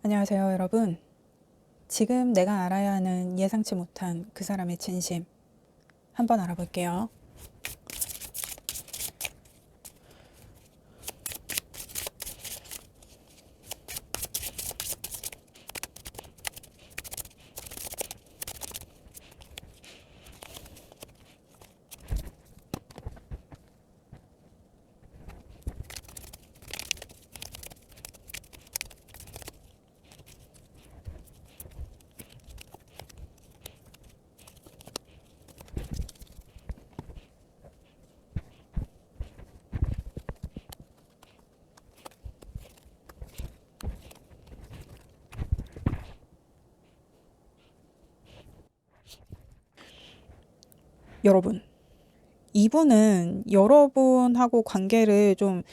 안녕하세요, 여러분. 지금 내가 알아야 하는 예상치 못한 그 사람의 진심 한번 알아볼게요. 여러분, 이분은 여러분하고 관계를 좀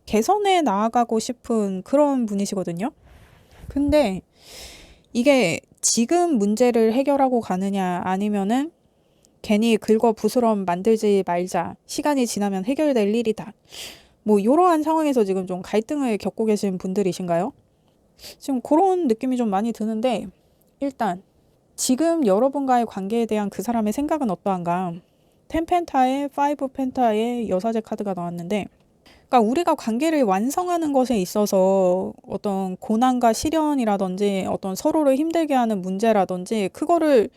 개선해 나아가고 싶은 그런 분이시거든요. 근데 이게 지금 문제를 해결하고 가느냐 아니면은 괜히 긁어 부스럼 만들지 말자. 시간이 지나면 해결될 일이다. 뭐 이러한 상황에서 지금 좀 갈등을 겪고 계신 분들이신가요? 지금 그런 느낌이 좀 많이 드는데 일단 지금 여러분과의 관계에 대한 그 사람의 생각은 어떠한가? 10펜타에 5펜타에 여사제 카드가 나왔는데 그러니까 우리가 관계를 완성하는 것에 있어서 어떤 고난과 시련이라든지 어떤 서로를 힘들게 하는 문제라든지 그거를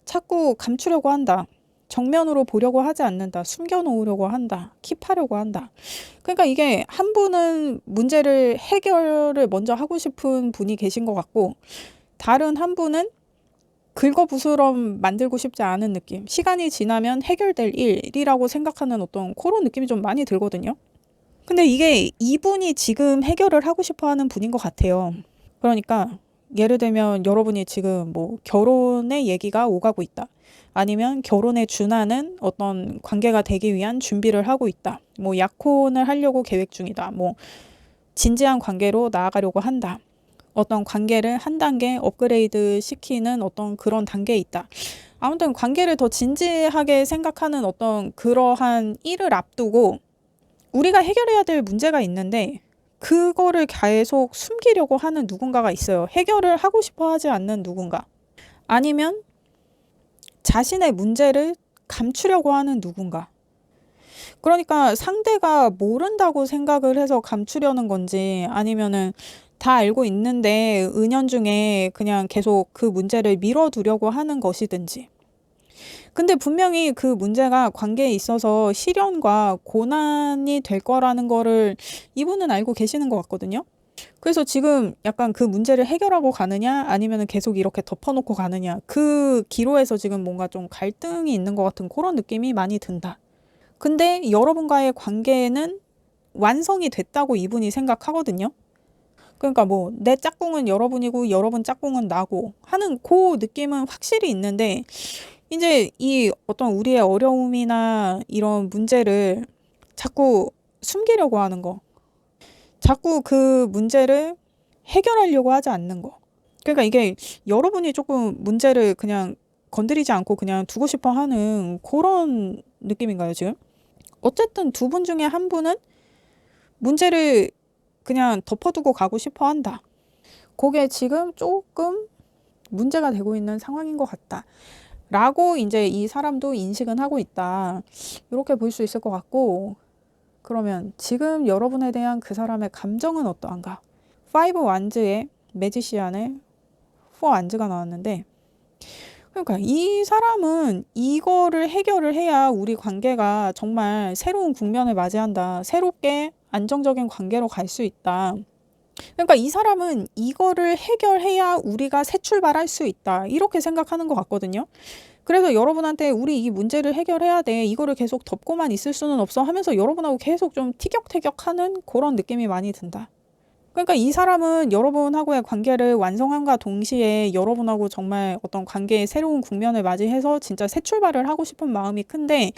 자꾸 감추려고 한다. 정면으로 보려고 하지 않는다. 숨겨놓으려고 한다. 킵하려고 한다. 그러니까 이게 한 분은 문제를 해결을 먼저 하고 싶은 분이 계신 것 같고 다른 한 분은 긁어부스럼 만들고 싶지 않은 느낌. 시간이 지나면 해결될 일이라고 생각하는 어떤 그런 느낌이 좀 많이 들거든요. 근데 이게 이분이 지금 해결을 하고 싶어 하는 분인 것 같아요. 그러니까 예를 들면 여러분이 지금 뭐 결혼의 얘기가 오가고 있다. 아니면 결혼에 준하는 어떤 관계가 되기 위한 준비를 하고 있다. 뭐 약혼을 하려고 계획 중이다. 뭐 진지한 관계로 나아가려고 한다. 어떤 관계를 한 단계 업그레이드 시키는 어떤 그런 단계에 있다. 아무튼 관계를 더 진지하게 생각하는 어떤 그러한 일을 앞두고 우리가 해결해야 될 문제가 있는데 그거를 계속 숨기려고 하는 누군가가 있어요. 해결을 하고 싶어 하지 않는 누군가. 아니면 자신의 문제를 감추려고 하는 누군가. 그러니까 상대가 모른다고 생각을 해서 감추려는 건지 아니면은 다 알고 있는데 은연중에 그냥 계속 그 문제를 밀어두려고 하는 것이든지. 근데 분명히 그 문제가 관계에 있어서 시련과 고난이 될 거라는 거를 이분은 알고 계시는 것 같거든요. 그래서 지금 약간 그 문제를 해결하고 가느냐 아니면 계속 이렇게 덮어놓고 가느냐 그 기로에서 지금 뭔가 좀 갈등이 있는 것 같은 그런 느낌이 많이 든다. 근데 여러분과의 관계는 완성이 됐다고 이분이 생각하거든요. 그러니까 뭐 내 짝꿍은 여러분이고 여러분 짝꿍은 나고 하는 그 느낌은 확실히 있는데 이제 이 어떤 우리의 어려움이나 이런 문제를 자꾸 숨기려고 하는 거. 자꾸 그 문제를 해결하려고 하지 않는 거. 그러니까 이게 여러분이 조금 문제를 그냥 건드리지 않고 그냥 두고 싶어 하는 그런 느낌인가요, 지금? 어쨌든 두 분 중에 한 분은 문제를 그냥 덮어두고 가고 싶어 한다. 그게 지금 조금 문제가 되고 있는 상황인 것 같다. 라고 이제 이 사람도 인식은 하고 있다. 이렇게 볼 수 있을 것 같고, 그러면 지금 여러분에 대한 그 사람의 감정은 어떠한가? 5 완즈의 매지시안의 4 완즈가 나왔는데, 그러니까 이 사람은 이거를 해결을 해야 우리 관계가 정말 새로운 국면을 맞이한다. 새롭게 안정적인 관계로 갈 수 있다. 그러니까 이 사람은 이거를 해결해야 우리가 새 출발할 수 있다. 이렇게 생각하는 것 같거든요. 그래서 여러분한테 우리 이 문제를 해결해야 돼. 이거를 계속 덮고만 있을 수는 없어 하면서 여러분하고 계속 좀 티격태격하는 그런 느낌이 많이 든다. 그러니까 이 사람은 여러분하고의 관계를 완성함과 동시에 여러분하고 정말 어떤 관계의 새로운 국면을 맞이해서 진짜 새 출발을 하고 싶은 마음이 큰데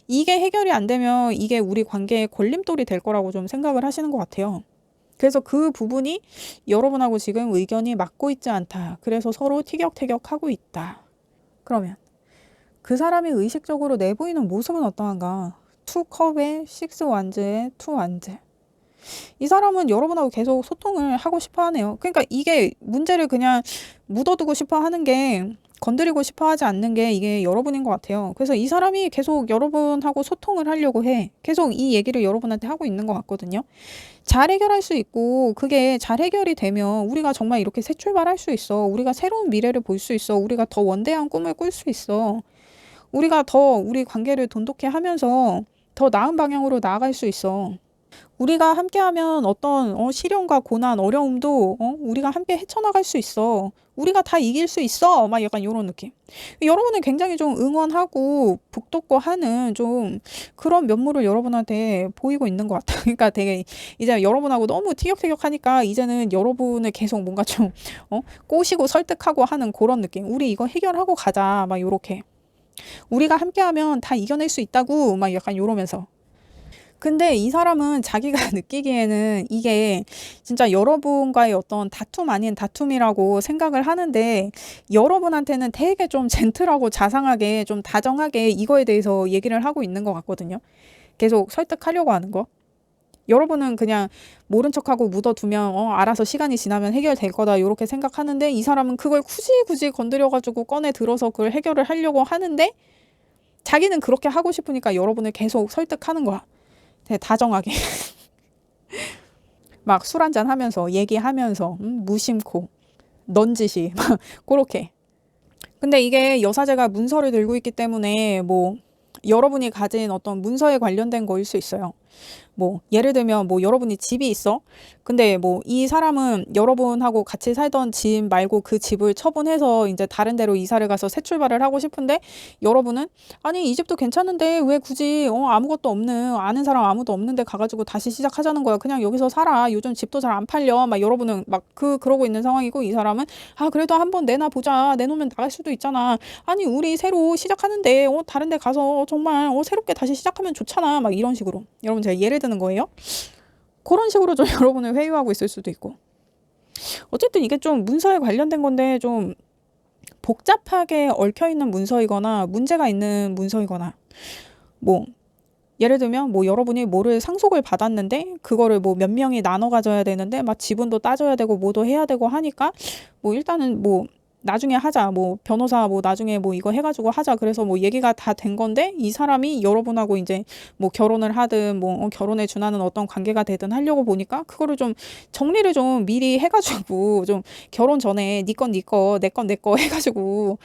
이게 해결이 안 되면 이게 우리 관계의 걸림돌이 될 거라고 좀 생각을 하시는 것 같아요. 그래서 그 부분이 여러분하고 지금 의견이 맞고 있지 않다. 그래서 서로 티격태격하고 있다. 그러면 그 사람이 의식적으로 내보이는 모습은 어떠한가? 2컵의 6 완즈의 2 완즈. 이 사람은 여러분하고 계속 소통을 하고 싶어 하네요. 그러니까 이게 문제를 그냥 묻어두고 싶어 하는 게, 건드리고 싶어 하지 않는 게 이게 여러분인 것 같아요. 그래서 이 사람이 계속 여러분하고 소통을 하려고 해. 계속 이 얘기를 여러분한테 하고 있는 것 같거든요. 잘 해결할 수 있고, 그게 잘 해결이 되면 우리가 정말 이렇게 새 출발할 수 있어. 우리가 새로운 미래를 볼 수 있어. 우리가 더 원대한 꿈을 꿀 수 있어. 우리가 더 우리 관계를 돈독해 하면서 더 나은 방향으로 나아갈 수 있어. 우리가 함께하면 어떤 시련과 고난, 어려움도 우리가 함께 헤쳐나갈 수 있어. 우리가 다 이길 수 있어. 막 약간 이런 느낌. 여러분은 굉장히 좀 응원하고 북돋고 하는 좀 그런 면모를 여러분한테 보이고 있는 것 같아요. 그러니까 되게 이제 여러분하고 너무 티격태격하니까 이제는 여러분을 계속 뭔가 좀 꼬시고 설득하고 하는 그런 느낌. 우리 이거 해결하고 가자. 막 요렇게. 우리가 함께하면 다 이겨낼 수 있다고 막 약간 요러면서. 근데 이 사람은 자기가 느끼기에는 이게 진짜 여러분과의 어떤 다툼 아닌 다툼이라고 생각을 하는데, 여러분한테는 되게 좀 젠틀하고 자상하게 좀 다정하게 이거에 대해서 얘기를 하고 있는 것 같거든요. 계속 설득하려고 하는 거. 여러분은 그냥 모른 척하고 묻어두면 알아서 시간이 지나면 해결될 거다 이렇게 생각하는데, 이 사람은 그걸 굳이 건드려가지고 꺼내 들어서 그걸 해결을 하려고 하는데, 자기는 그렇게 하고 싶으니까 여러분을 계속 설득하는 거야. 되게 다정하게. 막 술 한잔 하면서 얘기하면서 무심코 넌지시 막 그렇게. 근데 이게 여사제가 문서를 들고 있기 때문에 뭐 여러분이 가진 어떤 문서에 관련된 거일 수 있어요. 뭐 예를 들면 뭐 여러분이 집이 있어. 근데 뭐 이 사람은 여러분하고 같이 살던 집 말고 그 집을 처분해서 이제 다른 데로 이사를 가서 새 출발을 하고 싶은데, 여러분은 아니 이 집도 괜찮은데 왜 굳이 아무것도 없는, 아는 사람 아무도 없는데 가가지고 다시 시작하자는 거야. 그냥 여기서 살아. 요즘 집도 잘 안 팔려. 막 여러분은 막 그러고 있는 상황이고, 이 사람은 그래도 한번 내놔 보자. 내놓으면 나갈 수도 있잖아. 아니 우리 새로 시작하는데 다른 데 가서 정말 새롭게 다시 시작하면 좋잖아. 막 이런 식으로. 여러분 제가 예를 드는 거예요. 그런 식으로 좀 여러분을 회유하고 있을 수도 있고. 어쨌든 이게 좀 문서에 관련된 건데 좀 복잡하게 얽혀있는 문서이거나 문제가 있는 문서이거나, 뭐 예를 들면 뭐 여러분이 뭐를 상속을 받았는데 그거를 뭐 몇 명이 나눠 가져야 되는데 막 지분도 따져야 되고 뭐도 해야 되고 하니까, 뭐 일단은 뭐 나중에 하자, 뭐 변호사 뭐 나중에 뭐 이거 해가지고 하자, 그래서 뭐 얘기가 다 된 건데, 이 사람이 여러분하고 이제 뭐 결혼을 하든 뭐 결혼에 준하는 어떤 관계가 되든 하려고 보니까, 그거를 좀 정리를 좀 미리 해가지고 좀 결혼 전에 네 건 네 거, 내 건 내 거 해가지고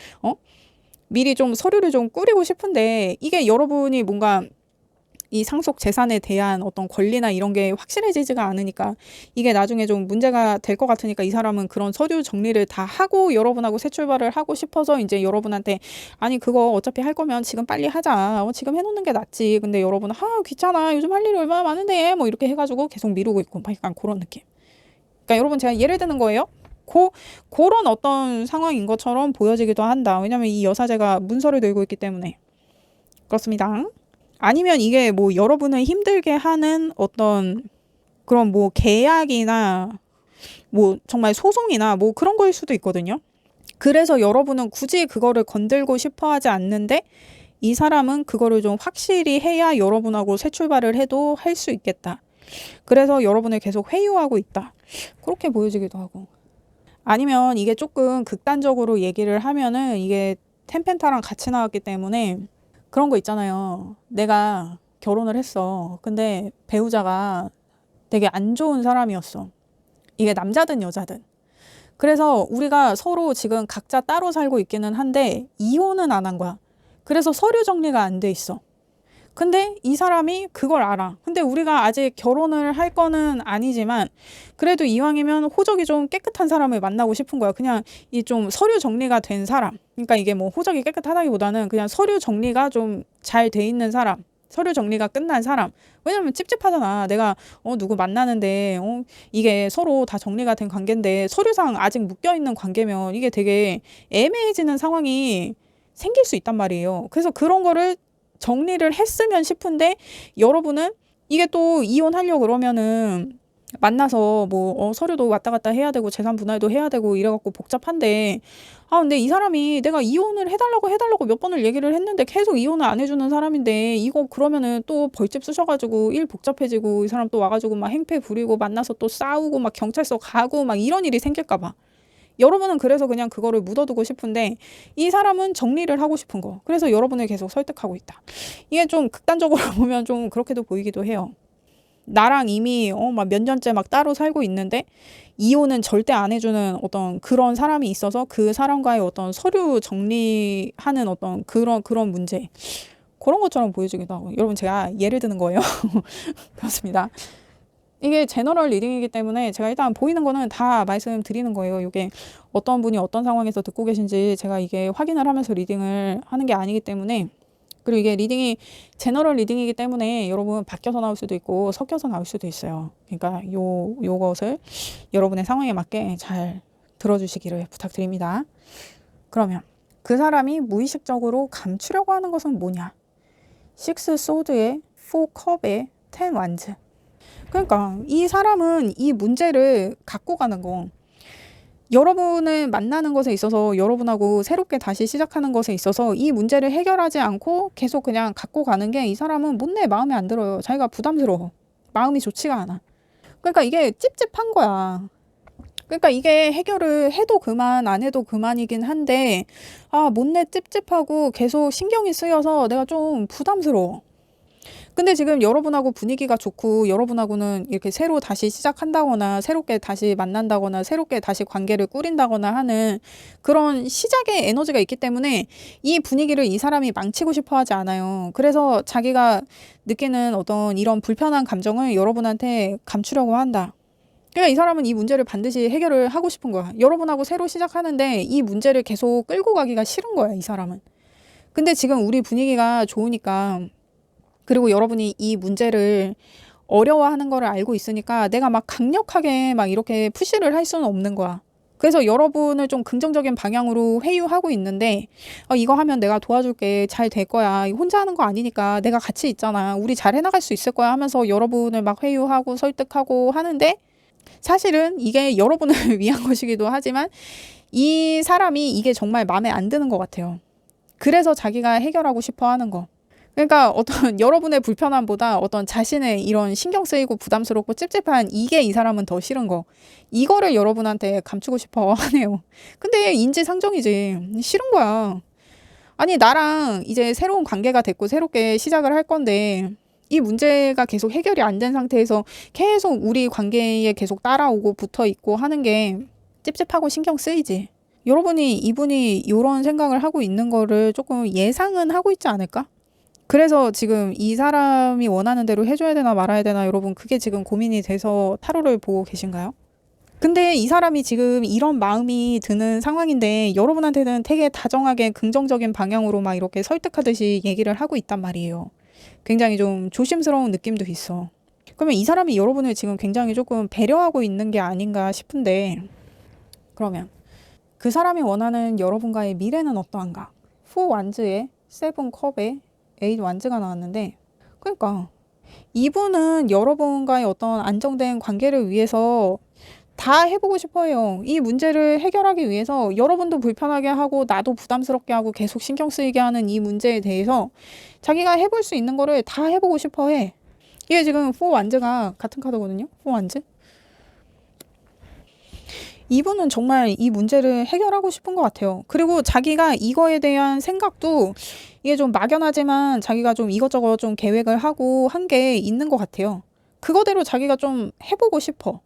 미리 좀 서류를 좀 꾸리고 싶은데, 이게 여러분이 뭔가 이 상속 재산에 대한 어떤 권리나 이런 게 확실해지지가 않으니까 이게 나중에 좀 문제가 될 것 같으니까, 이 사람은 그런 서류 정리를 다 하고 여러분하고 새 출발을 하고 싶어서 이제 여러분한테 아니 그거 어차피 할 거면 지금 빨리 하자. 지금 해놓는 게 낫지. 근데 여러분은 귀찮아. 요즘 할 일이 얼마나 많은데 뭐 이렇게 해가지고 계속 미루고 있고 막 약간 그런 느낌. 그러니까 여러분 제가 예를 드는 거예요. 그런 어떤 상황인 것처럼 보여지기도 한다. 왜냐면 이 여사제가 문서를 들고 있기 때문에. 그렇습니다. 아니면 이게 뭐 여러분을 힘들게 하는 어떤 그런 뭐 계약이나 뭐 정말 소송이나 뭐 그런 거일 수도 있거든요. 그래서 여러분은 굳이 그거를 건들고 싶어 하지 않는데, 이 사람은 그거를 좀 확실히 해야 여러분하고 새 출발을 해도 할 수 있겠다. 그래서 여러분을 계속 회유하고 있다. 그렇게 보여지기도 하고. 아니면 이게 조금 극단적으로 얘기를 하면은, 이게 텐펜타랑 같이 나왔기 때문에 그런 거 있잖아요. 내가 결혼을 했어. 근데 배우자가 되게 안 좋은 사람이었어. 이게 남자든 여자든. 그래서 우리가 서로 지금 각자 따로 살고 있기는 한데 이혼은 안 한 거야. 그래서 서류 정리가 안 돼 있어. 근데 이 사람이 그걸 알아. 근데 우리가 아직 결혼을 할 거는 아니지만 그래도 이왕이면 호적이 좀 깨끗한 사람을 만나고 싶은 거야. 그냥 이 좀 서류 정리가 된 사람. 그러니까 이게 뭐 호적이 깨끗하다기보다는 그냥 서류 정리가 좀 잘 돼 있는 사람. 서류 정리가 끝난 사람. 왜냐면 찝찝하잖아. 내가 누구 만나는데 이게 서로 다 정리가 된 관계인데 서류상 아직 묶여 있는 관계면 이게 되게 애매해지는 상황이 생길 수 있단 말이에요. 그래서 그런 거를 정리를 했으면 싶은데, 여러분은 이게 또 이혼하려고 그러면은 만나서 뭐 서류도 왔다 갔다 해야 되고 재산 분할도 해야 되고 이래갖고 복잡한데, 근데 이 사람이 내가 이혼을 해달라고 몇 번을 얘기를 했는데 계속 이혼을 안 해주는 사람인데, 이거 그러면은 또 벌집 쑤셔가지고 일 복잡해지고 이 사람 또 와가지고 막 행패 부리고 만나서 또 싸우고 막 경찰서 가고 막 이런 일이 생길까봐 여러분은 그래서 그냥 그거를 묻어두고 싶은데, 이 사람은 정리를 하고 싶은 거. 그래서 여러분을 계속 설득하고 있다. 이게 좀 극단적으로 보면 좀 그렇게도 보이기도 해요. 나랑 이미 막 몇 년째 막 따로 살고 있는데 이혼은 절대 안 해주는 어떤 그런 사람이 있어서 그 사람과의 어떤 서류 정리하는 어떤 그런 문제, 그런 것처럼 보여지기도 하고. 여러분, 제가 예를 드는 거예요. 그렇습니다. 이게 제너럴 리딩이기 때문에 제가 일단 보이는 거는 다 말씀드리는 거예요. 이게 어떤 분이 어떤 상황에서 듣고 계신지 제가 이게 확인을 하면서 리딩을 하는 게 아니기 때문에. 그리고 이게 리딩이 제너럴 리딩이기 때문에 여러분 바뀌어서 나올 수도 있고 섞여서 나올 수도 있어요. 그러니까 요것을 여러분의 상황에 맞게 잘 들어주시기를 부탁드립니다. 그러면 그 사람이 무의식적으로 감추려고 하는 것은 뭐냐? 6 소드의 4 컵의 10 완즈. 그러니까 이 사람은 이 문제를 갖고 가는 거, 여러분을 만나는 것에 있어서, 여러분하고 새롭게 다시 시작하는 것에 있어서 이 문제를 해결하지 않고 계속 그냥 갖고 가는 게, 이 사람은 못내 마음에 안 들어요. 자기가 부담스러워. 마음이 좋지가 않아. 그러니까 이게 찝찝한 거야. 그러니까 이게 해결을 해도 그만 안 해도 그만이긴 한데, 못내 찝찝하고 계속 신경이 쓰여서 내가 좀 부담스러워. 근데 지금 여러분하고 분위기가 좋고 여러분하고는 이렇게 새로 다시 시작한다거나 새롭게 다시 만난다거나 새롭게 다시 관계를 꾸린다거나 하는 그런 시작의 에너지가 있기 때문에 이 분위기를 이 사람이 망치고 싶어 하지 않아요. 그래서 자기가 느끼는 어떤 이런 불편한 감정을 여러분한테 감추려고 한다. 그러니까 이 사람은 이 문제를 반드시 해결을 하고 싶은 거야. 여러분하고 새로 시작하는데 이 문제를 계속 끌고 가기가 싫은 거야, 이 사람은. 근데 지금 우리 분위기가 좋으니까, 그리고 여러분이 이 문제를 어려워하는 거를 알고 있으니까 내가 막 강력하게 막 이렇게 푸시를 할 수는 없는 거야. 그래서 여러분을 좀 긍정적인 방향으로 회유하고 있는데, 이거 하면 내가 도와줄게, 잘 될 거야, 혼자 하는 거 아니니까 내가 같이 있잖아, 우리 잘 해나갈 수 있을 거야 하면서 여러분을 막 회유하고 설득하고 하는데, 사실은 이게 여러분을 위한 것이기도 하지만 이 사람이 이게 정말 마음에 안 드는 것 같아요. 그래서 자기가 해결하고 싶어 하는 거. 그러니까 어떤 여러분의 불편함보다 어떤 자신의 이런 신경 쓰이고 부담스럽고 찝찝한 이게 이 사람은 더 싫은 거. 이거를 여러분한테 감추고 싶어 하네요. 근데 인지상정이지. 싫은 거야. 아니, 나랑 이제 새로운 관계가 됐고 새롭게 시작을 할 건데 이 문제가 계속 해결이 안 된 상태에서 계속 우리 관계에 계속 따라오고 붙어 있고 하는 게 찝찝하고 신경 쓰이지. 여러분이 이분이 이런 생각을 하고 있는 거를 조금 예상은 하고 있지 않을까? 그래서 지금 이 사람이 원하는 대로 해줘야 되나 말아야 되나, 여러분 그게 지금 고민이 돼서 타로를 보고 계신가요? 근데 이 사람이 지금 이런 마음이 드는 상황인데 여러분한테는 되게 다정하게 긍정적인 방향으로 막 이렇게 설득하듯이 얘기를 하고 있단 말이에요. 굉장히 좀 조심스러운 느낌도 있어. 그러면 이 사람이 여러분을 지금 굉장히 조금 배려하고 있는 게 아닌가 싶은데, 그러면 그 사람이 원하는 여러분과의 미래는 어떠한가? 4 완즈에 7 컵에 8 완즈가 나왔는데, 그러니까 이분은 여러분과의 어떤 안정된 관계를 위해서 다 해보고 싶어요. 이 문제를 해결하기 위해서 여러분도 불편하게 하고 나도 부담스럽게 하고 계속 신경 쓰이게 하는 이 문제에 대해서 자기가 해볼 수 있는 거를 다 해보고 싶어 해. 이게 지금 4 완즈가 같은 카드거든요. 4 완즈. 이분은 정말 이 문제를 해결하고 싶은 것 같아요. 그리고 자기가 이거에 대한 생각도 이게 좀 막연하지만 자기가 좀 이것저것 좀 계획을 하고 한 게 있는 것 같아요. 그거대로 자기가 좀 해보고 싶어.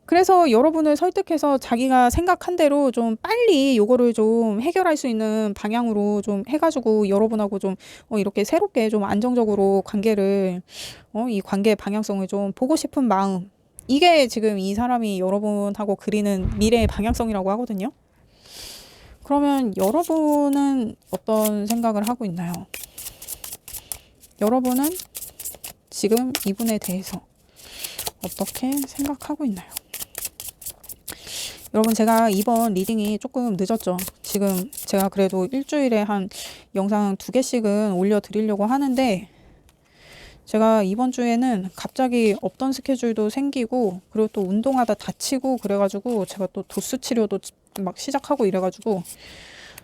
그래서 여러분을 설득해서 자기가 생각한 대로 좀 빨리 요거를 좀 해결할 수 있는 방향으로 좀 해가지고 여러분하고 좀 이렇게 새롭게 좀 안정적으로 관계를 이 관계의 방향성을 좀 보고 싶은 마음. 이게 지금 이 사람이 여러분하고 그리는 미래의 방향성이라고 하거든요. 그러면 여러분은 어떤 생각을 하고 있나요? 여러분은 지금 이분에 대해서 어떻게 생각하고 있나요? 여러분, 제가 이번 리딩이 조금 늦었죠. 지금 제가 그래도 일주일에 한 영상 2개씩은 올려드리려고 하는데, 제가 이번 주에는 갑자기 없던 스케줄도 생기고 그리고 또 운동하다 다치고 그래가지고 제가 또 도수 치료도 막 시작하고 이래가지고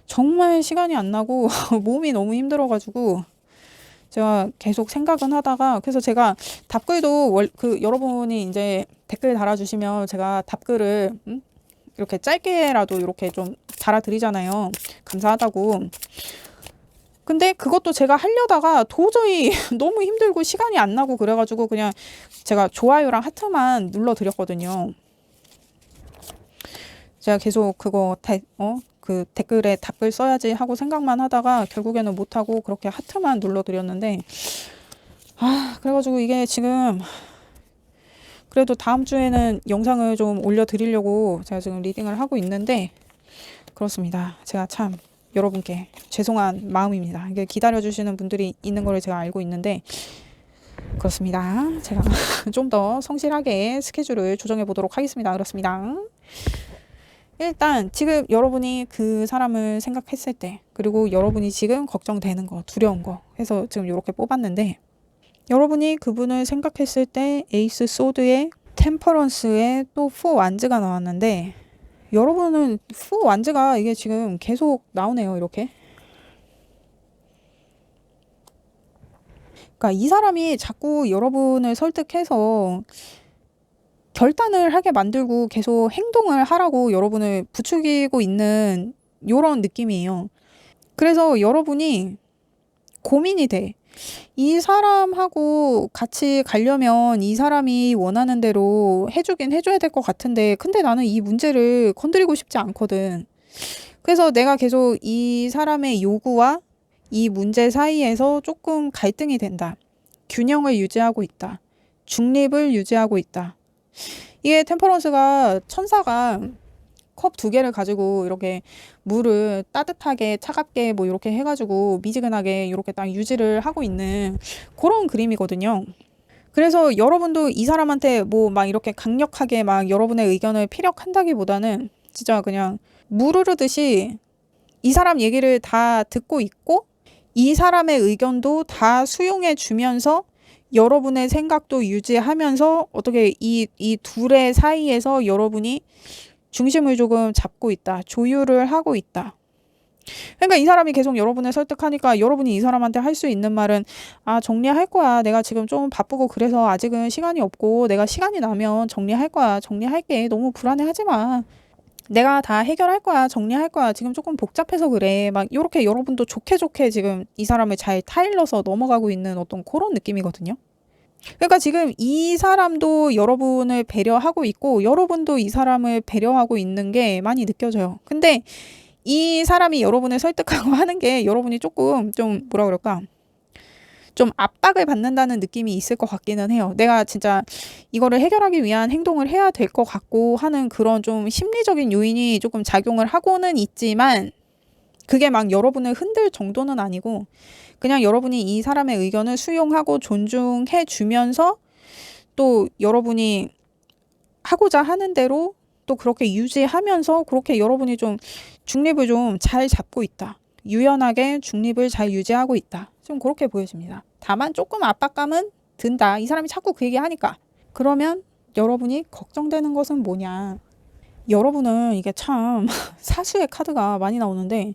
정말 시간이 안 나고 몸이 너무 힘들어가지고 제가 계속 생각은 하다가 그래서 제가 답글도 여러분이 이제 댓글 달아주시면 제가 답글을 이렇게 짧게라도 이렇게 좀 달아드리잖아요. 감사하다고. 근데 그것도 제가 하려다가 도저히 너무 힘들고 시간이 안 나고 그래가지고 그냥 제가 좋아요랑 하트만 눌러드렸거든요. 제가 계속 그 댓글에 답글 써야지 하고 생각만 하다가 결국에는 못하고 그렇게 하트만 눌러드렸는데 그래가지고 이게 지금 그래도 다음 주에는 영상을 좀 올려드리려고 제가 지금 리딩을 하고 있는데 그렇습니다. 제가 참 여러분께 죄송한 마음입니다. 이게 기다려주시는 분들이 있는 걸 제가 알고 있는데 그렇습니다. 제가 좀 더 성실하게 스케줄을 조정해 보도록 하겠습니다. 그렇습니다. 일단 지금 여러분이 그 사람을 생각했을 때 그리고 여러분이 지금 걱정되는 거 두려운 거 해서 지금 이렇게 뽑았는데 여러분이 그분을 생각했을 때 에이스 소드에 템퍼런스에 또 4 완즈가 나왔는데 여러분은 4 완즈가 이게 지금 계속 나오네요. 이렇게. 그러니까 이 사람이 자꾸 여러분을 설득해서 결단을 하게 만들고 계속 행동을 하라고 여러분을 부추기고 있는 요런 느낌이에요. 그래서 여러분이 고민이 돼. 이 사람하고 같이 가려면 이 사람이 원하는 대로 해주긴 해줘야 될 것 같은데 근데 나는 이 문제를 건드리고 싶지 않거든. 그래서 내가 계속 이 사람의 요구와 이 문제 사이에서 조금 갈등이 된다. 균형을 유지하고 있다. 중립을 유지하고 있다. 이게 템퍼런스가 천사가 컵 2개를 가지고 이렇게 물을 따뜻하게 차갑게 뭐 이렇게 해가지고 미지근하게 이렇게 딱 유지를 하고 있는 그런 그림이거든요. 그래서 여러분도 이 사람한테 뭐 막 이렇게 강력하게 막 여러분의 의견을 피력한다기보다는 진짜 그냥 물 흐르듯이 이 사람 얘기를 다 듣고 있고 이 사람의 의견도 다 수용해 주면서 여러분의 생각도 유지하면서 어떻게 이 둘의 사이에서 여러분이 중심을 조금 잡고 있다. 조율을 하고 있다. 그러니까 이 사람이 계속 여러분을 설득하니까 여러분이 이 사람한테 할 수 있는 말은 정리할 거야. 내가 지금 좀 바쁘고 그래서 아직은 시간이 없고 내가 시간이 나면 정리할 거야. 정리할게. 너무 불안해하지 마. 내가 다 해결할 거야. 정리할 거야. 지금 조금 복잡해서 그래. 막 이렇게 여러분도 좋게 지금 이 사람을 잘 타일러서 넘어가고 있는 어떤 그런 느낌이거든요. 그러니까 지금 이 사람도 여러분을 배려하고 있고 여러분도 이 사람을 배려하고 있는 게 많이 느껴져요. 근데 이 사람이 여러분을 설득하고 하는 게 여러분이 조금 좀 뭐라 그럴까? 좀 압박을 받는다는 느낌이 있을 것 같기는 해요. 내가 진짜 이거를 해결하기 위한 행동을 해야 될 것 같고 하는 그런 좀 심리적인 요인이 조금 작용을 하고는 있지만 그게 막 여러분을 흔들 정도는 아니고 그냥 여러분이 이 사람의 의견을 수용하고 존중해 주면서 또 여러분이 하고자 하는 대로 또 그렇게 유지하면서 그렇게 여러분이 좀 중립을 좀 잘 잡고 있다. 유연하게 중립을 잘 유지하고 있다. 좀 그렇게 보여집니다. 다만 조금 압박감은 든다. 이 사람이 자꾸 그 얘기 하니까. 그러면 여러분이 걱정되는 것은 뭐냐. 여러분은 이게 참 사수의 카드가 많이 나오는데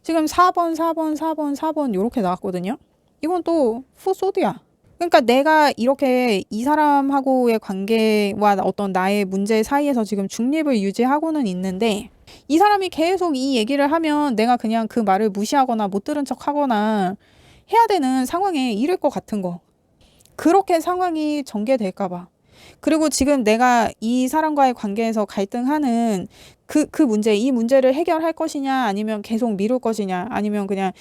지금 4번 이렇게 나왔거든요. 이건 또 후소드야. 그러니까 내가 이렇게 이 사람하고의 관계와 어떤 나의 문제 사이에서 지금 중립을 유지하고는 있는데 이 사람이 계속 이 얘기를 하면 내가 그냥 그 말을 무시하거나 못 들은 척 하거나 해야 되는 상황에 이를 것 같은 거. 그렇게 상황이 전개될까 봐. 그리고 지금 내가 이 사람과의 관계에서 갈등하는 그 문제, 이 문제를 해결할 것이냐, 아니면 계속 미룰 것이냐, 아니면 그냥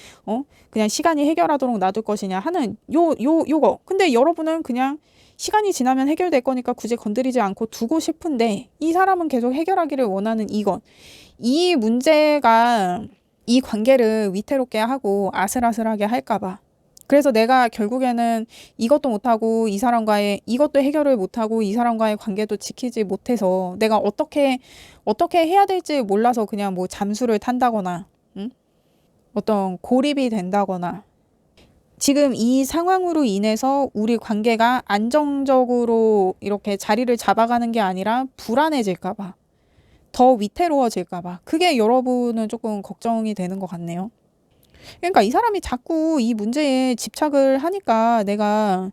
시간이 해결하도록 놔둘 것이냐 하는 요거. 근데 여러분은 그냥 시간이 지나면 해결될 거니까 굳이 건드리지 않고 두고 싶은데 이 사람은 계속 해결하기를 원하는 이것. 이 문제가 이 관계를 위태롭게 하고 아슬아슬하게 할까 봐. 그래서 내가 결국에는 이것도 못하고 이것도 해결을 못하고 이 사람과의 관계도 지키지 못해서 내가 어떻게 해야 될지 몰라서 그냥 뭐 잠수를 탄다거나 어떤 고립이 된다거나 지금 이 상황으로 인해서 우리 관계가 안정적으로 이렇게 자리를 잡아가는 게 아니라 불안해질까 봐, 더 위태로워질까 봐, 그게 여러분은 조금 걱정이 되는 것 같네요. 그러니까 이 사람이 자꾸 이 문제에 집착을 하니까 내가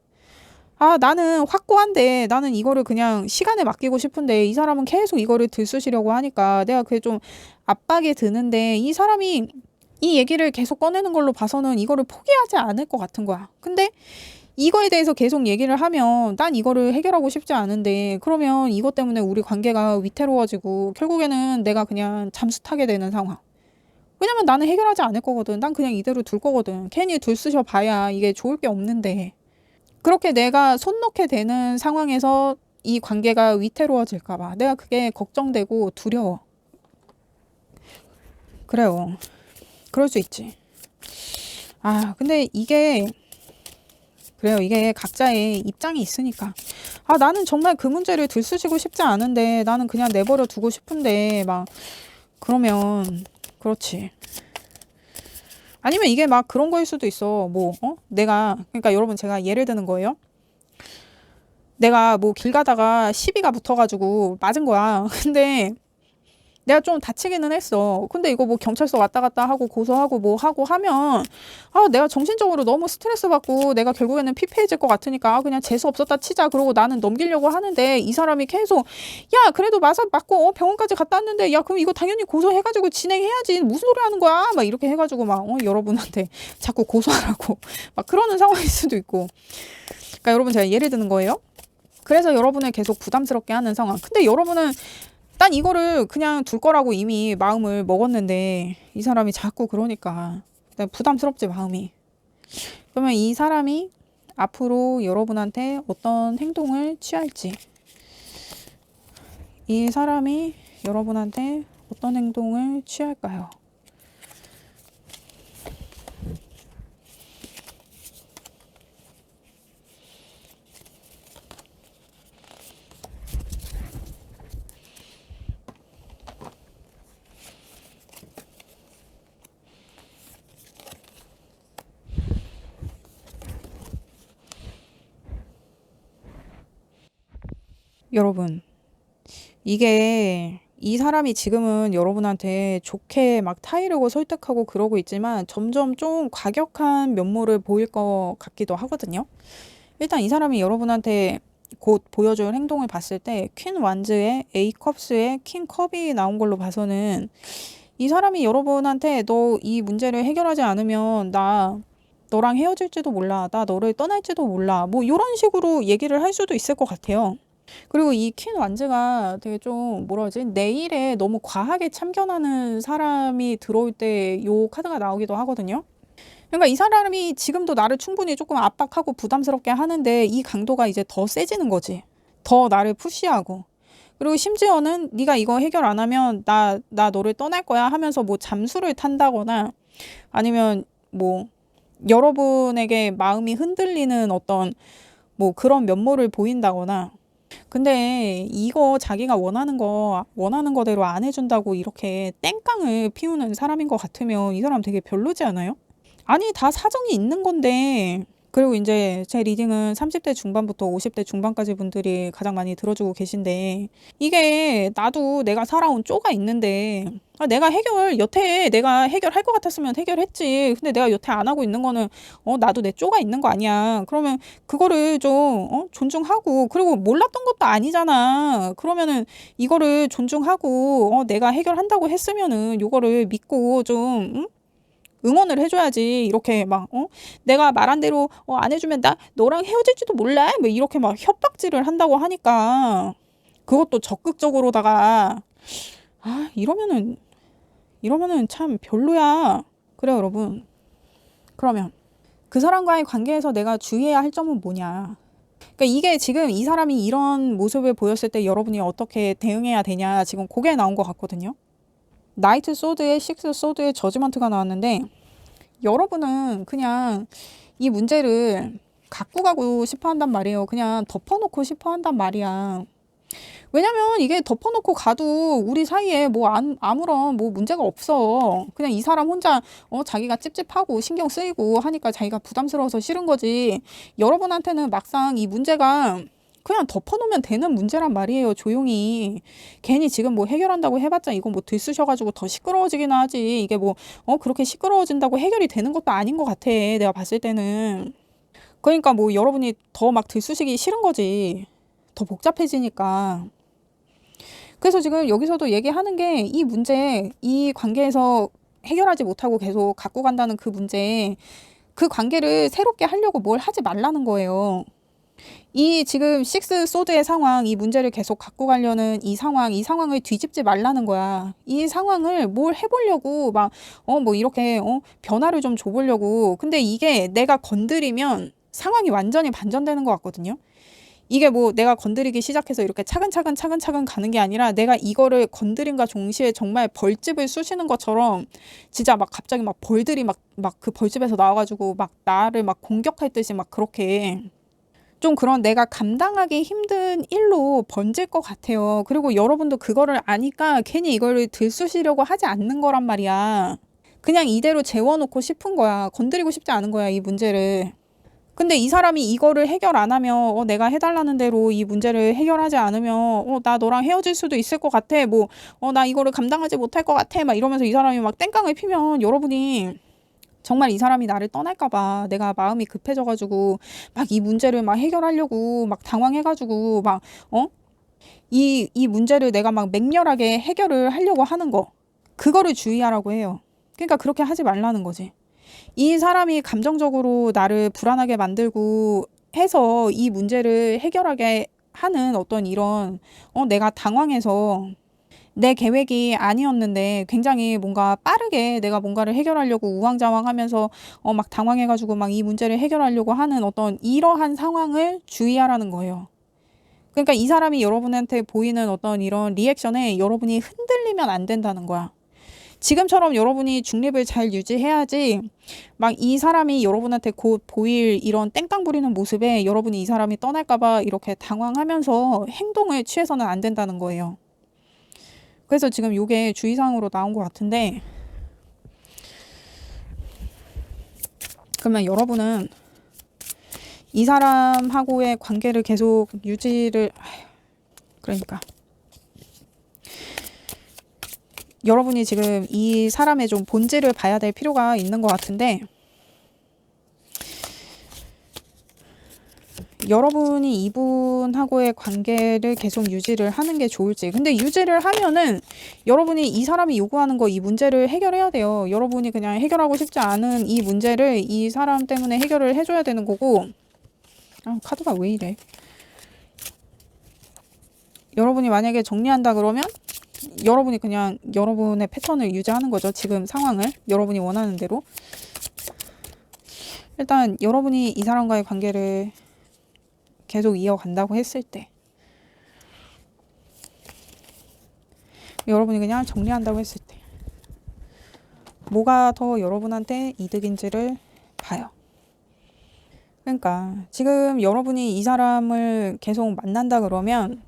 나는 확고한데 나는 이거를 그냥 시간에 맡기고 싶은데 이 사람은 계속 이거를 들쑤시려고 하니까 내가 그게 좀 압박이 드는데, 이 사람이 이 얘기를 계속 꺼내는 걸로 봐서는 이거를 포기하지 않을 것 같은 거야. 근데 이거에 대해서 계속 얘기를 하면 난 이거를 해결하고 싶지 않은데, 그러면 이것 때문에 우리 관계가 위태로워지고 결국에는 내가 그냥 잠수 타게 되는 상황. 왜냐면 나는 해결하지 않을 거거든. 난 그냥 이대로 둘 거거든. 괜히 들쑤셔 봐야 이게 좋을 게 없는데. 그렇게 내가 손 놓게 되는 상황에서 이 관계가 위태로워질까 봐 내가 그게 걱정되고 두려워. 그래요. 그럴 수 있지. 근데 이게 그래요. 이게 각자의 입장이 있으니까. 나는 정말 그 문제를 들쑤시고 싶지 않은데 나는 그냥 내버려 두고 싶은데 막 그러면 그렇지. 아니면 이게 막 그런 거일 수도 있어. 내가, 그러니까 여러분 제가 예를 드는 거예요. 내가 길 가다가 시비가 붙어가지고 맞은 거야. 근데 내가 좀 다치기는 했어. 근데 이거 경찰서 왔다 갔다 하고 고소하고 하고 하면 내가 정신적으로 너무 스트레스 받고 내가 결국에는 피폐해질 것 같으니까 그냥 재수 없었다 치자 그러고 나는 넘기려고 하는데, 이 사람이 계속 야 그래도 맞고 병원까지 갔다 왔는데 야 그럼 이거 당연히 고소해가지고 진행해야지 무슨 소리 하는 거야 막 이렇게 해가지고 여러분한테 자꾸 고소하라고 막 그러는 상황일 수도 있고. 그러니까 여러분 제가 예를 드는 거예요. 그래서 여러분을 계속 부담스럽게 하는 상황. 근데 여러분은 난 이거를 그냥 둘 거라고 이미 마음을 먹었는데 이 사람이 자꾸 그러니까 부담스럽지 마음이. 그러면 이 사람이 앞으로 여러분한테 어떤 행동을 취할지, 이 사람이 여러분한테 어떤 행동을 취할까요? 여러분, 이게 이 사람이 지금은 여러분한테 좋게 막 타이르고 설득하고 그러고 있지만 점점 좀 과격한 면모를 보일 것 같기도 하거든요. 일단 이 사람이 여러분한테 곧 보여줄 행동을 봤을 때 퀸 완즈에 A컵스에 킹 컵이 나온 걸로 봐서는 이 사람이 여러분한테 너 이 문제를 해결하지 않으면 나 너랑 헤어질지도 몰라, 나 너를 떠날지도 몰라, 이런 식으로 얘기를 할 수도 있을 것 같아요. 그리고 이 퀸 완즈가 되게 좀 뭐라 그러지? 내 일에 너무 과하게 참견하는 사람이 들어올 때 요 카드가 나오기도 하거든요. 그러니까 이 사람이 지금도 나를 충분히 조금 압박하고 부담스럽게 하는데 이 강도가 이제 더 세지는 거지. 더 나를 푸시하고. 그리고 심지어는 네가 이거 해결 안 하면 나 너를 떠날 거야 하면서 잠수를 탄다거나 아니면 여러분에게 마음이 흔들리는 어떤 그런 면모를 보인다거나. 근데 이거 자기가 원하는 거대로 안 해준다고 이렇게 땡깡을 피우는 사람인 것 같으면 이 사람 되게 별로지 않아요? 아니, 다 사정이 있는 건데. 그리고 이제 제 리딩은 30대 중반부터 50대 중반까지 분들이 가장 많이 들어주고 계신데, 이게 나도 내가 살아온 쪼가 있는데, 여태 내가 해결할 것 같았으면 해결했지. 근데 내가 여태 안 하고 있는 거는, 나도 내 쪼가 있는 거 아니야. 그러면 그거를 좀, 존중하고, 그리고 몰랐던 것도 아니잖아. 그러면은 이거를 존중하고, 내가 해결한다고 했으면은 요거를 믿고 좀, 응? 응원을 해줘야지. 이렇게 내가 말한 대로 안 해주면 나 너랑 헤어질지도 몰라 이렇게 막 협박질을 한다고 하니까, 그것도 적극적으로다가 이러면은 참 별로야. 그래요 여러분. 그러면 그 사람과의 관계에서 내가 주의해야 할 점은 뭐냐. 그러니까 이게 지금 이 사람이 이런 모습을 보였을 때 여러분이 어떻게 대응해야 되냐, 지금 그게 나온 것 같거든요. 나이트 소드에 식스 소드에 저지먼트가 나왔는데, 여러분은 그냥 이 문제를 갖고 가고 싶어 한단 말이에요. 그냥 덮어놓고 싶어 한단 말이야. 왜냐면 이게 덮어놓고 가도 우리 사이에 뭐 아무런 뭐 문제가 없어. 그냥 이 사람 혼자 자기가 찝찝하고 신경 쓰이고 하니까 자기가 부담스러워서 싫은 거지. 여러분한테는 막상 이 문제가 그냥 덮어놓으면 되는 문제란 말이에요. 조용히. 괜히 지금 뭐 해결한다고 해봤자 이거 뭐 들쑤셔가지고 더 시끄러워지긴 하지. 이게 뭐 그렇게 시끄러워진다고 해결이 되는 것도 아닌 것 같아. 내가 봤을 때는. 그러니까 뭐 여러분이 더 막 들쑤시기 싫은 거지. 더 복잡해지니까. 그래서 지금 여기서도 얘기하는 게 이 문제, 이 관계에서 해결하지 못하고 계속 갖고 간다는 그 문제, 그 관계를 새롭게 하려고 뭘 하지 말라는 거예요. 이 지금 식스 소드의 상황, 이 문제를 계속 갖고 가려는 이 상황을 뒤집지 말라는 거야. 이 상황을 뭘 해보려고 뭐 이렇게 변화를 좀 줘보려고. 근데 이게 내가 건드리면 상황이 완전히 반전되는 것 같거든요. 이게 뭐 내가 건드리기 시작해서 이렇게 차근차근 가는 게 아니라 내가 이거를 건드림과 동시에 정말 벌집을 쑤시는 것처럼 진짜 막 갑자기 막 벌들이 막 그 벌집에서 나와가지고 막 나를 막 공격할 듯이 막 그렇게 좀 그런 내가 감당하기 힘든 일로 번질 것 같아요. 그리고 여러분도 그거를 아니까 괜히 이거를 들쑤시려고 하지 않는 거란 말이야. 그냥 이대로 재워놓고 싶은 거야. 건드리고 싶지 않은 거야, 이 문제를. 근데 이 사람이 이거를 해결 안 하면 내가 해달라는 대로 이 문제를 해결하지 않으면 나 너랑 헤어질 수도 있을 것 같아. 뭐 나 이거를 감당하지 못할 것 같아. 막 이러면서 이 사람이 막 땡깡을 피면 여러분이 정말 이 사람이 나를 떠날까 봐 내가 마음이 급해져가지고 막 이 문제를 막 해결하려고 막 당황해가지고 막 이 문제를 내가 막 맹렬하게 해결을 하려고 하는 거, 그거를 주의하라고 해요. 그러니까 그렇게 하지 말라는 거지. 이 사람이 감정적으로 나를 불안하게 만들고 해서 이 문제를 해결하게 하는 어떤 이런 내가 당황해서 내 계획이 아니었는데 굉장히 뭔가 빠르게 내가 뭔가를 해결하려고 우왕좌왕하면서 막 당황해가지고 막 이 문제를 해결하려고 하는 어떤 이러한 상황을 주의하라는 거예요. 그러니까 이 사람이 여러분한테 보이는 어떤 이런 리액션에 여러분이 흔들리면 안 된다는 거야. 지금처럼 여러분이 중립을 잘 유지해야지 막 이 사람이 여러분한테 곧 보일 이런 땡깡 부리는 모습에 여러분이 이 사람이 떠날까봐 이렇게 당황하면서 행동을 취해서는 안 된다는 거예요. 그래서 지금 이게 주의사항으로 나온 것 같은데, 그러면 여러분은 이 사람하고의 관계를 계속 그러니까 여러분이 지금 이 사람의 좀 본질을 봐야 될 필요가 있는 것 같은데, 여러분이 이분하고의 관계를 계속 유지를 하는 게 좋을지. 근데 유지를 하면은 여러분이 이 사람이 요구하는 거, 이 문제를 해결해야 돼요. 여러분이 그냥 해결하고 싶지 않은 이 문제를 이 사람 때문에 해결을 해줘야 되는 거고. 카드가 왜 이래? 여러분이 만약에 정리한다 그러면 여러분이 그냥 여러분의 패턴을 유지하는 거죠. 지금 상황을 여러분이 원하는 대로. 일단 여러분이 이 사람과의 관계를 계속 이어간다고 했을 때, 여러분이 그냥 정리한다고 했을 때 뭐가 더 여러분한테 이득인지를 봐요. 그러니까 지금 여러분이 이 사람을 계속 만난다 그러면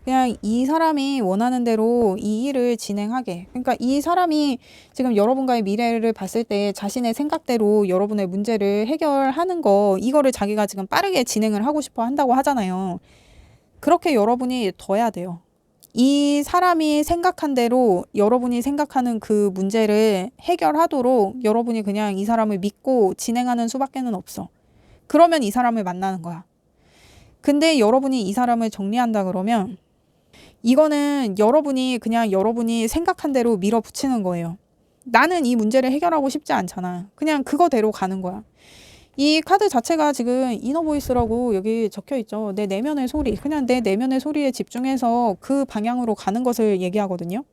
그냥 이 사람이 원하는 대로 이 일을 진행하게. 그러니까 이 사람이 지금 여러분과의 미래를 봤을 때 자신의 생각대로 여러분의 문제를 해결하는 거, 이거를 자기가 지금 빠르게 진행을 하고 싶어 한다고 하잖아요. 그렇게 여러분이 둬야 돼요. 이 사람이 생각한 대로 여러분이 생각하는 그 문제를 해결하도록 여러분이 그냥 이 사람을 믿고 진행하는 수밖에는 없어. 그러면 이 사람을 만나는 거야. 근데 여러분이 이 사람을 정리한다 그러면 이거는 여러분이 그냥 여러분이 생각한 대로 밀어붙이는 거예요. 나는 이 문제를 해결하고 싶지 않잖아. 그냥 그거대로 가는 거야. 이 카드 자체가 지금 이너보이스라고 여기 적혀 있죠. 내 내면의 소리. 그냥 내 내면의 소리에 집중해서 그 방향으로 가는 것을 얘기하거든요.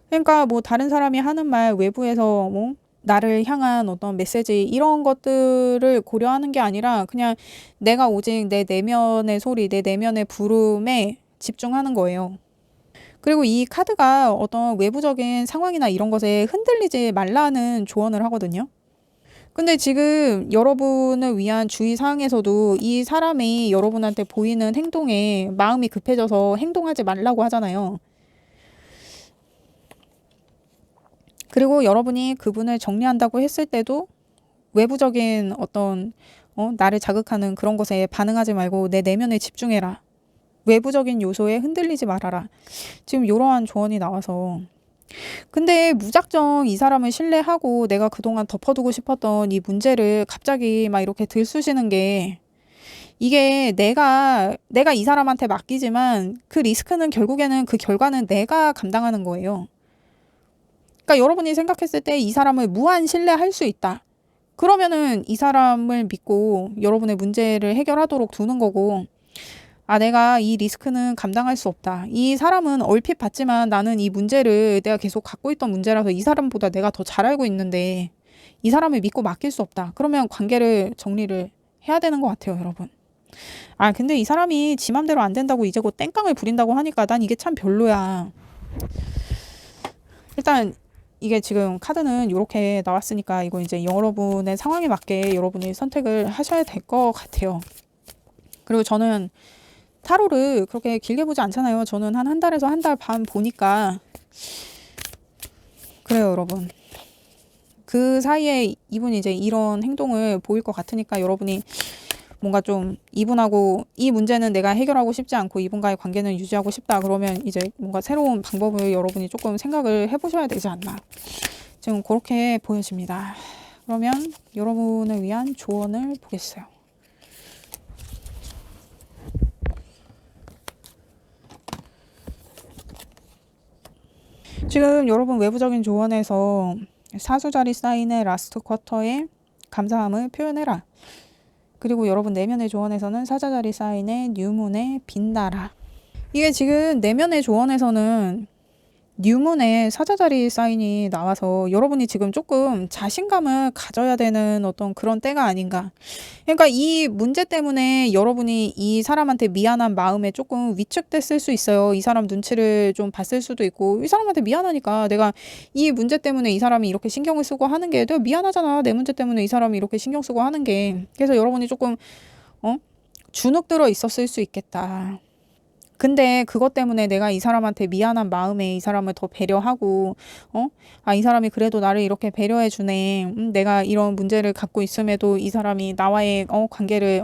그러니까 뭐 다른 사람이 하는 말, 외부에서 뭐 나를 향한 어떤 메시지, 이런 것들을 고려하는 게 아니라 그냥 내가 오직 내 내면의 소리, 내 내면의 부름에 집중하는 거예요. 그리고 이 카드가 어떤 외부적인 상황이나 이런 것에 흔들리지 말라는 조언을 하거든요. 근데 지금 여러분을 위한 주의사항에서도 이 사람이 여러분한테 보이는 행동에 마음이 급해져서 행동하지 말라고 하잖아요. 그리고 여러분이 그분을 정리한다고 했을 때도 외부적인 어떤 나를 자극하는 그런 것에 반응하지 말고 내 내면에 집중해라. 외부적인 요소에 흔들리지 말아라. 지금 이러한 조언이 나와서 근데 무작정 이 사람을 신뢰하고 내가 그동안 덮어두고 싶었던 이 문제를 갑자기 막 이렇게 들쑤시는 게 이게 내가 이 사람한테 맡기지만 그 리스크는 결국에는 그 결과는 내가 감당하는 거예요. 그러니까 여러분이 생각했을 때 이 사람을 무한 신뢰할 수 있다. 그러면은 이 사람을 믿고 여러분의 문제를 해결하도록 두는 거고 내가 이 리스크는 감당할 수 없다. 이 사람은 얼핏 봤지만 나는 이 문제를 내가 계속 갖고 있던 문제라서 이 사람보다 내가 더 잘 알고 있는데 이 사람을 믿고 맡길 수 없다. 그러면 관계를 정리를 해야 되는 것 같아요, 여러분. 근데 이 사람이 지 맘대로 안 된다고 이제 곧 땡깡을 부린다고 하니까 난 이게 참 별로야. 일단 이게 지금 카드는 이렇게 나왔으니까 이거 이제 여러분의 상황에 맞게 여러분이 선택을 하셔야 될 것 같아요. 그리고 저는 타로를 그렇게 길게 보지 않잖아요. 저는 한 달에서 한 달 반 보니까 그래요, 여러분. 그 사이에 이분이 이제 이런 행동을 보일 것 같으니까 여러분이 뭔가 좀 이분하고 이 문제는 내가 해결하고 싶지 않고 이분과의 관계는 유지하고 싶다. 그러면 이제 뭔가 새로운 방법을 여러분이 조금 생각을 해보셔야 되지 않나. 지금 그렇게 보여집니다. 그러면 여러분을 위한 조언을 보겠어요. 지금 여러분 외부적인 조언에서 사수자리 사인의 라스트 쿼터에 감사함을 표현해라. 그리고 여러분 내면의 조언에서는 사자자리 사인의 뉴문에 빛나라. 이게 지금 내면의 조언에서는 뉴문에 사자자리 사인이 나와서 여러분이 지금 조금 자신감을 가져야 되는 어떤 그런 때가 아닌가. 그러니까 이 문제 때문에 여러분이 이 사람한테 미안한 마음에 조금 위축됐을 수 있어요. 이 사람 눈치를 좀 봤을 수도 있고 이 사람한테 미안하니까 내가 이 문제 때문에 이 사람이 이렇게 신경을 쓰고 하는 게 내가 미안하잖아. 내 문제 때문에 이 사람이 이렇게 신경 쓰고 하는 게. 그래서 여러분이 조금 주눅 들어 있었을 수 있겠다. 근데 그것 때문에 내가 이 사람한테 미안한 마음에 이 사람을 더 배려하고, 이 사람이 그래도 나를 이렇게 배려해 주네. 내가 이런 문제를 갖고 있음에도 이 사람이 나와의 관계를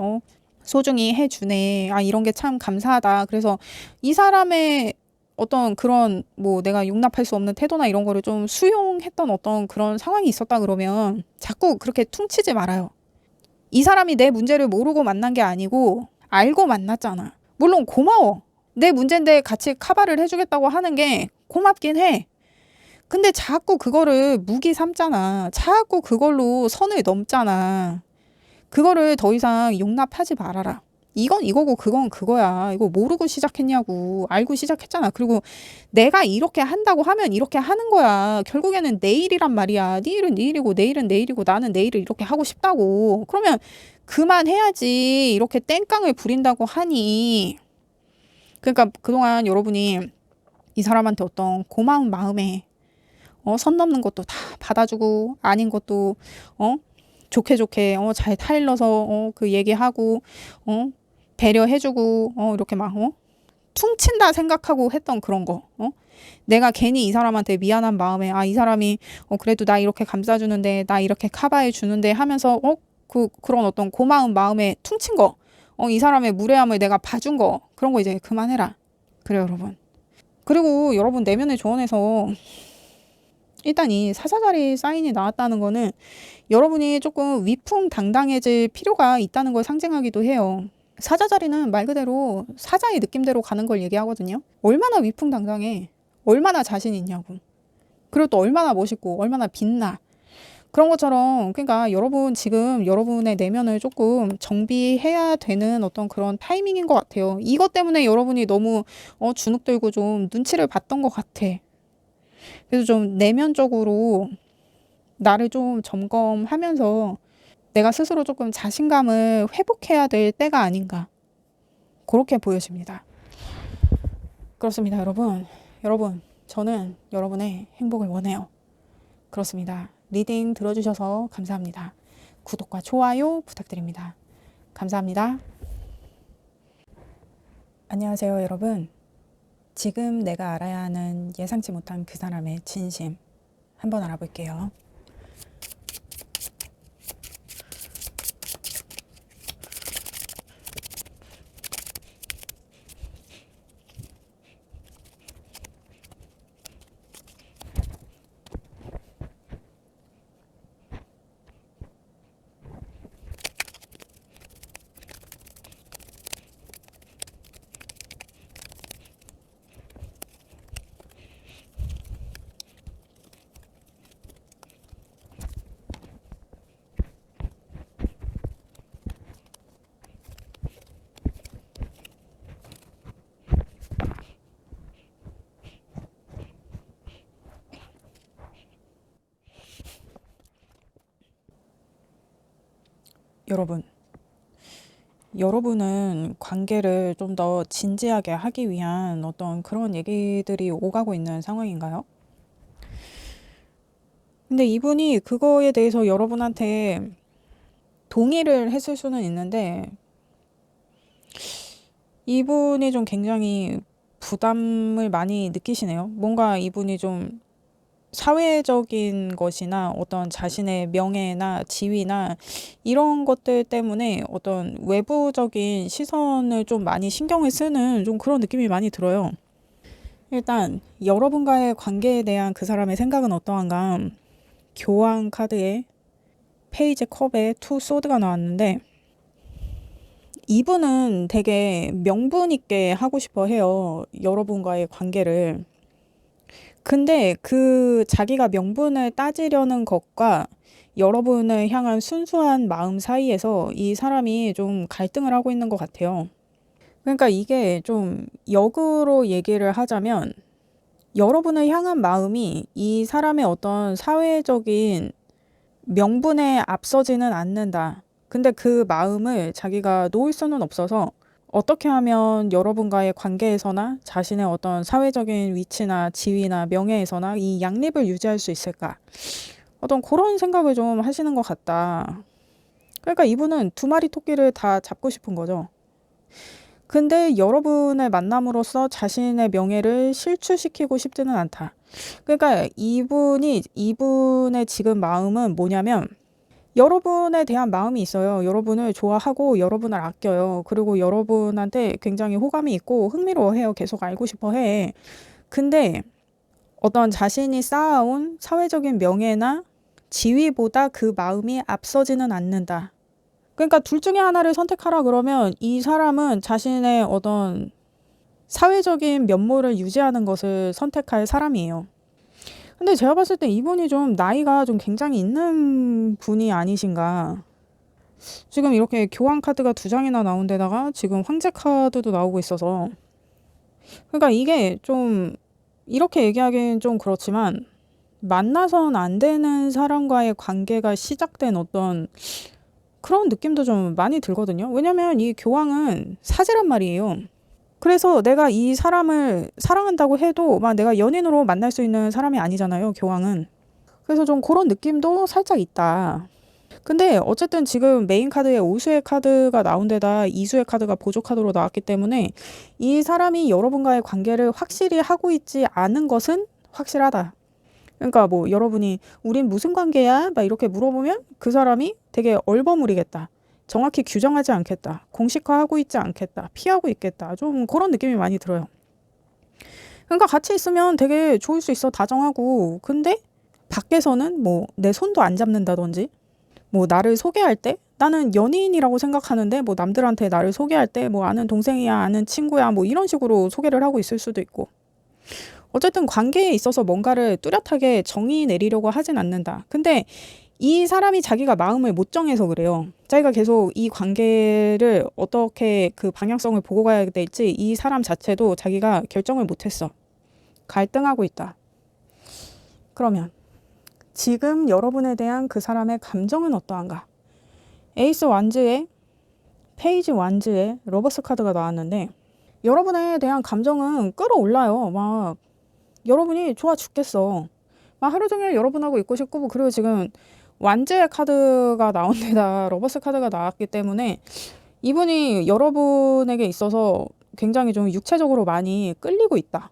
소중히 해 주네. 이런 게 참 감사하다. 그래서 이 사람의 어떤 그런 내가 용납할 수 없는 태도나 이런 거를 좀 수용했던 어떤 그런 상황이 있었다 그러면 자꾸 그렇게 퉁치지 말아요. 이 사람이 내 문제를 모르고 만난 게 아니고 알고 만났잖아. 물론 고마워. 내 문제인데 같이 카바를 해주겠다고 하는 게 고맙긴 해. 근데 자꾸 그거를 무기 삼잖아. 자꾸 그걸로 선을 넘잖아. 그거를 더 이상 용납하지 말아라. 이건 이거고 그건 그거야. 이거 모르고 시작했냐고. 알고 시작했잖아. 그리고 내가 이렇게 한다고 하면 이렇게 하는 거야. 결국에는 내일이란 말이야. 네 일은 내일이고 내일은 내일이고 나는 내일을 이렇게 하고 싶다고. 그러면 그만해야지. 이렇게 땡깡을 부린다고 하니. 그러니까 그동안 여러분이 이 사람한테 어떤 고마운 마음에 선 넘는 것도 다 받아주고 아닌 것도 좋게 잘 타일러서 그 얘기하고 배려해주고 이렇게 막 퉁친다 생각하고 했던 그런 거 내가 괜히 이 사람한테 미안한 마음에 이 사람이 그래도 나 이렇게 감싸주는데 나 이렇게 커버해 주는데 하면서 그런 어떤 고마운 마음에 퉁친 거 이 사람의 무례함을 내가 봐준 거 그런 거 이제 그만해라. 그래요, 여러분. 그리고 여러분 내면의 조언에서 일단 이 사자자리 사인이 나왔다는 거는 여러분이 조금 위풍당당해질 필요가 있다는 걸 상징하기도 해요. 사자자리는 말 그대로 사자의 느낌대로 가는 걸 얘기하거든요. 얼마나 위풍당당해. 얼마나 자신 있냐고. 그리고 또 얼마나 멋있고 얼마나 빛나. 그런 것처럼 그러니까 여러분 지금 여러분의 내면을 조금 정비해야 되는 어떤 그런 타이밍인 것 같아요. 이것 때문에 여러분이 너무 주눅 들고 좀 눈치를 봤던 것 같아. 그래서 좀 내면적으로 나를 좀 점검하면서 내가 스스로 조금 자신감을 회복해야 될 때가 아닌가. 그렇게 보여집니다. 그렇습니다, 여러분. 여러분, 저는 여러분의 행복을 원해요. 그렇습니다. 리딩 들어주셔서 감사합니다. 구독과 좋아요 부탁드립니다. 감사합니다. 안녕하세요, 여러분. 지금 내가 알아야 하는 예상치 못한 그 사람의 진심 한번 알아볼게요. 여러분은 관계를 좀 더 진지하게 하기 위한 어떤 그런 얘기들이 오가고 있는 상황인가요? 근데 이분이 그거에 대해서 여러분한테 동의를 했을 수는 있는데, 이분이 좀 굉장히 부담을 많이 느끼시네요. 뭔가 이분이 좀 사회적인 것이나 어떤 자신의 명예나 지위나 이런 것들 때문에 어떤 외부적인 시선을 좀 많이 신경을 쓰는 좀 그런 느낌이 많이 들어요. 일단 여러분과의 관계에 대한 그 사람의 생각은 어떠한가? 교황 카드에 페이지 컵에 투 소드가 나왔는데, 이분은 되게 명분 있게 하고 싶어 해요, 여러분과의 관계를. 근데 그 자기가 명분을 따지려는 것과 여러분을 향한 순수한 마음 사이에서 이 사람이 좀 갈등을 하고 있는 것 같아요. 그러니까 이게 좀 역으로 얘기를 하자면, 여러분을 향한 마음이 이 사람의 어떤 사회적인 명분에 앞서지는 않는다. 근데 그 마음을 자기가 놓을 수는 없어서 어떻게 하면 여러분과의 관계에서나 자신의 어떤 사회적인 위치나 지위나 명예에서나 이 양립을 유지할 수 있을까? 어떤 그런 생각을 좀 하시는 것 같다. 그러니까 이분은 두 마리 토끼를 다 잡고 싶은 거죠. 근데 여러분을 만남으로써 자신의 명예를 실추시키고 싶지는 않다. 그러니까 이분의 지금 마음은 뭐냐면, 여러분에 대한 마음이 있어요. 여러분을 좋아하고 여러분을 아껴요. 그리고 여러분한테 굉장히 호감이 있고 흥미로워해요. 계속 알고 싶어 해. 근데 어떤 자신이 쌓아온 사회적인 명예나 지위보다 그 마음이 앞서지는 않는다. 그러니까 둘 중에 하나를 선택하라 그러면 이 사람은 자신의 어떤 사회적인 면모를 유지하는 것을 선택할 사람이에요. 근데 제가 봤을 때 이분이 좀 나이가 좀 굉장히 있는 분이 아니신가. 지금 이렇게 교환 카드가 두 장이나 나온 데다가 지금 황제 카드도 나오고 있어서, 그러니까 이게 좀 이렇게 얘기하기는 좀 그렇지만, 만나선 안 되는 사람과의 관계가 시작된 어떤 그런 느낌도 좀 많이 들거든요. 왜냐면 이 교황은 사제란 말이에요. 그래서 내가 이 사람을 사랑한다고 해도 막 내가 연인으로 만날 수 있는 사람이 아니잖아요, 교황은. 그래서 좀 그런 느낌도 살짝 있다. 근데 어쨌든 지금 메인 카드에 오수의 카드가 나온 데다 이수의 카드가 보조 카드로 나왔기 때문에 이 사람이 여러분과의 관계를 확실히 하고 있지 않은 것은 확실하다. 그러니까 뭐 여러분이 우린 무슨 관계야? 막 이렇게 물어보면 그 사람이 되게 얼버무리겠다. 정확히 규정하지 않겠다. 공식화하고 있지 않겠다. 피하고 있겠다. 좀 그런 느낌이 많이 들어요. 그러니까 같이 있으면 되게 좋을 수 있어. 다정하고. 근데 밖에서는 뭐 내 손도 안 잡는다든지, 뭐 나를 소개할 때 나는 연인이라고 생각하는데 뭐 남들한테 나를 소개할 때 뭐 아는 동생이야, 아는 친구야, 뭐 이런 식으로 소개를 하고 있을 수도 있고. 어쨌든 관계에 있어서 뭔가를 뚜렷하게 정의 내리려고 하진 않는다. 근데 이 사람이 자기가 마음을 못 정해서 그래요. 자기가 계속 이 관계를 어떻게 그 방향성을 보고 가야 될지 이 사람 자체도 자기가 결정을 못 했어. 갈등하고 있다. 그러면 지금 여러분에 대한 그 사람의 감정은 어떠한가? 에이스 완즈에 페이지 완즈에 러버스 카드가 나왔는데, 여러분에 대한 감정은 끌어올라요. 막 여러분이 좋아 죽겠어. 막 하루 종일 여러분하고 있고 싶고, 그리고 지금 완즈의 카드가 나온 데다 러버스 카드가 나왔기 때문에 이분이 여러분에게 있어서 굉장히 좀 육체적으로 많이 끌리고 있다.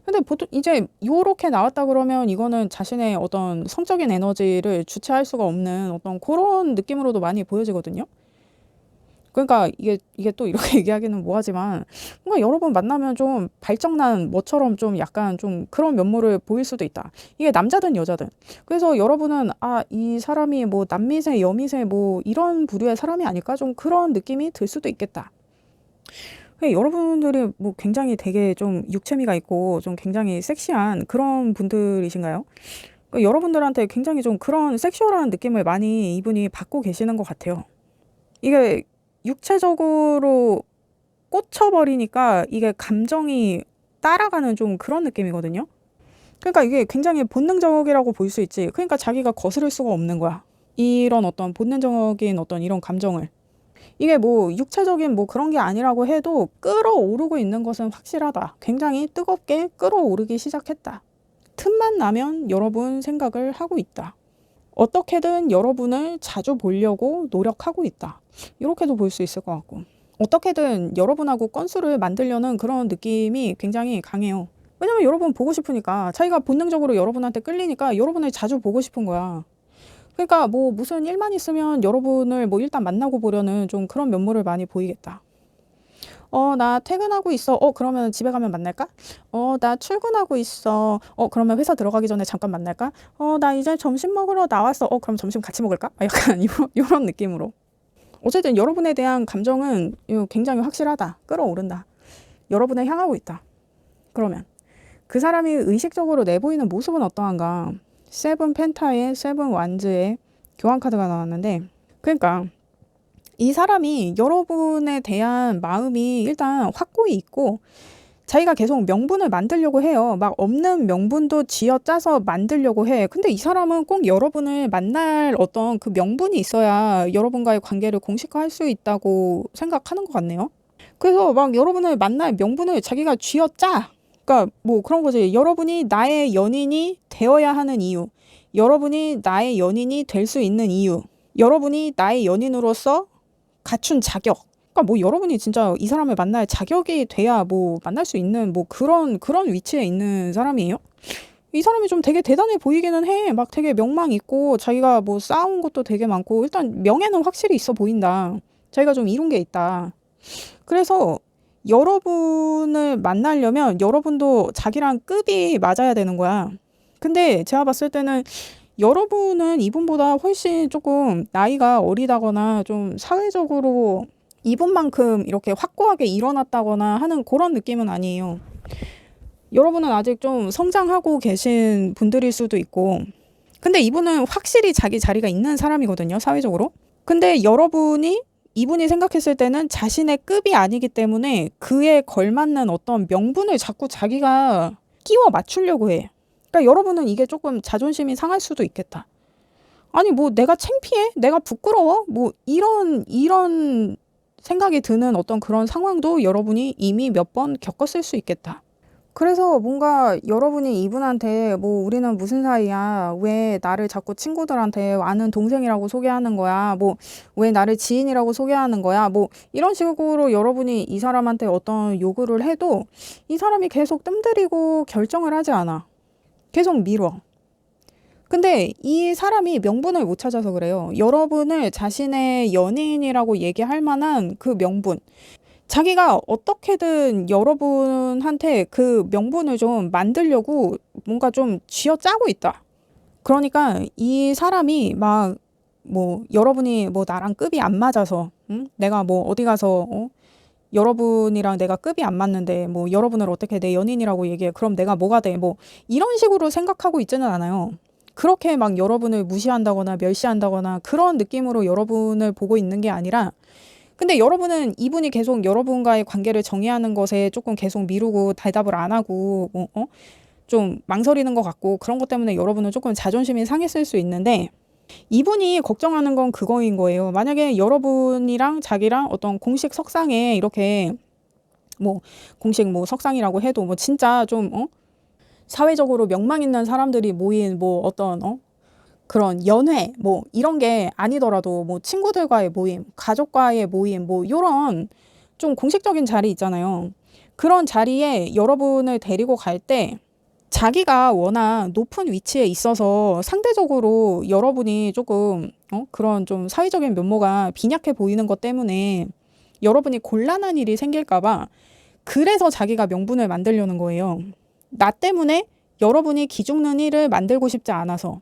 근데 보통 이제 요렇게 나왔다 그러면 이거는 자신의 어떤 성적인 에너지를 주체할 수가 없는 어떤 그런 느낌으로도 많이 보여지거든요. 그러니까 이게 또 이렇게 얘기하기는 뭐하지만 뭔가 여러 번 만나면 좀 발정난 뭐처럼 좀 약간 좀 그런 면모를 보일 수도 있다. 이게 남자든 여자든. 그래서 여러분은 이 사람이 뭐 남미세, 여미세 뭐 이런 부류의 사람이 아닐까? 좀 그런 느낌이 들 수도 있겠다. 여러분들이 뭐 굉장히 되게 좀 육체미가 있고 좀 굉장히 섹시한 그런 분들이신가요? 여러분들한테 굉장히 좀 그런 섹슈얼한 느낌을 많이 이분이 받고 계시는 것 같아요. 이게 육체적으로 꽂혀버리니까 이게 감정이 따라가는 좀 그런 느낌이거든요. 그러니까 이게 굉장히 본능적이라고 볼 수 있지. 그러니까 자기가 거스를 수가 없는 거야. 이런 어떤 본능적인 어떤 이런 감정을. 이게 뭐 육체적인 뭐 그런 게 아니라고 해도 끌어오르고 있는 것은 확실하다. 굉장히 뜨겁게 끌어오르기 시작했다. 틈만 나면 여러분 생각을 하고 있다. 어떻게든 여러분을 자주 보려고 노력하고 있다. 이렇게도 볼 수 있을 것 같고, 어떻게든 여러분하고 건수를 만들려는 그런 느낌이 굉장히 강해요. 왜냐면 여러분 보고 싶으니까, 자기가 본능적으로 여러분한테 끌리니까 여러분을 자주 보고 싶은 거야. 그러니까 뭐 무슨 일만 있으면 여러분을 뭐 일단 만나고 보려는 좀 그런 면모를 많이 보이겠다. 나 퇴근하고 있어. 그러면 집에 가면 만날까? 나 출근하고 있어. 그러면 회사 들어가기 전에 잠깐 만날까? 나 이제 점심 먹으러 나왔어. 그럼 점심 같이 먹을까? 약간 이런 느낌으로. 어쨌든 여러분에 대한 감정은 굉장히 확실하다. 끌어오른다. 여러분을 향하고 있다. 그러면 그 사람이 의식적으로 내보이는 모습은 어떠한가? 세븐 펜타의 세븐 완즈의 교환 카드가 나왔는데, 그러니까 이 사람이 여러분에 대한 마음이 일단 확고히 있고 자기가 계속 명분을 만들려고 해요. 막 없는 명분도 쥐어짜서 만들려고 해. 근데 이 사람은 꼭 여러분을 만날 어떤 그 명분이 있어야 여러분과의 관계를 공식화할 수 있다고 생각하는 것 같네요. 그래서 막 여러분을 만날 명분을 자기가 쥐어짜. 그러니까 뭐 그런 거지. 여러분이 나의 연인이 되어야 하는 이유. 여러분이 나의 연인이 될 수 있는 이유. 여러분이 나의 연인으로서 갖춘 자격. 그러니까 뭐 여러분이 진짜 이 사람을 만날 자격이 돼야 뭐 만날 수 있는 뭐 그런 위치에 있는 사람이에요. 이 사람이 좀 되게 대단해 보이기는 해. 막 되게 명망 있고 자기가 뭐 쌓아온 것도 되게 많고 일단 명예는 확실히 있어 보인다. 자기가 좀 이룬 게 있다. 그래서 여러분을 만나려면 여러분도 자기랑 급이 맞아야 되는 거야. 근데 제가 봤을 때는 여러분은 이분보다 훨씬 조금 나이가 어리다거나 좀 사회적으로 이분만큼 이렇게 확고하게 일어났다거나 하는 그런 느낌은 아니에요. 여러분은 아직 좀 성장하고 계신 분들일 수도 있고, 근데 이분은 확실히 자기 자리가 있는 사람이거든요, 사회적으로. 근데 이분이 생각했을 때는 자신의 급이 아니기 때문에 그에 걸맞는 어떤 명분을 자꾸 자기가 끼워 맞추려고 해. 그러니까 여러분은 이게 조금 자존심이 상할 수도 있겠다. 아니 뭐 내가 창피해? 내가 부끄러워? 뭐 이런 생각이 드는 어떤 그런 상황도 여러분이 이미 몇 번 겪었을 수 있겠다. 그래서 뭔가 여러분이 이분한테 뭐 우리는 무슨 사이야? 왜 나를 자꾸 친구들한테 아는 동생이라고 소개하는 거야? 뭐 왜 나를 지인이라고 소개하는 거야? 뭐 이런 식으로 여러분이 이 사람한테 어떤 요구를 해도 이 사람이 계속 뜸들이고 결정을 하지 않아. 계속 미뤄. 근데 이 사람이 명분을 못 찾아서 그래요. 여러분을 자신의 연인이라고 얘기할 만한 그 명분. 자기가 어떻게든 여러분한테 그 명분을 좀 만들려고 뭔가 좀 쥐어짜고 있다. 그러니까 이 사람이 막 뭐 여러분이 뭐 나랑 급이 안 맞아서 내가 뭐 어디 가서 여러분이랑 내가 급이 안 맞는데 뭐 여러분을 어떻게 내 연인이라고 얘기해. 그럼 내가 뭐가 돼. 뭐 이런 식으로 생각하고 있지는 않아요. 그렇게 막 여러분을 무시한다거나 멸시한다거나 그런 느낌으로 여러분을 보고 있는 게 아니라, 근데 여러분은 이분이 계속 여러분과의 관계를 정의하는 것에 조금 계속 미루고 대답을 안 하고 좀 망설이는 것 같고 그런 것 때문에 여러분은 조금 자존심이 상했을 수 있는데, 이분이 걱정하는 건 그거인 거예요. 만약에 여러분이랑 자기랑 어떤 공식 석상에 이렇게 뭐 공식 뭐 석상이라고 해도 뭐 진짜 좀 사회적으로 명망 있는 사람들이 모인 뭐 어떤 그런 연회, 뭐, 이런 게 아니더라도, 뭐, 친구들과의 모임, 가족과의 모임, 뭐, 요런 좀 공식적인 자리 있잖아요. 그런 자리에 여러분을 데리고 갈 때, 자기가 워낙 높은 위치에 있어서 상대적으로 여러분이 조금, 그런 좀 사회적인 면모가 빈약해 보이는 것 때문에 여러분이 곤란한 일이 생길까봐 그래서 자기가 명분을 만들려는 거예요. 나 때문에 여러분이 기죽는 일을 만들고 싶지 않아서.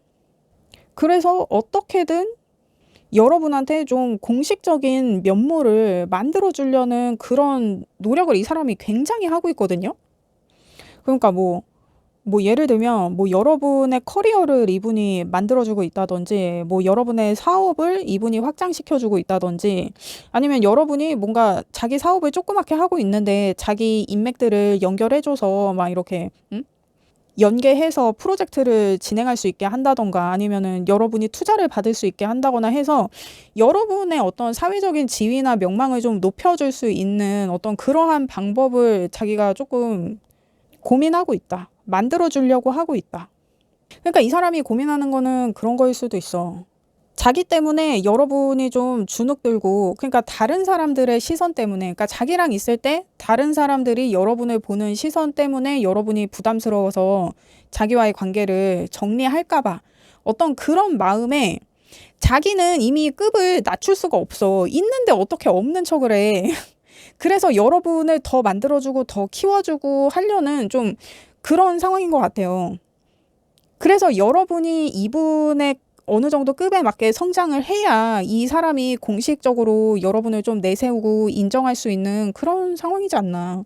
그래서 어떻게든 여러분한테 좀 공식적인 면모를 만들어주려는 그런 노력을 이 사람이 굉장히 하고 있거든요. 그러니까 뭐 예를 들면 뭐 여러분의 커리어를 이분이 만들어주고 있다든지 뭐 여러분의 사업을 이분이 확장시켜주고 있다든지 아니면 여러분이 뭔가 자기 사업을 조그맣게 하고 있는데 자기 인맥들을 연결해줘서 막 이렇게 연계해서 프로젝트를 진행할 수 있게 한다던가 아니면은 여러분이 투자를 받을 수 있게 한다거나 해서 여러분의 어떤 사회적인 지위나 명망을 좀 높여줄 수 있는 어떤 그러한 방법을 자기가 조금 고민하고 있다. 만들어주려고 하고 있다. 그러니까 이 사람이 고민하는 거는 그런 거일 수도 있어. 자기 때문에 여러분이 좀 주눅들고, 그러니까 다른 사람들의 시선 때문에, 그러니까 자기랑 있을 때 다른 사람들이 여러분을 보는 시선 때문에 여러분이 부담스러워서 자기와의 관계를 정리할까봐 어떤 그런 마음에 자기는 이미 급을 낮출 수가 없어. 있는데 어떻게 없는 척을 해. 그래서 여러분을 더 만들어주고 더 키워주고 하려는 좀 그런 상황인 것 같아요. 그래서 여러분이 이분의 어느 정도 급에 맞게 성장을 해야 이 사람이 공식적으로 여러분을 좀 내세우고 인정할 수 있는 그런 상황이지 않나.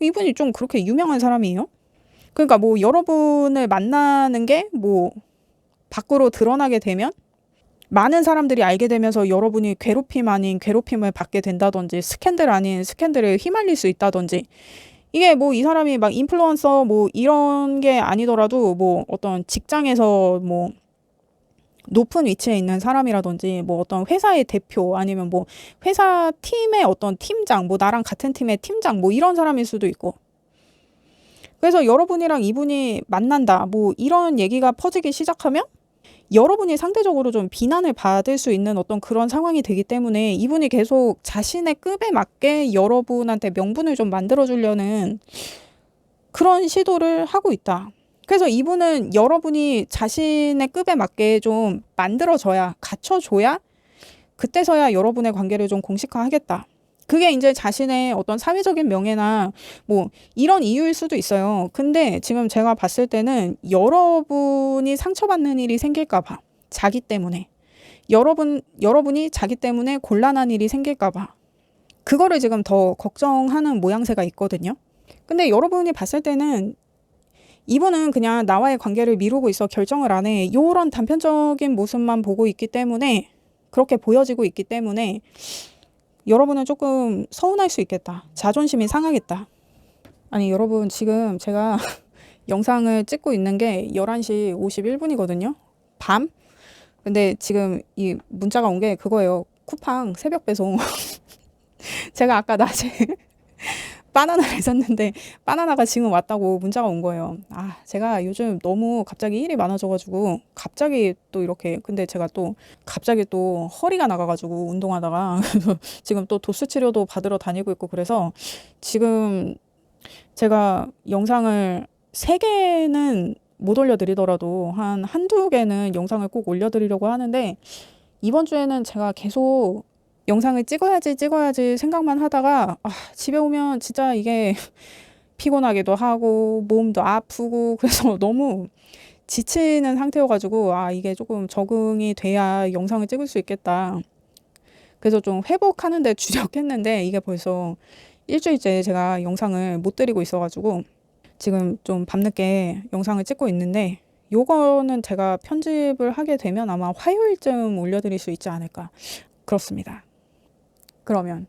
이분이 좀 그렇게 유명한 사람이에요. 그러니까 뭐 여러분을 만나는 게 뭐 밖으로 드러나게 되면 많은 사람들이 알게 되면서 여러분이 괴롭힘 아닌 괴롭힘을 받게 된다든지 스캔들 아닌 스캔들에 휘말릴 수 있다든지 이게 뭐 이 사람이 막 인플루언서 뭐 이런 게 아니더라도 뭐 어떤 직장에서 뭐 높은 위치에 있는 사람이라든지 뭐 어떤 회사의 대표 아니면 뭐 회사 팀의 어떤 팀장 뭐 나랑 같은 팀의 팀장 뭐 이런 사람일 수도 있고 그래서 여러분이랑 이분이 만난다 뭐 이런 얘기가 퍼지기 시작하면 여러분이 상대적으로 좀 비난을 받을 수 있는 어떤 그런 상황이 되기 때문에 이분이 계속 자신의 급에 맞게 여러분한테 명분을 좀 만들어주려는 그런 시도를 하고 있다. 그래서 이분은 여러분이 자신의 급에 맞게 좀 만들어져야, 갖춰줘야 그때서야 여러분의 관계를 좀 공식화하겠다. 그게 이제 자신의 어떤 사회적인 명예나 뭐 이런 이유일 수도 있어요. 근데 지금 제가 봤을 때는 여러분이 상처받는 일이 생길까 봐. 자기 때문에. 여러분이 자기 때문에 곤란한 일이 생길까 봐. 그거를 지금 더 걱정하는 모양새가 있거든요. 근데 여러분이 봤을 때는 이분은 그냥 나와의 관계를 미루고 있어 결정을 안 해. 요런 단편적인 모습만 보고 있기 때문에 그렇게 보여지고 있기 때문에 여러분은 조금 서운할 수 있겠다. 자존심이 상하겠다. 아니 여러분 지금 제가 영상을 찍고 있는 게 11시 51분이거든요. 밤? 근데 지금 이 문자가 온 게 그거예요. 쿠팡 새벽 배송. 제가 아까 낮에 바나나를 샀는데 바나나가 지금 왔다고 문자가 온 거예요. 아, 제가 요즘 너무 갑자기 일이 많아져가지고 갑자기 또 이렇게 근데 제가 또 갑자기 또 허리가 나가가지고 운동하다가 지금 또 도수 치료도 받으러 다니고 있고 그래서 지금 제가 영상을 3개는 못 올려드리더라도 한두 개는 영상을 꼭 올려드리려고 하는데 이번 주에는 제가 계속 영상을 찍어야지 생각만 하다가 집에 오면 진짜 이게 피곤하기도 하고 몸도 아프고 그래서 너무 지치는 상태여가지고 이게 조금 적응이 돼야 영상을 찍을 수 있겠다. 그래서 좀 회복하는 데 주력했는데 이게 벌써 일주일째 제가 영상을 못 드리고 있어가지고 지금 좀 밤늦게 영상을 찍고 있는데 요거는 제가 편집을 하게 되면 아마 화요일쯤 올려드릴 수 있지 않을까. 그렇습니다. 그러면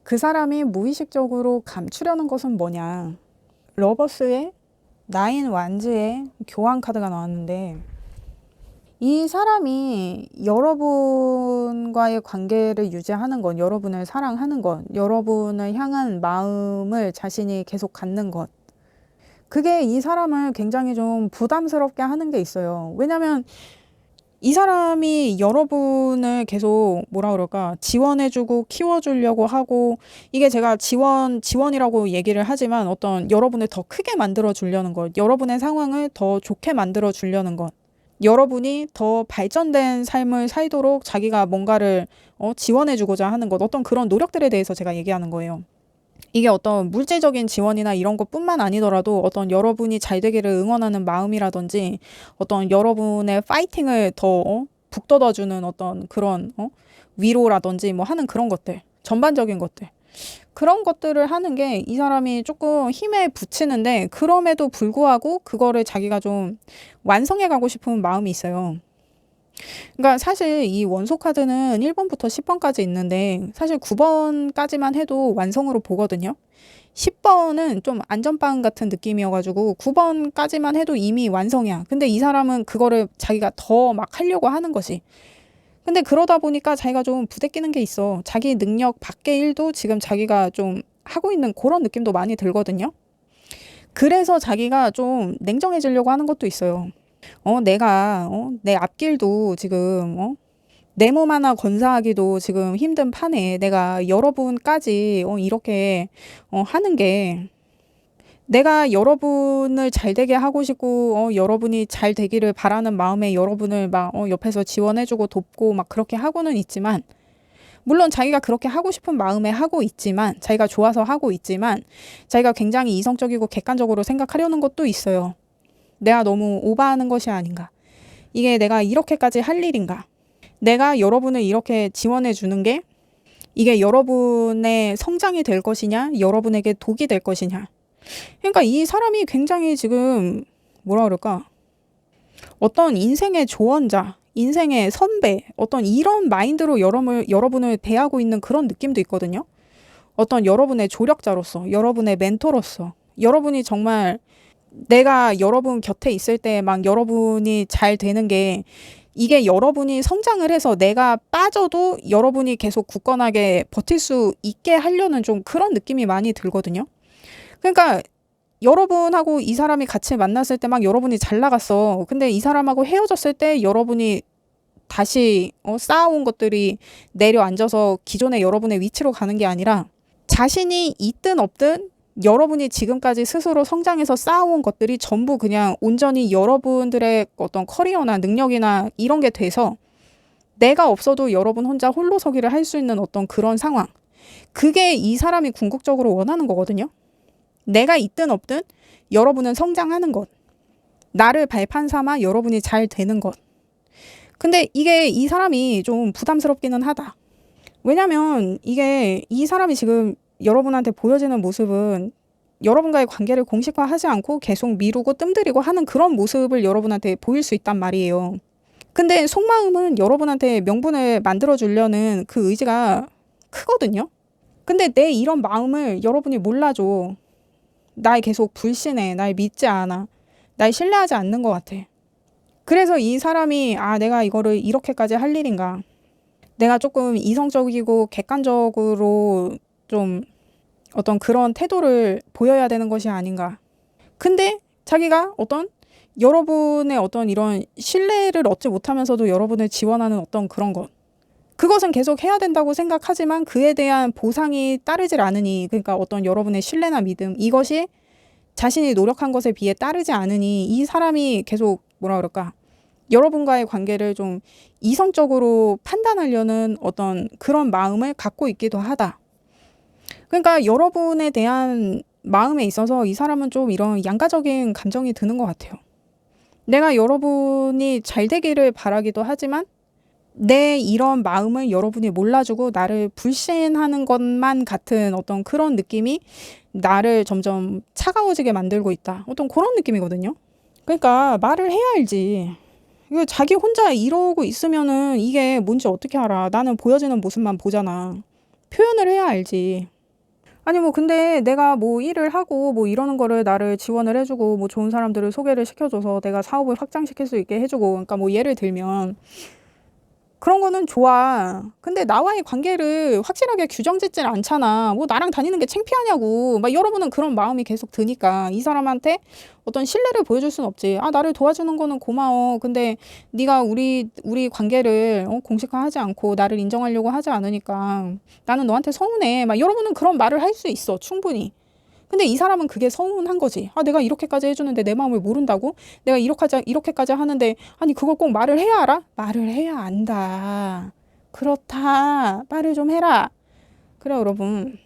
그 사람이 무의식적으로 감추려는 것은 뭐냐. 러버스의 나인 완즈의 교환 카드가 나왔는데 이 사람이 여러분과의 관계를 유지하는 것, 여러분을 사랑하는 것, 여러분을 향한 마음을 자신이 계속 갖는 것. 그게 이 사람을 굉장히 좀 부담스럽게 하는 게 있어요. 왜냐면 이 사람이 여러분을 계속 뭐라 그럴까 지원해주고 키워주려고 하고 이게 제가 지원이라고 얘기를 하지만 어떤 여러분을 더 크게 만들어 주려는 것, 여러분의 상황을 더 좋게 만들어 주려는 것, 여러분이 더 발전된 삶을 살도록 자기가 뭔가를 지원해주고자 하는 것, 어떤 그런 노력들에 대해서 제가 얘기하는 거예요. 이게 어떤 물질적인 지원이나 이런 것뿐만 아니더라도 어떤 여러분이 잘 되기를 응원하는 마음이라든지 어떤 여러분의 파이팅을 더 북돋아주는 어떤 그런 위로라든지 뭐 하는 그런 것들, 전반적인 것들. 그런 것들을 하는 게 이 사람이 조금 힘에 부치는데 그럼에도 불구하고 그거를 자기가 좀 완성해 가고 싶은 마음이 있어요. 그러니까 사실 이 원소 카드는 1번부터 10번까지 있는데 사실 9번까지만 해도 완성으로 보거든요. 10번은 좀 안전빵 같은 느낌이어가지고 9번까지만 해도 이미 완성이야. 근데 이 사람은 그거를 자기가 더 막 하려고 하는 거지. 근데 그러다 보니까 자기가 좀 부대끼는 게 있어. 자기 능력 밖의 일도 지금 자기가 좀 하고 있는 그런 느낌도 많이 들거든요. 그래서 자기가 좀 냉정해지려고 하는 것도 있어요. 내가, 내 앞길도 지금, 내 몸 하나 건사하기도 지금 힘든 판에 내가 여러분까지, 이렇게, 하는 게 내가 여러분을 잘 되게 하고 싶고, 여러분이 잘 되기를 바라는 마음에 여러분을 막, 옆에서 지원해주고 돕고 막 그렇게 하고는 있지만, 물론 자기가 그렇게 하고 싶은 마음에 하고 있지만, 자기가 좋아서 하고 있지만, 자기가 굉장히 이성적이고 객관적으로 생각하려는 것도 있어요. 내가 너무 오버하는 것이 아닌가. 이게 내가 이렇게까지 할 일인가. 내가 여러분을 이렇게 지원해 주는 게 이게 여러분의 성장이 될 것이냐, 여러분에게 독이 될 것이냐. 그러니까 이 사람이 굉장히 지금 뭐라 그럴까? 어떤 인생의 조언자, 인생의 선배, 어떤 이런 마인드로 여러분을 대하고 있는 그런 느낌도 있거든요. 어떤 여러분의 조력자로서, 여러분의 멘토로서, 여러분이 정말 내가 여러분 곁에 있을 때 막 여러분이 잘 되는 게 이게 여러분이 성장을 해서 내가 빠져도 여러분이 계속 굳건하게 버틸 수 있게 하려는 좀 그런 느낌이 많이 들거든요. 그러니까 여러분하고 이 사람이 같이 만났을 때 막 여러분이 잘 나갔어. 근데 이 사람하고 헤어졌을 때 여러분이 다시 쌓아온 것들이 내려앉아서 기존의 여러분의 위치로 가는 게 아니라 자신이 있든 없든 여러분이 지금까지 스스로 성장해서 쌓아온 것들이 전부 그냥 온전히 여러분들의 어떤 커리어나 능력이나 이런 게 돼서 내가 없어도 여러분 혼자 홀로서기를 할 수 있는 어떤 그런 상황. 그게 이 사람이 궁극적으로 원하는 거거든요. 내가 있든 없든 여러분은 성장하는 것. 나를 발판 삼아 여러분이 잘 되는 것. 근데 이게 이 사람이 좀 부담스럽기는 하다. 왜냐면 이게 이 사람이 지금 여러분한테 보여지는 모습은 여러분과의 관계를 공식화하지 않고 계속 미루고 뜸들이고 하는 그런 모습을 여러분한테 보일 수 있단 말이에요. 근데 속마음은 여러분한테 명분을 만들어주려는 그 의지가 크거든요. 근데 내 이런 마음을 여러분이 몰라줘. 날 계속 불신해. 날 믿지 않아. 날 신뢰하지 않는 것 같아. 그래서 이 사람이 내가 이거를 이렇게까지 할 일인가. 내가 조금 이성적이고 객관적으로 좀 어떤 그런 태도를 보여야 되는 것이 아닌가. 근데 자기가 어떤 여러분의 어떤 이런 신뢰를 얻지 못하면서도 여러분을 지원하는 어떤 그런 것. 그것은 계속 해야 된다고 생각하지만 그에 대한 보상이 따르질 않으니, 그러니까 어떤 여러분의 신뢰나 믿음, 이것이 자신이 노력한 것에 비해 따르지 않으니 이 사람이 계속 뭐라 그럴까. 여러분과의 관계를 좀 이성적으로 판단하려는 어떤 그런 마음을 갖고 있기도 하다. 그러니까 여러분에 대한 마음에 있어서 이 사람은 좀 이런 양가적인 감정이 드는 것 같아요. 내가 여러분이 잘 되기를 바라기도 하지만 내 이런 마음을 여러분이 몰라주고 나를 불신하는 것만 같은 어떤 그런 느낌이 나를 점점 차가워지게 만들고 있다. 어떤 그런 느낌이거든요. 그러니까 말을 해야 알지. 이거 자기 혼자 이러고 있으면은 이게 뭔지 어떻게 알아. 나는 보여지는 모습만 보잖아. 표현을 해야 알지. 아니 뭐 근데 내가 뭐 일을 하고 뭐 이러는 거를 나를 지원을 해주고 뭐 좋은 사람들을 소개를 시켜줘서 내가 사업을 확장시킬 수 있게 해주고, 그러니까 뭐 예를 들면 그런 거는 좋아. 근데 나와의 관계를 확실하게 규정짓질 않잖아. 뭐 나랑 다니는 게 창피하냐고. 막 여러분은 그런 마음이 계속 드니까 이 사람한테 어떤 신뢰를 보여줄 순 없지. 아, 나를 도와주는 거는 고마워. 근데 네가 우리 관계를 공식화하지 않고 나를 인정하려고 하지 않으니까 나는 너한테 서운해. 막 여러분은 그런 말을 할 수 있어. 충분히. 근데 이 사람은 그게 서운한 거지. 아, 내가 이렇게까지 해주는데 내 마음을 모른다고? 내가 이렇게까지 하는데, 아니, 그걸 꼭 말을 해야 알아? 말을 해야 안다. 그렇다. 말을 좀 해라. 그래요, 여러분.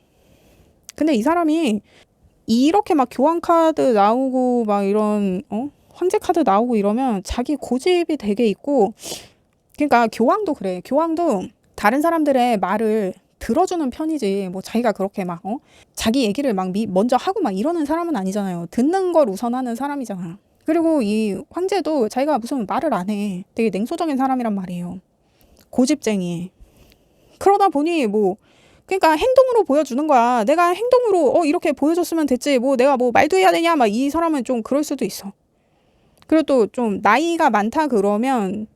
근데 이 사람이 이렇게 막 교환카드 나오고, 막 이런, 황제 카드 나오고 이러면 자기 고집이 되게 있고, 그러니까 교황도 그래. 교황도 다른 사람들의 말을 들어주는 편이지. 뭐 자기가 그렇게 막 자기 얘기를 막 먼저 하고 막 이러는 사람은 아니잖아요. 듣는 걸 우선하는 사람이잖아. 그리고 이 황제도 자기가 무슨 말을 안 해. 되게 냉소적인 사람이란 말이에요. 고집쟁이. 그러다 보니 뭐 그러니까 행동으로 보여주는 거야. 내가 행동으로 이렇게 보여줬으면 됐지. 뭐 내가 뭐 말도 해야 되냐? 막 이 사람은 좀 그럴 수도 있어. 그리고 또 좀 나이가 많다 그러면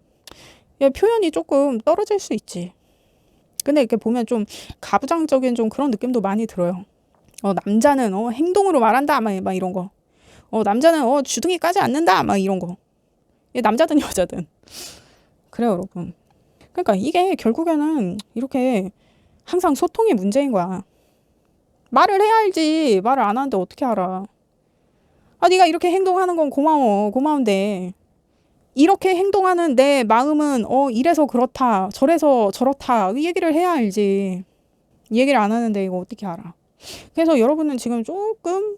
표현이 조금 떨어질 수 있지. 근데 이렇게 보면 좀 가부장적인 좀 그런 느낌도 많이 들어요. 남자는 행동으로 말한다 막 이런 거. 남자는 주둥이 까지 않는다 막 이런 거. 남자든 여자든. 그래요, 여러분. 그러니까 이게 결국에는 이렇게 항상 소통이 문제인 거야. 말을 해야 알지. 말을 안 하는데 어떻게 알아. 아, 네가 이렇게 행동하는 건 고마워. 고마운데 이렇게 행동하는 내 마음은 이래서 그렇다. 저래서 저렇다. 이 얘기를 해야 알지. 이 얘기를 안 하는데 이거 어떻게 알아. 그래서 여러분은 지금 조금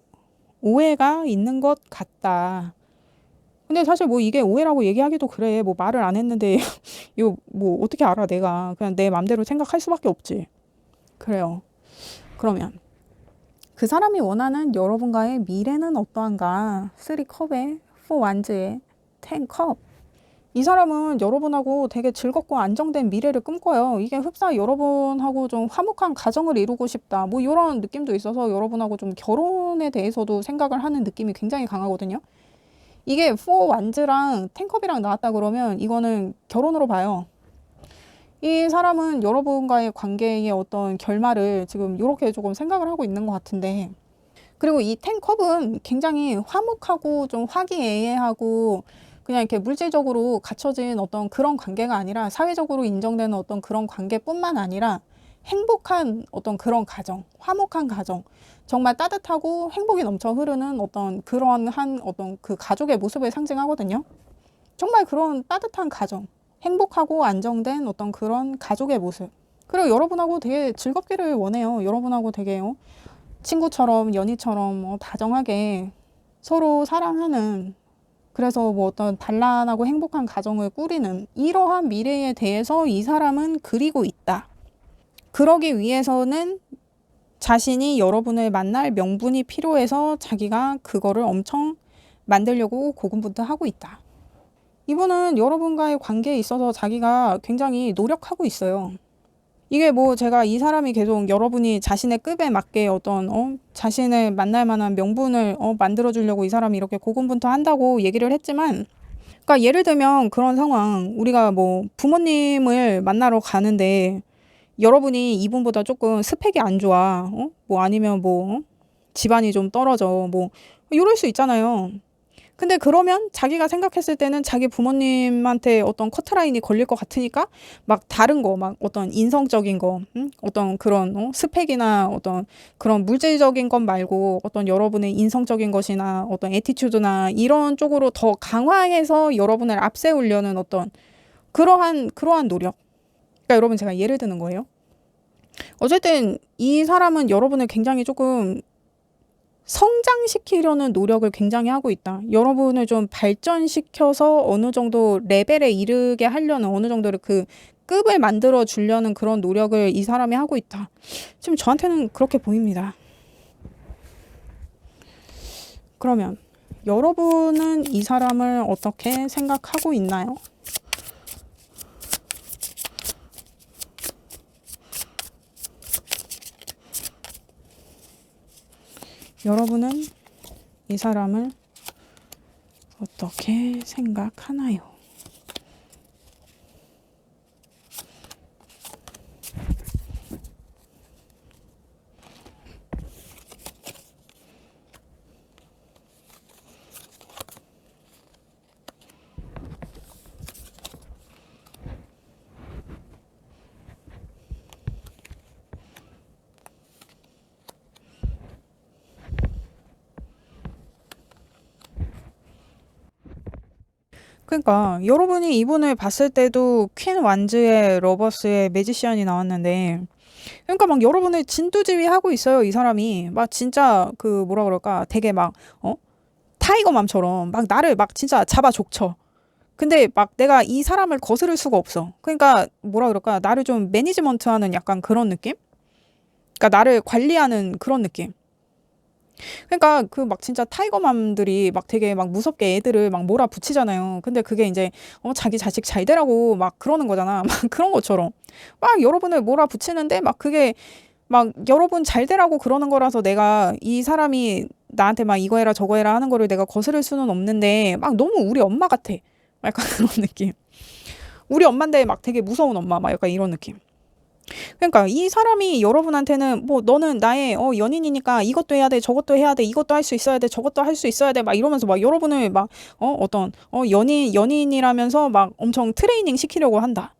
오해가 있는 것 같다. 근데 사실 뭐 이게 오해라고 얘기하기도 그래. 뭐 말을 안 했는데 이거 뭐 어떻게 알아 내가. 그냥 내 맘대로 생각할 수밖에 없지. 그래요. 그러면 그 사람이 원하는 여러분과의 미래는 어떠한가? 3컵에 4완즈에 10컵. 이 사람은 여러분하고 되게 즐겁고 안정된 미래를 꿈꿔요. 이게 흡사 여러분하고 좀 화목한 가정을 이루고 싶다. 뭐 이런 느낌도 있어서 여러분하고 좀 결혼에 대해서도 생각을 하는 느낌이 굉장히 강하거든요. 이게 4완즈랑 10컵이랑 나왔다 그러면 이거는 결혼으로 봐요. 이 사람은 여러분과의 관계의 어떤 결말을 지금 이렇게 조금 생각을 하고 있는 것 같은데, 그리고 이 10컵은 굉장히 화목하고 좀 화기애애하고 그냥 이렇게 물질적으로 갖춰진 어떤 그런 관계가 아니라 사회적으로 인정되는 어떤 그런 관계뿐만 아니라 행복한 어떤 그런 가정, 화목한 가정, 정말 따뜻하고 행복이 넘쳐 흐르는 어떤 그런 한 어떤 그 가족의 모습을 상징하거든요. 정말 그런 따뜻한 가정, 행복하고 안정된 어떤 그런 가족의 모습. 그리고 여러분하고 되게 즐겁기를 원해요. 여러분하고 되게 친구처럼 연인처럼 다정하게 서로 사랑하는, 그래서 뭐 어떤 단란하고 행복한 가정을 꾸리는 이러한 미래에 대해서 이 사람은 그리고 있다. 그러기 위해서는 자신이 여러분을 만날 명분이 필요해서 자기가 그거를 엄청 만들려고 고군분투하고 있다. 이분은 여러분과의 관계에 있어서 자기가 굉장히 노력하고 있어요. 이게 뭐 제가 이 사람이 계속 여러분이 자신의 급에 맞게 어떤 자신을 만날 만한 명분을 만들어 주려고 이 사람이 이렇게 고군분투한다고 얘기를 했지만, 그러니까 예를 들면 그런 상황, 우리가 뭐 부모님을 만나러 가는데 여러분이 이분보다 조금 스펙이 안 좋아, 뭐 아니면 뭐 집안이 좀 떨어져, 뭐 이럴 수 있잖아요. 근데 그러면 자기가 생각했을 때는 자기 부모님한테 어떤 커트라인이 걸릴 것 같으니까 막 다른 거, 막 어떤 인성적인 거, 어떤 그런 스펙이나 어떤 그런 물질적인 것 말고 어떤 여러분의 인성적인 것이나 어떤 애티튜드나 이런 쪽으로 더 강화해서 여러분을 앞세우려는 어떤 그러한 노력. 그러니까 여러분, 제가 예를 드는 거예요. 어쨌든 이 사람은 여러분을 굉장히 조금 성장시키려는 노력을 굉장히 하고 있다. 여러분을 좀 발전시켜서 어느 정도 레벨에 이르게 하려는, 어느 정도의 그 급을 만들어 주려는 그런 노력을 이 사람이 하고 있다. 지금 저한테는 그렇게 보입니다. 그러면 여러분은 이 사람을 어떻게 생각하고 있나요? 여러분은 이 사람을 어떻게 생각하나요? 그러니까 여러분이 이분을 봤을 때도 퀸 완즈의 러버스의 매지시안이 나왔는데 그러니까 막 여러분을 진두지휘하고 있어요, 이 사람이. 막 진짜 그 뭐라 그럴까? 되게 막 타이거맘처럼 막 나를 막 진짜 잡아 족쳐. 근데 막 내가 이 사람을 거스를 수가 없어. 그러니까 뭐라 그럴까? 나를 좀 매니지먼트하는 약간 그런 느낌? 그러니까 나를 관리하는 그런 느낌. 그러니까 그 막 진짜 타이거맘들이 막 되게 막 무섭게 애들을 막 몰아붙이잖아요. 근데 그게 이제 자기 자식 잘 되라고 막 그러는 거잖아. 막 그런 것처럼 막 여러분을 몰아붙이는데 막 그게 막 여러분 잘 되라고 그러는 거라서 내가 이 사람이 나한테 막 이거 해라 저거 해라 하는 거를 내가 거스를 수는 없는데 막 너무 우리 엄마 같아. 약간 그런 느낌. 우리 엄마인데 막 되게 무서운 엄마 막 약간 이런 느낌. 그러니까 이 사람이 여러분한테는 뭐 너는 나의 연인이니까 이것도 해야 돼 저것도 해야 돼 이것도 할 수 있어야 돼 저것도 할 수 있어야 돼 막 이러면서 막 여러분을 막 어떤 연인이라면서 막 엄청 트레이닝 시키려고 한다.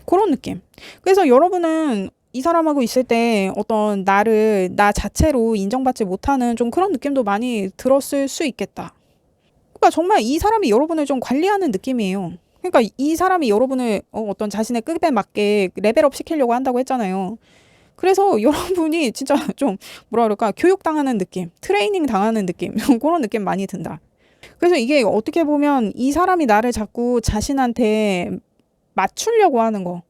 그런 느낌. 그래서 여러분은 이 사람하고 있을 때 어떤 나 자체로 인정받지 못하는 좀 그런 느낌도 많이 들었을 수 있겠다. 그러니까 정말 이 사람이 여러분을 좀 관리하는 느낌이에요. 그러니까 이 사람이 여러분을 어떤 자신의 급에 맞게 레벨업 시키려고 한다고 했잖아요. 그래서 여러분이 진짜 좀 뭐라 그럴까 교육당하는 느낌, 트레이닝 당하는 느낌 그런 느낌 많이 든다. 그래서 이게 어떻게 보면 이 사람이 나를 자꾸 자신한테 맞추려고 하는 거.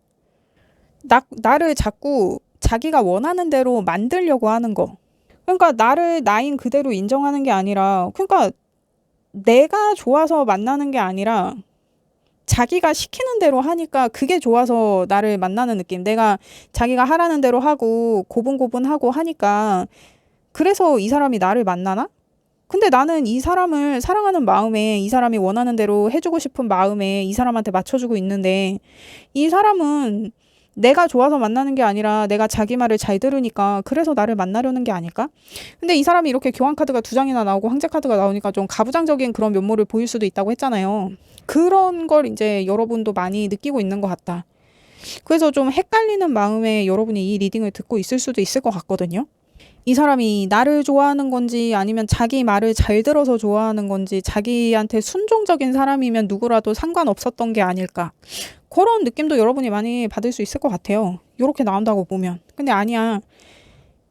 나를 자꾸 자기가 원하는 대로 만들려고 하는 거. 그러니까 나를 나인 그대로 인정하는 게 아니라, 그러니까 내가 좋아서 만나는 게 아니라 자기가 시키는 대로 하니까 그게 좋아서 나를 만나는 느낌. 내가 자기가 하라는 대로 하고 고분고분하고 하니까 그래서 이 사람이 나를 만나나? 근데 나는 이 사람을 사랑하는 마음에 이 사람이 원하는 대로 해주고 싶은 마음에 이 사람한테 맞춰주고 있는데 이 사람은 내가 좋아서 만나는 게 아니라 내가 자기 말을 잘 들으니까 그래서 나를 만나려는 게 아닐까? 근데 이 사람이 이렇게 교환 카드가 두 장이나 나오고 황제 카드가 나오니까 좀 가부장적인 그런 면모를 보일 수도 있다고 했잖아요. 그런 걸 이제 여러분도 많이 느끼고 있는 것 같다. 그래서 좀 헷갈리는 마음에 여러분이 이 리딩을 듣고 있을 수도 있을 것 같거든요. 이 사람이 나를 좋아하는 건지 아니면 자기 말을 잘 들어서 좋아하는 건지 자기한테 순종적인 사람이면 누구라도 상관없었던 게 아닐까. 그런 느낌도 여러분이 많이 받을 수 있을 것 같아요. 이렇게 나온다고 보면. 근데 아니야.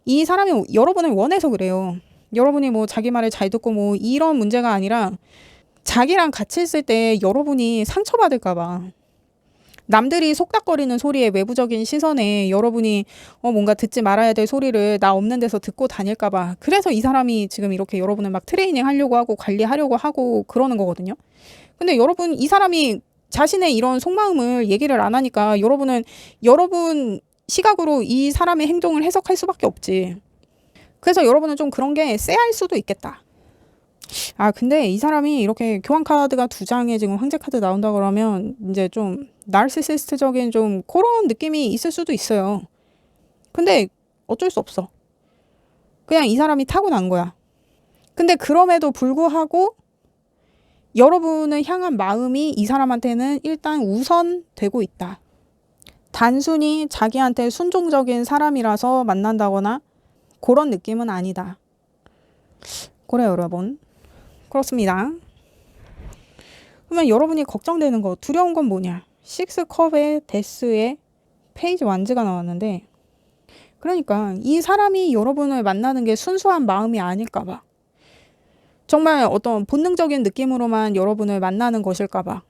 이 사람이 여러분을 원해서 그래요. 여러분이 뭐 자기 말을 잘 듣고 뭐 이런 문제가 아니라 자기랑 같이 있을 때 여러분이 상처받을까 봐. 남들이 속닥거리는 소리에 외부적인 시선에 여러분이 뭔가 듣지 말아야 될 소리를 나 없는 데서 듣고 다닐까 봐. 그래서 이 사람이 지금 이렇게 여러분을 막 트레이닝 하려고 하고 관리하려고 하고 그러는 거거든요. 근데 여러분 이 사람이 자신의 이런 속마음을 얘기를 안 하니까 여러분은 여러분 시각으로 이 사람의 행동을 해석할 수밖에 없지. 그래서 여러분은 좀 그런 게 쎄할 수도 있겠다. 아, 근데 이 사람이 이렇게 교환 카드가 두 장에 지금 황제 카드 나온다 그러면 이제 좀 나르시시스트적인 좀 그런 느낌이 있을 수도 있어요. 근데 어쩔 수 없어. 그냥 이 사람이 타고난 거야. 근데 그럼에도 불구하고 여러분을 향한 마음이 이 사람한테는 일단 우선되고 있다. 단순히 자기한테 순종적인 사람이라서 만난다거나 그런 느낌은 아니다. 그래요, 여러분. 그렇습니다. 그러면 여러분이 걱정되는 거, 두려운 건 뭐냐? 식스컵의 데스의 페이지 완즈가 나왔는데 그러니까 이 사람이 여러분을 만나는 게 순수한 마음이 아닐까 봐. 정말 어떤 본능적인 느낌으로만 여러분을 만나는 것일까 봐.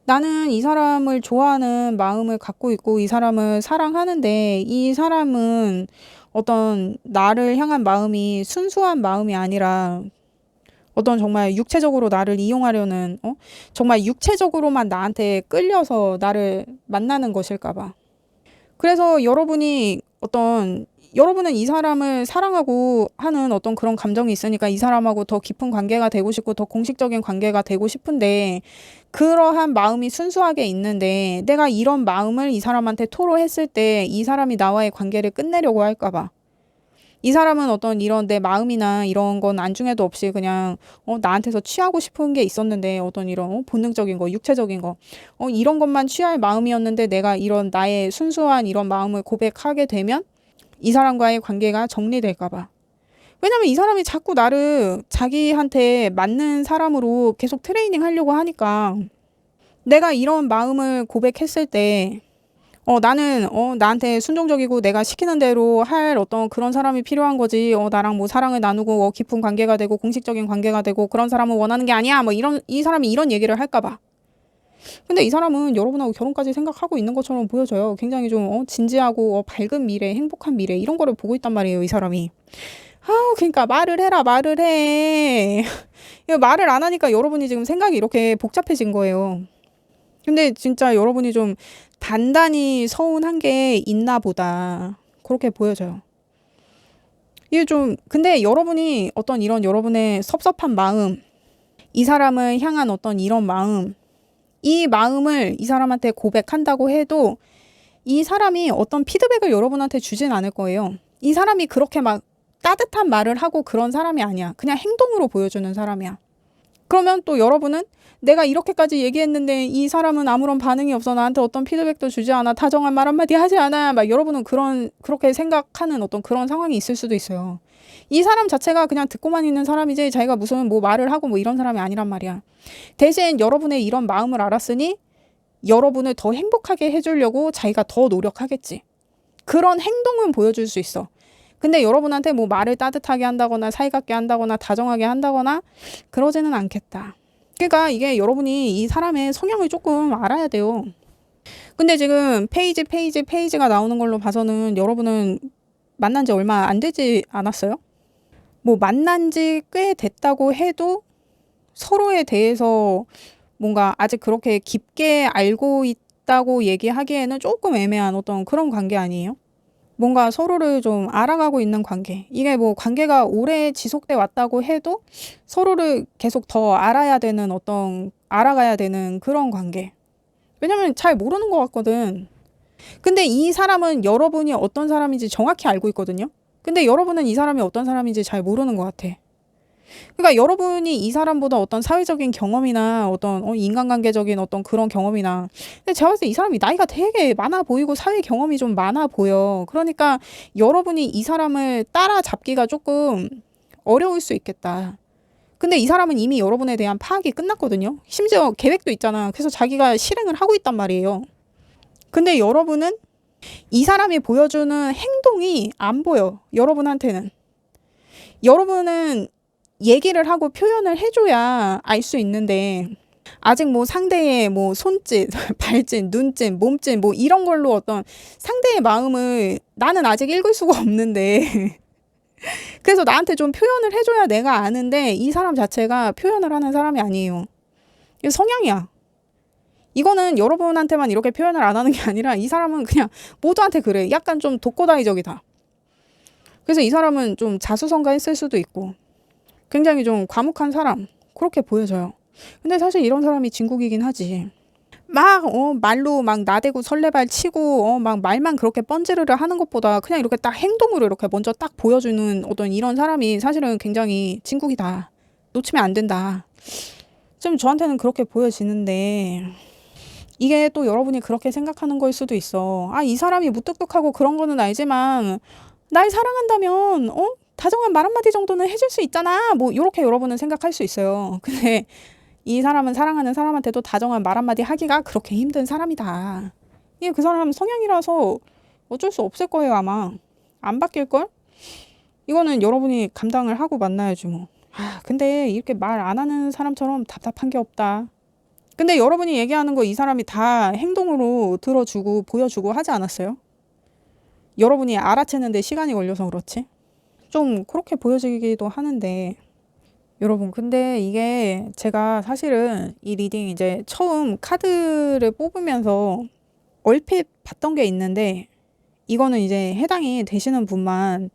나는 이 사람을 좋아하는 마음을 갖고 있고 이 사람을 사랑하는데 이 사람은 어떤 나를 향한 마음이 순수한 마음이 아니라 어떤 정말 육체적으로 나를 이용하려는 정말 육체적으로만 나한테 끌려서 나를 만나는 것일까 봐. 그래서 여러분은 이 사람을 사랑하고 하는 어떤 그런 감정이 있으니까 이 사람하고 더 깊은 관계가 되고 싶고 더 공식적인 관계가 되고 싶은데 그러한 마음이 순수하게 있는데 내가 이런 마음을 이 사람한테 토로했을 때 이 사람이 나와의 관계를 끝내려고 할까 봐. 이 사람은 어떤 이런 내 마음이나 이런 건 안중에도 없이 그냥 나한테서 취하고 싶은 게 있었는데 어떤 이런 본능적인 거, 육체적인 거 이런 것만 취할 마음이었는데 내가 이런 나의 순수한 이런 마음을 고백하게 되면 이 사람과의 관계가 정리될까 봐. 왜냐면 이 사람이 자꾸 나를 자기한테 맞는 사람으로 계속 트레이닝 하려고 하니까 내가 이런 마음을 고백했을 때 나는 나한테 순종적이고 내가 시키는 대로 할 어떤 그런 사람이 필요한 거지. 나랑 뭐 사랑을 나누고 깊은 관계가 되고 공식적인 관계가 되고 그런 사람을 원하는 게 아니야. 뭐 이런 이 사람이 이런 얘기를 할까 봐. 근데 이 사람은 여러분하고 결혼까지 생각하고 있는 것처럼 보여져요. 굉장히 좀 진지하고 밝은 미래, 행복한 미래 이런 거를 보고 있단 말이에요, 이 사람이. 그러니까 말을 해라, 말을 해. 이거 말을 안 하니까 여러분이 지금 생각이 이렇게 복잡해진 거예요. 근데 진짜 여러분이 좀 단단히 서운한 게 있나 보다. 그렇게 보여져요. 이게 좀, 근데 여러분이 어떤 이런 여러분의 섭섭한 마음, 이 사람을 향한 어떤 이런 마음, 이 마음을 이 사람한테 고백한다고 해도 이 사람이 어떤 피드백을 여러분한테 주진 않을 거예요. 이 사람이 그렇게 막 따뜻한 말을 하고 그런 사람이 아니야. 그냥 행동으로 보여주는 사람이야. 그러면 또 여러분은 내가 이렇게까지 얘기했는데 이 사람은 아무런 반응이 없어. 나한테 어떤 피드백도 주지 않아. 다정한 말 한마디 하지 않아. 막 여러분은 그렇게 생각하는 어떤 그런 상황이 있을 수도 있어요. 이 사람 자체가 그냥 듣고만 있는 사람이지 자기가 무슨 뭐 말을 하고 뭐 이런 사람이 아니란 말이야. 대신 여러분의 이런 마음을 알았으니 여러분을 더 행복하게 해주려고 자기가 더 노력하겠지. 그런 행동은 보여줄 수 있어. 근데 여러분한테 뭐 말을 따뜻하게 한다거나 사이좋게 한다거나 다정하게 한다거나 그러지는 않겠다. 그러니까 이게 여러분이 이 사람의 성향을 조금 알아야 돼요. 근데 지금 페이지가 나오는 걸로 봐서는 여러분은 만난 지 얼마 안 되지 않았어요? 뭐 만난 지 꽤 됐다고 해도 서로에 대해서 뭔가 아직 그렇게 깊게 알고 있다고 얘기하기에는 조금 애매한 어떤 그런 관계 아니에요? 뭔가 서로를 좀 알아가고 있는 관계. 이게 뭐 관계가 오래 지속돼 왔다고 해도 서로를 계속 더 알아가야 되는 그런 관계. 왜냐면 잘 모르는 것 같거든. 근데 이 사람은 여러분이 어떤 사람인지 정확히 알고 있거든요. 근데 여러분은 이 사람이 어떤 사람인지 잘 모르는 것 같아. 그러니까 여러분이 이 사람보다 어떤 사회적인 경험이나 어떤 인간관계적인 어떤 그런 경험이나 근데 제가 봤을 때 이 사람이 나이가 되게 많아 보이고 사회 경험이 좀 많아 보여. 그러니까 여러분이 이 사람을 따라잡기가 조금 어려울 수 있겠다. 근데 이 사람은 이미 여러분에 대한 파악이 끝났거든요. 심지어 계획도 있잖아. 그래서 자기가 실행을 하고 있단 말이에요. 근데 여러분은 이 사람이 보여주는 행동이 안 보여. 여러분한테는. 여러분은 얘기를 하고 표현을 해줘야 알 수 있는데 아직 뭐 상대의 뭐 손짓, 발짓, 눈짓, 몸짓 뭐 이런 걸로 어떤 상대의 마음을 나는 아직 읽을 수가 없는데 그래서 나한테 좀 표현을 해줘야 내가 아는데 이 사람 자체가 표현을 하는 사람이 아니에요. 이거 성향이야. 이거는 여러분한테만 이렇게 표현을 안 하는 게 아니라 이 사람은 그냥 모두한테 그래. 약간 좀 독고다이적이다. 그래서 이 사람은 좀 자수성가했을 수도 있고 굉장히 좀 과묵한 사람 그렇게 보여져요. 근데 사실 이런 사람이 진국이긴 하지. 막 말로 막 나대고 설레발 치고 막 말만 그렇게 뻔지르르 하는 것보다 그냥 이렇게 딱 행동으로 이렇게 먼저 딱 보여주는 어떤 이런 사람이 사실은 굉장히 진국이다. 놓치면 안 된다. 좀 저한테는 그렇게 보여지는데 이게 또 여러분이 그렇게 생각하는 거일 수도 있어. 이 사람이 무뚝뚝하고 그런 거는 알지만 날 사랑한다면 다정한 말 한마디 정도는 해줄 수 있잖아. 뭐 이렇게 여러분은 생각할 수 있어요. 근데 이 사람은 사랑하는 사람한테도 다정한 말 한마디 하기가 그렇게 힘든 사람이다. 이게 그 사람 성향이라서 어쩔 수 없을 거예요, 아마. 안 바뀔걸? 이거는 여러분이 감당을 하고 만나야지 뭐. 근데 이렇게 말 안 하는 사람처럼 답답한 게 없다. 근데 여러분이 얘기하는 거 이 사람이 다 행동으로 들어주고 보여주고 하지 않았어요? 여러분이 알아채는데 시간이 걸려서 그렇지? 좀 그렇게 보여지기도 하는데 여러분 근데 이게 제가 사실은 이 리딩 이제 처음 카드를 뽑으면서 얼핏 봤던 게 있는데 이거는 이제 해당이 되시는 분만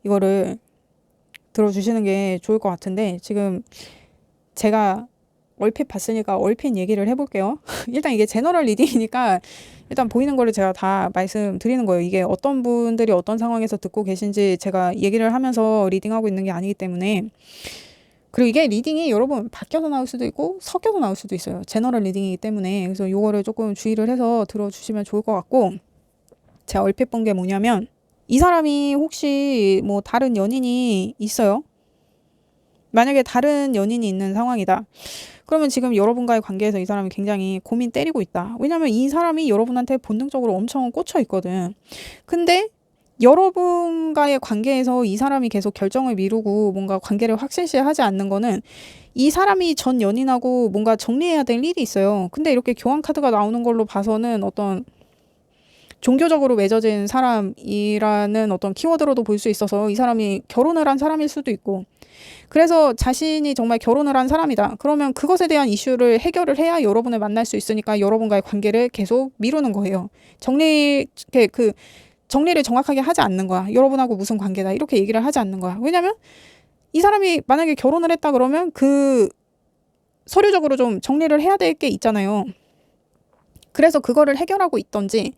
이거를 들어주시는 게 좋을 것 같은데 지금 제가 얼핏 봤으니까 얼핏 얘기를 해볼게요. 일단 이게 제너럴 리딩이니까 일단 보이는 거를 제가 다 말씀드리는 거예요. 이게 어떤 분들이 어떤 상황에서 듣고 계신지 제가 얘기를 하면서 리딩하고 있는 게 아니기 때문에 그리고 이게 리딩이 여러분 바뀌어서 나올 수도 있고 섞여서 나올 수도 있어요. 제너럴 리딩이기 때문에 그래서 요거를 조금 주의를 해서 들어주시면 좋을 것 같고 제가 얼핏 본 게 뭐냐면 이 사람이 혹시 뭐 다른 연인이 있어요? 만약에 다른 연인이 있는 상황이다. 그러면 지금 여러분과의 관계에서 이 사람이 굉장히 고민 때리고 있다. 왜냐면 이 사람이 여러분한테 본능적으로 엄청 꽂혀 있거든. 근데 여러분과의 관계에서 이 사람이 계속 결정을 미루고 뭔가 관계를 확실시하지 않는 거는 이 사람이 전 연인하고 뭔가 정리해야 될 일이 있어요. 근데 이렇게 교환 카드가 나오는 걸로 봐서는 어떤 종교적으로 맺어진 사람이라는 어떤 키워드로도 볼 수 있어서 이 사람이 결혼을 한 사람일 수도 있고, 그래서 자신이 정말 결혼을 한 사람이다. 그러면 그것에 대한 이슈를 해결을 해야 여러분을 만날 수 있으니까 여러분과의 관계를 계속 미루는 거예요. 정리를 정확하게 하지 않는 거야. 여러분하고 무슨 관계다. 이렇게 얘기를 하지 않는 거야. 왜냐면 이 사람이 만약에 결혼을 했다 그러면 그 서류적으로 좀 정리를 해야 될 게 있잖아요. 그래서 그거를 해결하고 있던지,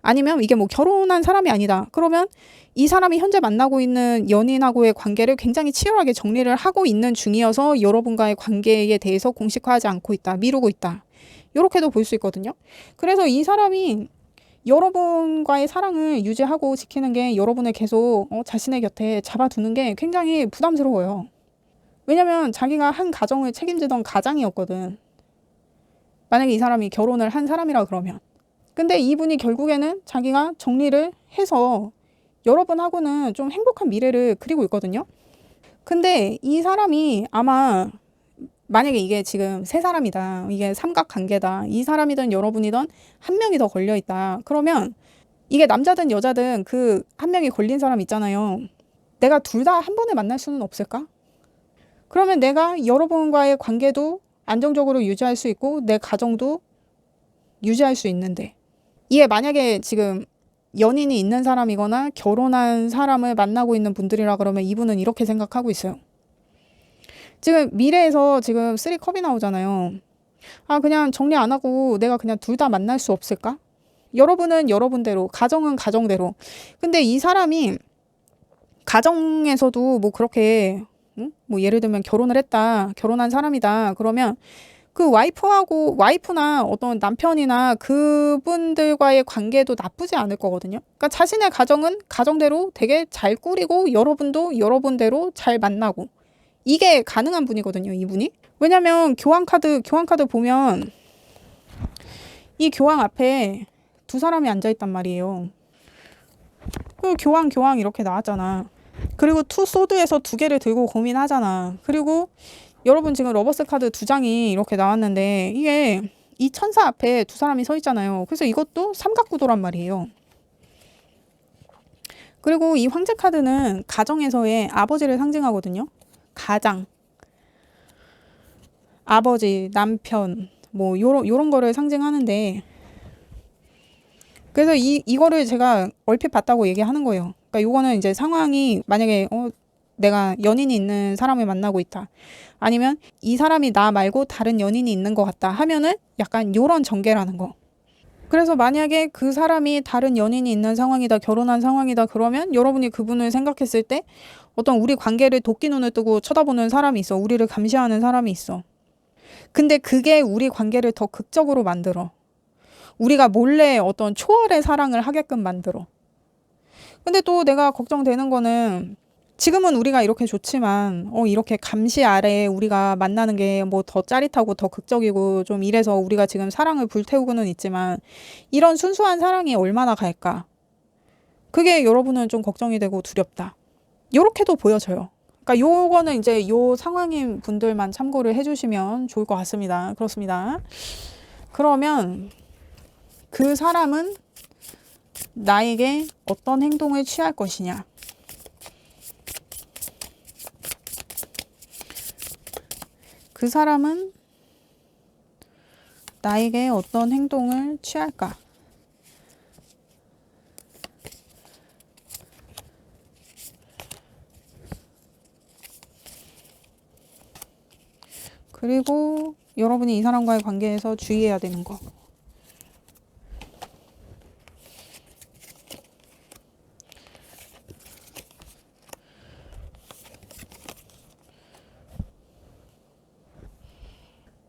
아니면 이게 뭐 결혼한 사람이 아니다. 그러면 이 사람이 현재 만나고 있는 연인하고의 관계를 굉장히 치열하게 정리를 하고 있는 중이어서 여러분과의 관계에 대해서 공식화하지 않고 있다. 미루고 있다. 이렇게도 볼 수 있거든요. 그래서 이 사람이 여러분과의 사랑을 유지하고 지키는 게 여러분을 계속 자신의 곁에 잡아두는 게 굉장히 부담스러워요. 왜냐면 자기가 한 가정을 책임지던 가장이었거든. 만약에 이 사람이 결혼을 한 사람이라 그러면. 근데 이분이 결국에는 자기가 정리를 해서 여러분하고는 좀 행복한 미래를 그리고 있거든요. 근데 이 사람이 아마 만약에 이게 지금 세 사람이다. 이게 삼각관계다. 이 사람이든 여러분이든 한 명이 더 걸려있다. 그러면 이게 남자든 여자든 그 한 명이 걸린 사람 있잖아요. 내가 둘 다 한 번에 만날 수는 없을까? 그러면 내가 여러분과의 관계도 안정적으로 유지할 수 있고 내 가정도 유지할 수 있는데, 이게 만약에 지금 연인이 있는 사람이거나 결혼한 사람을 만나고 있는 분들이라 그러면 이분은 이렇게 생각하고 있어요. 지금 미래에서 지금 3컵이 나오잖아요. 아, 그냥 정리 안 하고 내가 그냥 둘 다 만날 수 없을까? 여러분은 여러분대로, 가정은 가정대로. 근데 이 사람이 가정에서도 뭐 그렇게, 뭐 예를 들면 결혼을 했다, 결혼한 사람이다. 그러면 그 와이프나 어떤 남편이나 그분들과의 관계도 나쁘지 않을 거거든요. 그러니까 자신의 가정은 가정대로 되게 잘 꾸리고 여러분도 여러분대로 잘 만나고, 이게 가능한 분이거든요, 이분이. 왜냐면 교환카드 보면 이 교황 앞에 두 사람이 앉아있단 말이에요. 그 교황 이렇게 나왔잖아. 그리고 투 소드에서 두 개를 들고 고민하잖아. 그리고 여러분 지금 러버스 카드 두 장이 이렇게 나왔는데 이게 이 천사 앞에 두 사람이 서 있잖아요. 그래서 이것도 삼각구도란 말이에요. 그리고 이 황제 카드는 가정에서의 아버지를 상징하거든요. 가장, 아버지, 남편, 뭐 요런 거를 상징하는데, 그래서 이거를 제가 얼핏 봤다고 얘기하는 거예요. 그러니까 요거는 이제 상황이 만약에 내가 연인이 있는 사람을 만나고 있다. 아니면 이 사람이 나 말고 다른 연인이 있는 것 같다 하면은 약간 요런 전개라는 거. 그래서 만약에 그 사람이 다른 연인이 있는 상황이다, 결혼한 상황이다, 그러면 여러분이 그분을 생각했을 때 어떤 우리 관계를 도끼 눈을 뜨고 쳐다보는 사람이 있어. 우리를 감시하는 사람이 있어. 근데 그게 우리 관계를 더 극적으로 만들어. 우리가 몰래 어떤 초월의 사랑을 하게끔 만들어. 근데 또 내가 걱정되는 거는 지금은 우리가 이렇게 좋지만 이렇게 감시 아래에 우리가 만나는 게 뭐 더 짜릿하고 더 극적이고 좀 이래서 우리가 지금 사랑을 불태우고는 있지만 이런 순수한 사랑이 얼마나 갈까? 그게 여러분은 좀 걱정이 되고 두렵다. 요렇게도 보여져요. 그러니까 요거는 이제 요 상황인 분들만 참고를 해주시면 좋을 것 같습니다. 그렇습니다. 그러면 그 사람은 나에게 어떤 행동을 취할 것이냐? 그 사람은 나에게 어떤 행동을 취할까? 그리고 여러분이 이 사람과의 관계에서 주의해야 되는 거.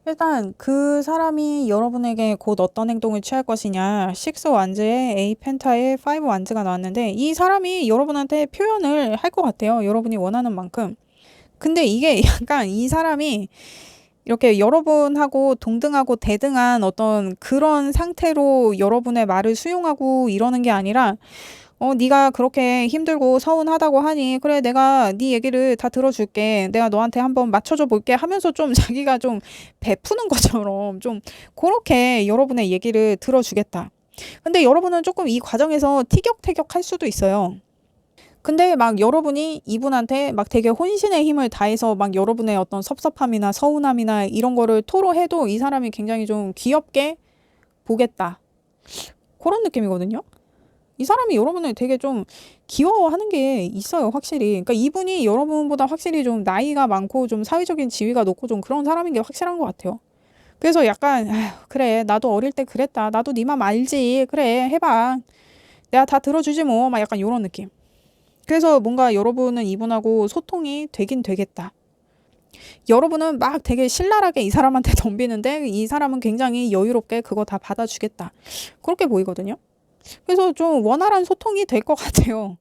일단 그 사람이 여러분에게 곧 어떤 행동을 취할 것이냐. 6 완즈에 A 펜타에 5 완즈가 나왔는데 이 사람이 여러분한테 표현을 할 것 같아요. 여러분이 원하는 만큼. 근데 이게 약간 이 사람이 이렇게 여러분하고 동등하고 대등한 어떤 그런 상태로 여러분의 말을 수용하고 이러는 게 아니라 네가 그렇게 힘들고 서운하다고 하니 그래 내가 네 얘기를 다 들어줄게. 내가 너한테 한번 맞춰줘 볼게 하면서 좀 자기가 좀 베푸는 것처럼 좀 그렇게 여러분의 얘기를 들어주겠다. 근데 여러분은 조금 이 과정에서 티격태격할 수도 있어요. 근데 막 여러분이 이분한테 막 되게 혼신의 힘을 다해서 막 여러분의 어떤 섭섭함이나 서운함이나 이런 거를 토로해도 이 사람이 굉장히 좀 귀엽게 보겠다. 그런 느낌이거든요. 이 사람이 여러분을 되게 좀 귀여워하는 게 있어요, 확실히. 그러니까 이분이 여러분보다 확실히 좀 나이가 많고 좀 사회적인 지위가 높고 좀 그런 사람인 게 확실한 것 같아요. 그래서 약간 아휴, 그래 나도 어릴 때 그랬다. 나도 네 맘 알지. 그래 해봐. 내가 다 들어주지 뭐. 막 약간 이런 느낌. 그래서 뭔가 여러분은 이분하고 소통이 되긴 되겠다. 여러분은 막 되게 신랄하게 이 사람한테 덤비는데 이 사람은 굉장히 여유롭게 그거 다 받아주겠다. 그렇게 보이거든요. 그래서 좀 원활한 소통이 될 것 같아요.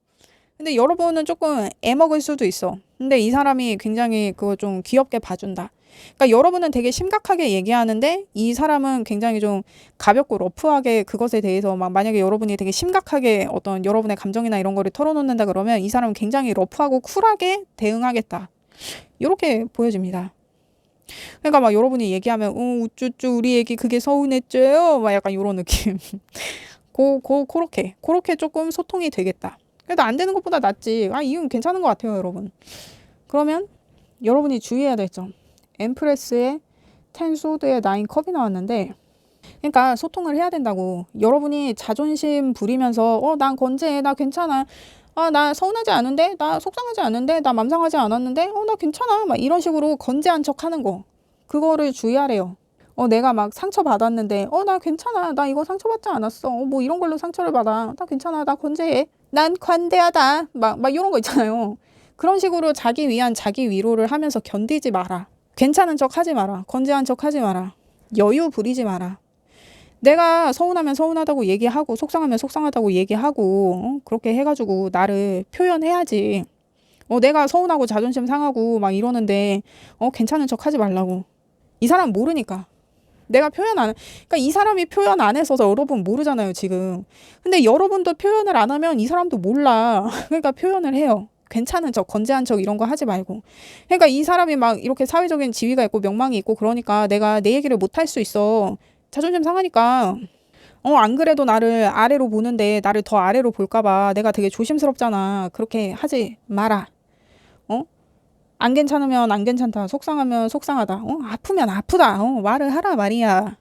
근데 여러분은 조금 애먹을 수도 있어. 근데 이 사람이 굉장히 그거 좀 귀엽게 봐준다. 그러니까 여러분은 되게 심각하게 얘기하는데 이 사람은 굉장히 좀 가볍고 러프하게 그것에 대해서 막 만약에 여러분이 되게 심각하게 어떤 여러분의 감정이나 이런 거를 털어놓는다 그러면 이 사람은 굉장히 러프하고 쿨하게 대응하겠다. 이렇게 보여집니다. 그러니까 막 여러분이 얘기하면 우쭈쭈 우리 얘기 그게 서운했죠요. 막 약간 이런 느낌. 그렇게 조금 소통이 되겠다. 그래도 안 되는 것보다 낫지. 이건 괜찮은 것 같아요, 여러분. 그러면 여러분이 주의해야 될 점. 엠프레스의 10 소드의 9 컵이 나왔는데 그러니까 소통을 해야 된다고. 여러분이 자존심 부리면서 난 건재해. 나 괜찮아. 나 서운하지 않은데? 나 속상하지 않은데? 나 맘상하지 않았는데? 나 괜찮아. 막 이런 식으로 건재한 척 하는 거. 그거를 주의하래요. 내가 막 상처받았는데, 나 괜찮아. 나 이거 상처받지 않았어. 뭐 이런 걸로 상처를 받아. 나 괜찮아. 나 건재해. 난 관대하다. 막 이런 거 있잖아요. 그런 식으로 자기 위한 자기 위로를 하면서 견디지 마라. 괜찮은 척 하지 마라. 건재한 척 하지 마라. 여유 부리지 마라. 내가 서운하면 서운하다고 얘기하고 속상하면 속상하다고 얘기하고 그렇게 해가지고 나를 표현해야지. 내가 서운하고 자존심 상하고 막 이러는데 괜찮은 척 하지 말라고. 이 사람 모르니까. 내가 표현 안, 그러니까 이 사람이 표현 안 해서 여러분 모르잖아요, 지금. 근데 여러분도 표현을 안 하면 이 사람도 몰라. 그러니까 표현을 해요. 괜찮은 척, 건재한 척 이런 거 하지 말고. 그러니까 이 사람이 막 이렇게 사회적인 지위가 있고 명망이 있고 그러니까 내가 내 얘기를 못 할 수 있어. 자존심 상하니까. 안 그래도 나를 아래로 보는데 나를 더 아래로 볼까봐 내가 되게 조심스럽잖아. 그렇게 하지 마라. 어? 안 괜찮으면 안 괜찮다. 속상하면 속상하다. 아프면 아프다. 말을 하라 말이야.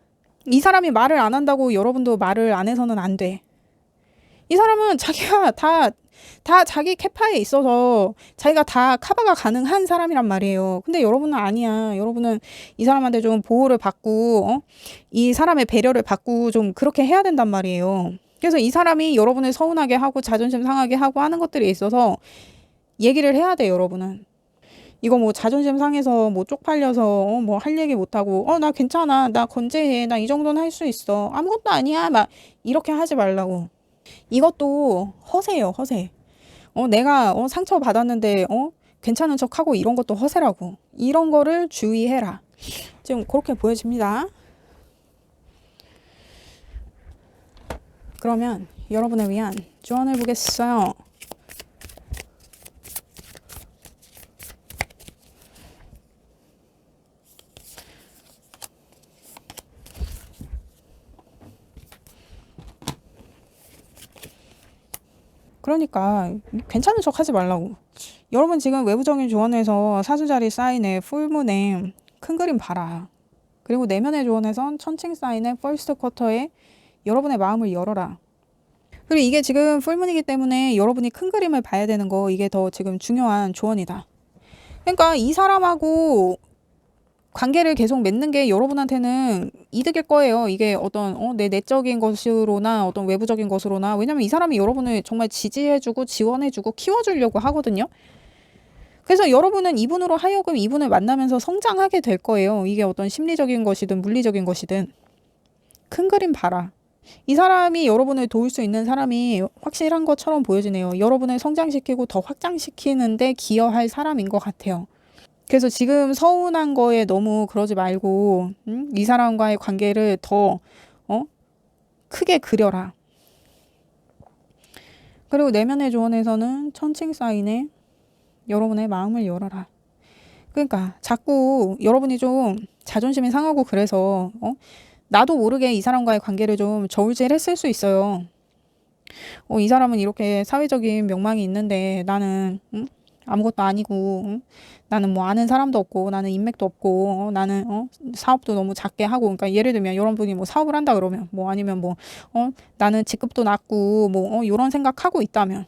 이 사람이 말을 안 한다고 여러분도 말을 안 해서는 안 돼. 이 사람은 자기가 다 자기 캐파에 있어서 자기가 다 커버가 가능한 사람이란 말이에요. 근데 여러분은 아니야. 여러분은 이 사람한테 좀 보호를 받고, 이 사람의 배려를 받고 좀 그렇게 해야 된단 말이에요. 그래서 이 사람이 여러분을 서운하게 하고 자존심 상하게 하고 하는 것들이 있어서 얘기를 해야 돼, 여러분은. 이거 뭐 자존심 상해서 뭐 쪽팔려서 뭐 할 얘기 못하고 나 괜찮아 나 건재해 나 이 정도는 할 수 있어 아무것도 아니야 막 이렇게 하지 말라고. 이것도 허세예요, 허세. 내가 상처 받았는데 괜찮은 척하고 이런 것도 허세라고. 이런 거를 주의해라. 지금 그렇게 보여집니다. 그러면 여러분을 위한 조언을 보겠어요. 그러니까 괜찮은 척 하지 말라고. 여러분 지금 외부적인 조언에서 사수자리 사인에 풀문에 큰 그림 봐라. 그리고 내면의 조언에선 천칭 사인의 퍼스트 쿼터에 여러분의 마음을 열어라. 그리고 이게 지금 풀문이기 때문에 여러분이 큰 그림을 봐야 되는 거 이게 더 지금 중요한 조언이다. 그러니까 이 사람하고 관계를 계속 맺는 게 여러분한테는 이득일 거예요. 이게 어떤 내 내적인 것으로나 어떤 외부적인 것으로나. 왜냐면 이 사람이 여러분을 정말 지지해주고 지원해주고 키워주려고 하거든요. 그래서 여러분은 이분으로 하여금 이분을 만나면서 성장하게 될 거예요. 이게 어떤 심리적인 것이든 물리적인 것이든. 큰 그림 봐라. 이 사람이 여러분을 도울 수 있는 사람이 확실한 것처럼 보여지네요. 여러분을 성장시키고 더 확장시키는데 기여할 사람인 것 같아요. 그래서 지금 서운한 거에 너무 그러지 말고 이 사람과의 관계를 더 크게 그려라. 그리고 내면의 조언에서는 천칭 사인에 여러분의 마음을 열어라. 그러니까 자꾸 여러분이 좀 자존심이 상하고 그래서 나도 모르게 이 사람과의 관계를 좀 저울질했을 수 있어요. 이 사람은 이렇게 사회적인 명망이 있는데 나는 아무것도 아니고 나는 뭐 아는 사람도 없고 나는 인맥도 없고 나는 사업도 너무 작게 하고 그러니까 예를 들면 여러분이 뭐 사업을 한다 그러면 뭐 아니면 뭐 나는 직급도 낮고 뭐 이런 생각하고 있다면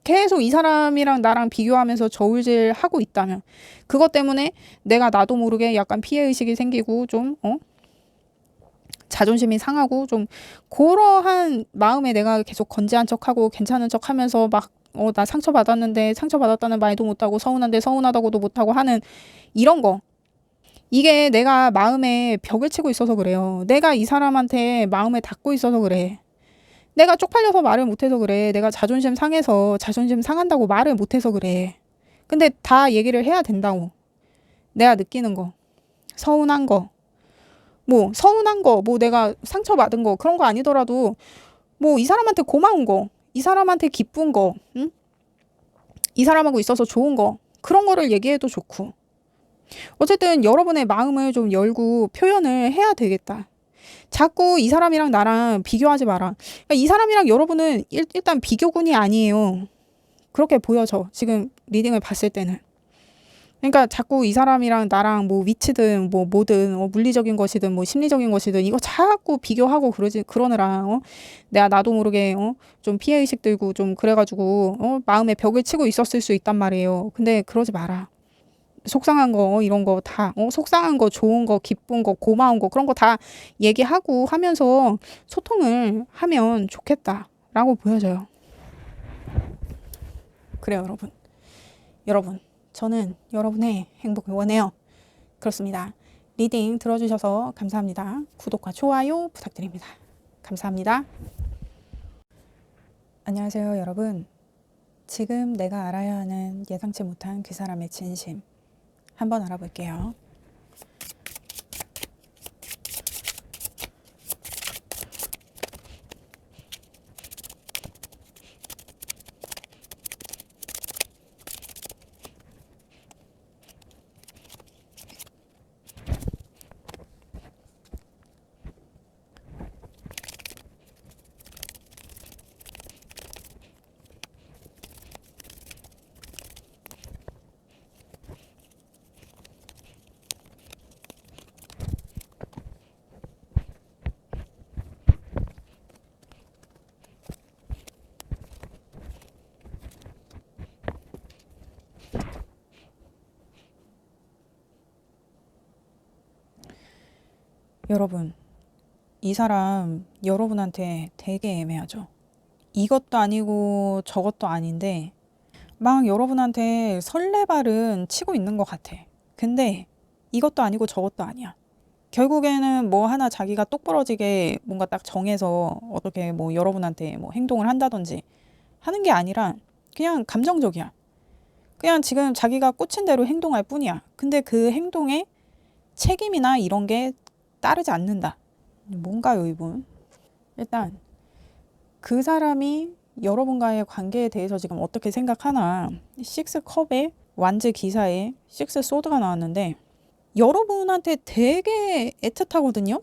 계속 이 사람이랑 나랑 비교하면서 저울질 하고 있다면 그것 때문에 내가 나도 모르게 약간 피해의식이 생기고 좀 자존심이 상하고 좀 그러한 마음에 내가 계속 건재한 척하고 괜찮은 척하면서 막 나 상처받았는데 상처받았다는 말도 못하고 서운한데 서운하다고도 못하고 하는 이런 거. 이게 내가 마음에 벽을 치고 있어서 그래요. 내가 이 사람한테 마음을 닫고 있어서 그래. 내가 쪽팔려서 말을 못해서 그래. 내가 자존심 상해서 자존심 상한다고 말을 못해서 그래. 근데 다 얘기를 해야 된다고. 내가 느끼는 거. 서운한 거. 뭐 서운한 거. 뭐 내가 상처받은 거. 그런 거 아니더라도 뭐 이 사람한테 고마운 거. 이 사람한테 기쁜 거. 응? 이 사람하고 있어서 좋은 거. 그런 거를 얘기해도 좋고. 어쨌든 여러분의 마음을 좀 열고 표현을 해야 되겠다. 자꾸 이 사람이랑 나랑 비교하지 마라. 그러니까 이 사람이랑 여러분은 일단 비교군이 아니에요. 그렇게 보여져. 지금 리딩을 봤을 때는. 그러니까 자꾸 이 사람이랑 나랑 뭐 위치든 뭐 뭐든 물리적인 것이든 뭐 심리적인 것이든 이거 자꾸 비교하고 그러느라 내가 나도 모르게 좀 피해의식 들고 좀 그래가지고 마음에 벽을 치고 있었을 수 있단 말이에요. 근데 그러지 마라. 속상한 거 이런 거 다 속상한 거 좋은 거 기쁜 거 고마운 거 그런 거 다 얘기하고 하면서 소통을 하면 좋겠다라고 보여져요. 그래요, 여러분 저는 여러분의 행복을 원해요. 그렇습니다. 리딩 들어주셔서 감사합니다. 구독과 좋아요 부탁드립니다. 감사합니다. 안녕하세요, 여러분. 지금 내가 알아야 하는 예상치 못한 그 사람의 진심 한번 알아볼게요. 여러분, 이 사람 여러분한테 되게 애매하죠. 이것도 아니고 저것도 아닌데 막 여러분한테 설레발은 치고 있는 것 같아. 근데 이것도 아니고 저것도 아니야. 결국에는 뭐 하나 자기가 똑부러지게 뭔가 딱 정해서 어떻게 뭐 여러분한테 뭐 행동을 한다든지 하는 게 아니라 그냥 감정적이야. 그냥 지금 자기가 꽂힌 대로 행동할 뿐이야. 근데 그 행동에 책임이나 이런 게 따르지 않는다. 뭔가요, 이분? 일단 그 사람이 여러분과의 관계에 대해서 지금 어떻게 생각하나. 식스 컵에 완즈 기사에 식스 소드가 나왔는데 여러분한테 되게 애틋하거든요.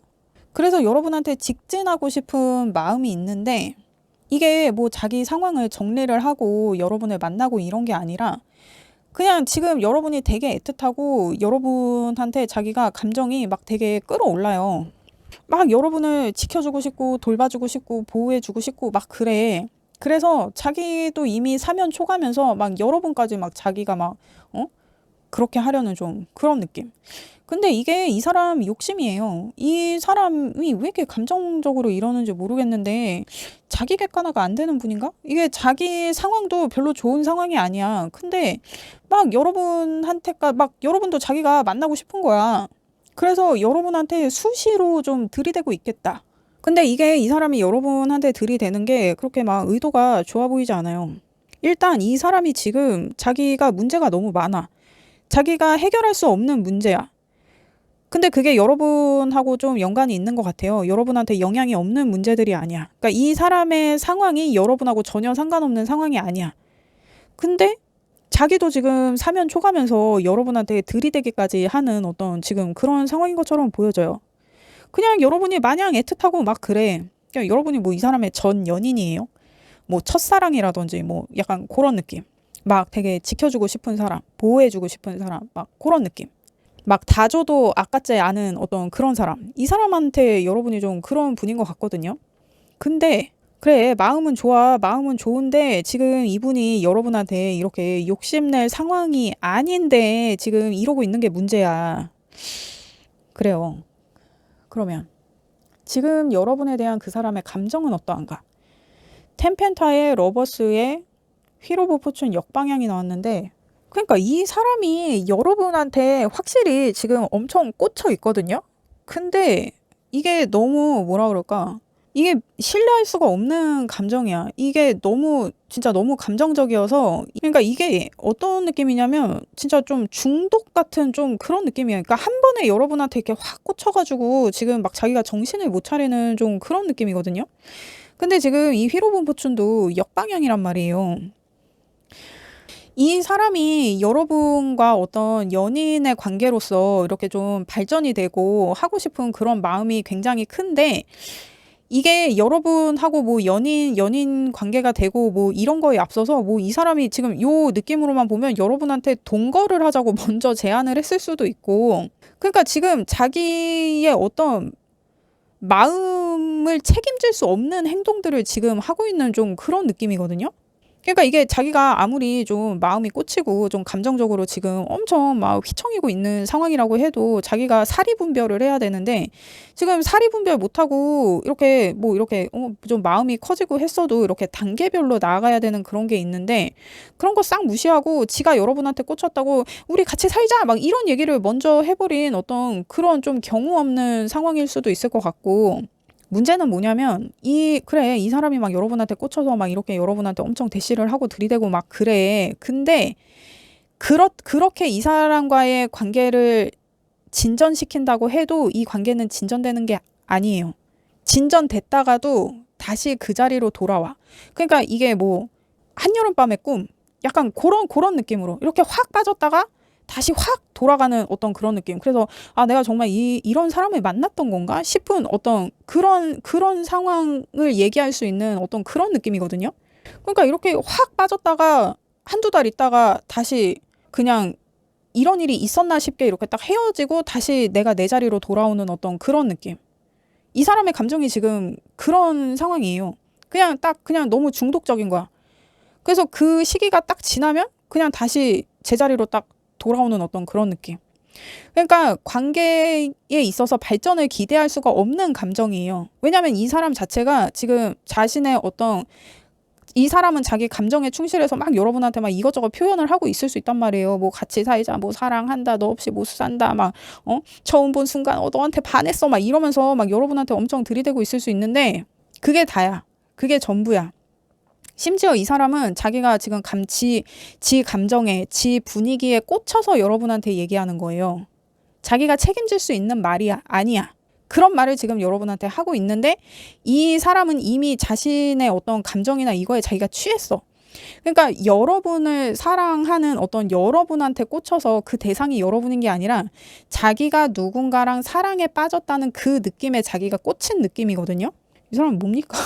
그래서 여러분한테 직진하고 싶은 마음이 있는데 이게 뭐 자기 상황을 정리를 하고 여러분을 만나고 이런 게 아니라 그냥 지금 여러분이 되게 애틋하고 여러분한테 자기가 감정이 막 되게 끌어올라요. 막 여러분을 지켜주고 싶고 돌봐주고 싶고 보호해주고 싶고 막 그래. 그래서 자기도 이미 사면 초가면서 막 여러분까지 막 자기가 막 그렇게 하려는 좀 그런 느낌. 근데 이게 이 사람 욕심이에요. 이 사람이 왜 이렇게 감정적으로 이러는지 모르겠는데 자기 객관화가 안 되는 분인가? 이게 자기 상황도 별로 좋은 상황이 아니야. 근데 막 여러분도 자기가 만나고 싶은 거야. 그래서 여러분한테 수시로 좀 들이대고 있겠다. 근데 이게 이 사람이 여러분한테 들이대는 게 그렇게 막 의도가 좋아 보이지 않아요. 일단 이 사람이 지금 자기가 문제가 너무 많아. 자기가 해결할 수 없는 문제야. 근데 그게 여러분하고 좀 연관이 있는 것 같아요. 여러분한테 영향이 없는 문제들이 아니야. 그러니까 이 사람의 상황이 여러분하고 전혀 상관없는 상황이 아니야. 근데 자기도 지금 사면 초가면서 여러분한테 들이대기까지 하는 어떤 지금 그런 상황인 것처럼 보여져요. 그냥 여러분이 마냥 애틋하고 막 그래. 그냥 여러분이 뭐 이 사람의 전 연인이에요. 뭐 첫사랑이라든지 뭐 약간 그런 느낌. 막 되게 지켜주고 싶은 사람, 보호해주고 싶은 사람, 막 그런 느낌. 막 다 줘도 아깝지 않은 어떤 그런 사람. 이 사람한테 여러분이 좀 그런 분인 것 같거든요. 근데 그래, 마음은 좋아. 마음은 좋은데 지금 이분이 여러분한테 이렇게 욕심낼 상황이 아닌데 지금 이러고 있는 게 문제야. 그래요. 그러면 지금 여러분에 대한 그 사람의 감정은 어떠한가? 템펜타의 러버스의 휠 오브 포춘 역방향이 나왔는데 그러니까 이 사람이 여러분한테 확실히 지금 엄청 꽂혀 있거든요. 근데 이게 너무 뭐라 그럴까? 이게 신뢰할 수가 없는 감정이야. 이게 너무 진짜 너무 감정적이어서 그러니까 이게 어떤 느낌이냐면 진짜 좀 중독 같은 좀 그런 느낌이에요. 그러니까 한 번에 여러분한테 이렇게 확 꽂혀가지고 지금 막 자기가 정신을 못 차리는 좀 그런 느낌이거든요. 근데 지금 이 휠 오브 포춘도 역방향이란 말이에요. 이 사람이 여러분과 어떤 연인의 관계로서 이렇게 좀 발전이 되고 하고 싶은 그런 마음이 굉장히 큰데 이게 여러분하고 뭐 연인 관계가 되고 뭐 이런 거에 앞서서 뭐 이 사람이 지금 요 느낌으로만 보면 여러분한테 동거를 하자고 먼저 제안을 했을 수도 있고 그러니까 지금 자기의 어떤 마음을 책임질 수 없는 행동들을 지금 하고 있는 좀 그런 느낌이거든요. 그러니까 이게 자기가 아무리 좀 마음이 꽂히고 좀 감정적으로 지금 엄청 막 휘청이고 있는 상황이라고 해도 자기가 사리분별을 해야 되는데 지금 사리분별 못하고 이렇게 뭐 이렇게 좀 마음이 커지고 했어도 이렇게 단계별로 나아가야 되는 그런 게 있는데 그런 거 싹 무시하고 지가 여러분한테 꽂혔다고 우리 같이 살자 막 이런 얘기를 먼저 해버린 어떤 그런 좀 경우 없는 상황일 수도 있을 것 같고 문제는 뭐냐면 이 사람이 막 여러분한테 꽂혀서 막 이렇게 여러분한테 엄청 대시를 하고 들이대고 막 그래. 근데 그렇게 이 사람과의 관계를 진전시킨다고 해도 이 관계는 진전되는 게 아니에요. 진전됐다가도 다시 그 자리로 돌아와. 그러니까 이게 뭐 한여름밤의 꿈 약간 그런 느낌으로 이렇게 확 빠졌다가 다시 확 돌아가는 어떤 그런 느낌. 그래서 아 내가 정말 이런 사람을 만났던 건가 싶은 어떤 그런 상황을 얘기할 수 있는 어떤 그런 느낌이거든요. 그러니까 이렇게 확 빠졌다가 한두 달 있다가 다시 그냥 이런 일이 있었나 싶게 이렇게 딱 헤어지고 다시 내가 내 자리로 돌아오는 어떤 그런 느낌. 이 사람의 감정이 지금 그런 상황이에요. 그냥 너무 중독적인 거야. 그래서 그 시기가 딱 지나면 그냥 다시 제자리로 딱 돌아오는 어떤 그런 느낌. 그러니까 관계에 있어서 발전을 기대할 수가 없는 감정이에요. 왜냐하면 이 사람 자체가 지금 자신의 어떤 이 사람은 자기 감정에 충실해서 막 여러분한테 막 이것저것 표현을 하고 있을 수 있단 말이에요. 뭐 같이 살자, 뭐 사랑한다, 너 없이 못 산다, 막 처음 본 순간 너한테 반했어, 막 이러면서 막 여러분한테 엄청 들이대고 있을 수 있는데 그게 다야. 그게 전부야. 심지어 이 사람은 자기가 지금 지 감정에, 지 분위기에 꽂혀서 여러분한테 얘기하는 거예요. 자기가 책임질 수 있는 말이 아니야. 그런 말을 지금 여러분한테 하고 있는데 이 사람은 이미 자신의 어떤 감정이나 이거에 자기가 취했어. 그러니까 여러분을 사랑하는 어떤 여러분한테 꽂혀서 그 대상이 여러분인 게 아니라 자기가 누군가랑 사랑에 빠졌다는 그 느낌에 자기가 꽂힌 느낌이거든요. 이 사람은 뭡니까?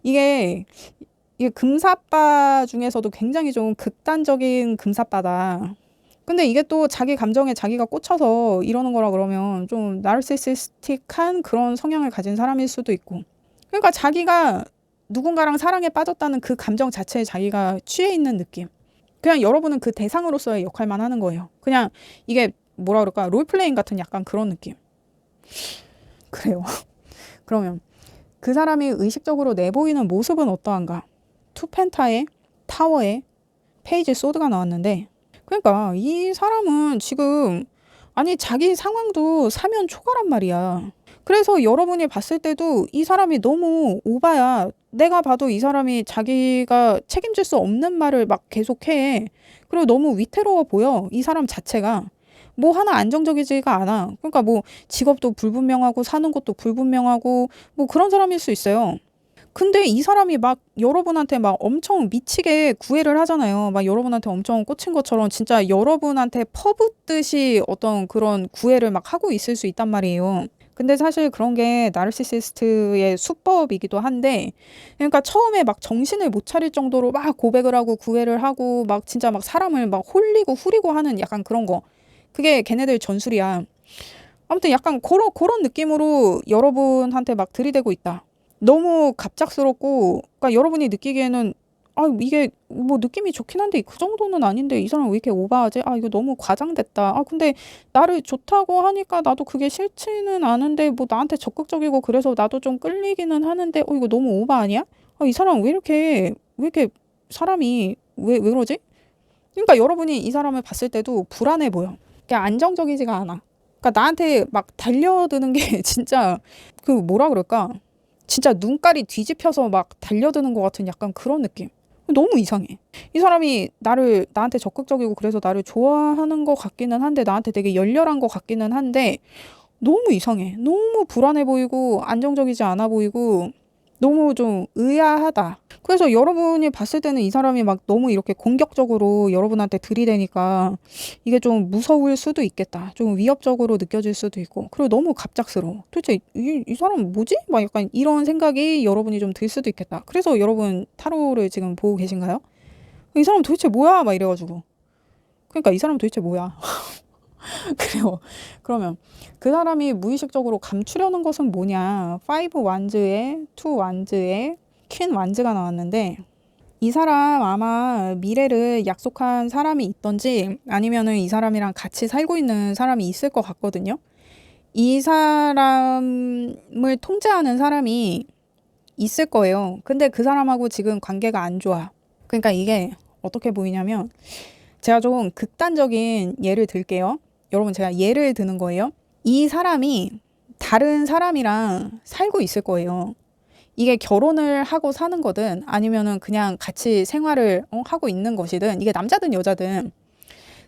이게 금사빠 중에서도 굉장히 좀 극단적인 금사빠다. 근데 이게 또 자기 감정에 자기가 꽂혀서 이러는 거라 그러면 좀 나르시시스틱한 그런 성향을 가진 사람일 수도 있고. 그러니까 자기가 누군가랑 사랑에 빠졌다는 그 감정 자체에 자기가 취해 있는 느낌. 그냥 여러분은 그 대상으로서의 역할만 하는 거예요. 그냥 이게 뭐라 그럴까? 롤플레잉 같은 약간 그런 느낌. 그래요. 그러면 그 사람이 의식적으로 내보이는 모습은 어떠한가? 투펜타의 타워에 페이지 소드가 나왔는데, 그러니까 이 사람은 지금 아니 자기 상황도 사면 초과란 말이야. 그래서 여러분이 봤을 때도 이 사람이 너무 오바야. 내가 봐도 이 사람이 자기가 책임질 수 없는 말을 막 계속해. 그리고 너무 위태로워 보여. 이 사람 자체가. 뭐 하나 안정적이지가 않아. 그러니까 뭐 직업도 불분명하고 사는 것도 불분명하고 뭐 그런 사람일 수 있어요. 근데 이 사람이 막 여러분한테 막 엄청 미치게 구애를 하잖아요. 막 여러분한테 엄청 꽂힌 것처럼 진짜 여러분한테 퍼붓듯이 어떤 그런 구애를 막 하고 있을 수 있단 말이에요. 근데 사실 그런 게 나르시시스트의 수법이기도 한데, 그러니까 처음에 막 정신을 못 차릴 정도로 막 고백을 하고 구애를 하고 막 진짜 막 사람을 막 홀리고 후리고 하는 약간 그런 거. 그게 걔네들 전술이야. 아무튼 약간 그런 느낌으로 여러분한테 막 들이대고 있다. 너무 갑작스럽고, 그러니까 여러분이 느끼기에는 아 이게 뭐 느낌이 좋긴 한데 그 정도는 아닌데 이 사람 왜 이렇게 오버하지? 아 이거 너무 과장됐다. 아 근데 나를 좋다고 하니까 나도 그게 싫지는 않은데 뭐 나한테 적극적이고 그래서 나도 좀 끌리기는 하는데 이거 너무 오버 아니야? 아 이 사람 왜 이렇게 사람이 왜 그러지? 그러니까 여러분이 이 사람을 봤을 때도 불안해 보여. 그냥 안정적이지가 않아. 그러니까 나한테 막 달려드는 게 진짜 그 뭐라 그럴까? 진짜 눈깔이 뒤집혀서 막 달려드는 것 같은 약간 그런 느낌. 너무 이상해. 이 사람이 나한테 적극적이고 그래서 나를 좋아하는 것 같기는 한데 나한테 되게 열렬한 것 같기는 한데 너무 이상해. 너무 불안해 보이고 안정적이지 않아 보이고 너무 좀 의아하다. 그래서 여러분이 봤을 때는 이 사람이 막 너무 이렇게 공격적으로 여러분한테 들이대니까 이게 좀 무서울 수도 있겠다. 좀 위협적으로 느껴질 수도 있고. 그리고 너무 갑작스러워. 도대체 이 사람 뭐지? 막 약간 이런 생각이 여러분이 좀 들 수도 있겠다. 그래서 여러분 타로를 지금 보고 계신가요? 이 사람 도대체 뭐야? 막 이래가지고. 그러니까 이 사람 도대체 뭐야? 그래요. 그러면 그 사람이 무의식적으로 감추려는 것은 뭐냐? 5 완즈에 2 완즈에 퀸 완즈가 나왔는데 이 사람 아마 미래를 약속한 사람이 있던지 아니면은 이 사람이랑 같이 살고 있는 사람이 있을 것 같거든요. 이 사람을 통제하는 사람이 있을 거예요. 근데 그 사람하고 지금 관계가 안 좋아. 그러니까 이게 어떻게 보이냐면 제가 좀 극단적인 예를 들게요. 여러분 제가 예를 드는 거예요. 이 사람이 다른 사람이랑 살고 있을 거예요. 이게 결혼을 하고 사는 거든 아니면은 그냥 같이 생활을 하고 있는 것이든 이게 남자든 여자든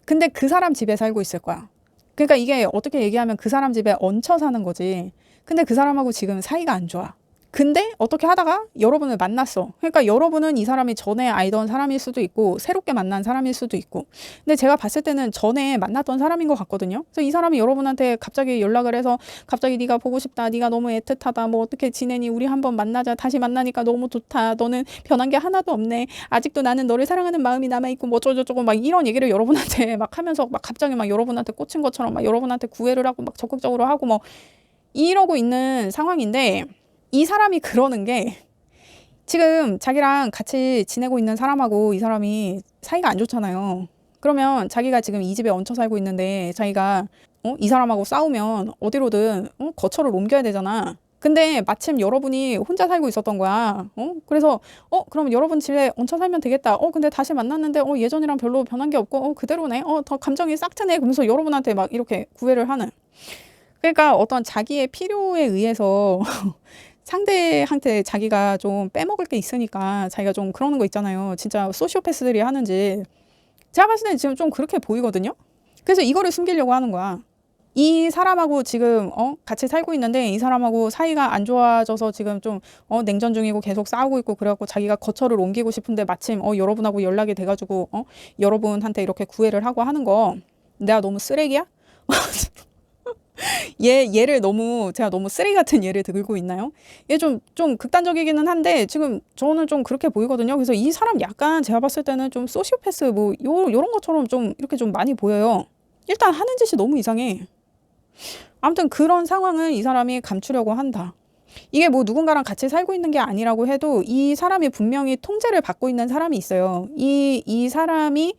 근데 그 사람 집에 살고 있을 거야. 그러니까 이게 어떻게 얘기하면 그 사람 집에 얹혀 사는 거지. 근데 그 사람하고 지금 사이가 안 좋아. 근데 어떻게 하다가 여러분을 만났어. 그러니까 여러분은 이 사람이 전에 알던 사람일 수도 있고 새롭게 만난 사람일 수도 있고. 근데 제가 봤을 때는 전에 만났던 사람인 것 같거든요. 그래서 이 사람이 여러분한테 갑자기 연락을 해서 갑자기 네가 보고 싶다. 네가 너무 애틋하다. 뭐 어떻게 지내니? 우리 한번 만나자. 다시 만나니까 너무 좋다. 너는 변한 게 하나도 없네. 아직도 나는 너를 사랑하는 마음이 남아있고 뭐 어쩌고저쩌고 막 이런 얘기를 여러분한테 막 하면서 막 갑자기 막 여러분한테 꽂힌 것처럼 막 여러분한테 구애를 하고 막 적극적으로 하고 뭐 이러고 있는 상황인데 이 사람이 그러는 게 지금 자기랑 같이 지내고 있는 사람하고 이 사람이 사이가 안 좋잖아요. 그러면 자기가 지금 이 집에 얹혀 살고 있는데 자기가 이 사람하고 싸우면 어디로든 거처를 옮겨야 되잖아. 근데 마침 여러분이 혼자 살고 있었던 거야. 그래서 그럼 여러분 집에 얹혀 살면 되겠다. 근데 다시 만났는데 예전이랑 별로 변한 게 없고 그대로네. 더 감정이 싹 트네. 그러면서 여러분한테 막 이렇게 구애를 하는. 그러니까 어떤 자기의 필요에 의해서 상대한테 자기가 좀 빼먹을 게 있으니까 자기가 좀 그러는 거 있잖아요. 진짜 소시오패스들이 하는지. 제가 봤을 때는 지금 좀 그렇게 보이거든요. 그래서 이거를 숨기려고 하는 거야. 이 사람하고 지금 같이 살고 있는데 이 사람하고 사이가 안 좋아져서 지금 좀 냉전 중이고 계속 싸우고 있고 그래갖고 자기가 거처를 옮기고 싶은데 마침 여러분하고 연락이 돼가지고 여러분한테 이렇게 구애를 하고 하는 거 내가 너무 쓰레기야? 제가 너무 쓰레기 같은 예를 들고 있나요? 얘 좀 극단적이기는 한데, 지금 저는 좀 그렇게 보이거든요. 그래서 이 사람 약간 제가 봤을 때는 좀 소시오패스 요런 것처럼 좀 이렇게 좀 많이 보여요. 일단 하는 짓이 너무 이상해. 아무튼 그런 상황을 이 사람이 감추려고 한다. 이게 뭐 누군가랑 같이 살고 있는 게 아니라고 해도 이 사람이 분명히 통제를 받고 있는 사람이 있어요. 이 사람이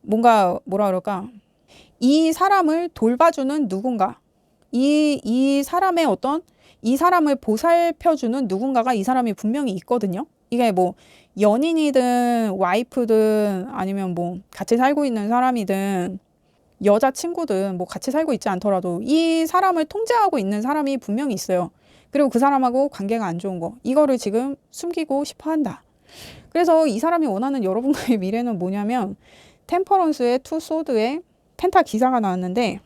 뭔가 뭐라 그럴까? 이 사람을 돌봐주는 누군가. 이 사람의 어떤 이 사람을 보살펴주는 누군가가 이 사람이 분명히 있거든요. 이게 뭐 연인이든 와이프든 아니면 뭐 같이 살고 있는 사람이든 여자친구든 뭐 같이 살고 있지 않더라도 이 사람을 통제하고 있는 사람이 분명히 있어요. 그리고 그 사람하고 관계가 안 좋은 거. 이거를 지금 숨기고 싶어 한다. 그래서 이 사람이 원하는 여러분과의 미래는 뭐냐면 템퍼런스의 투 소드의 펜타 기사가 나왔는데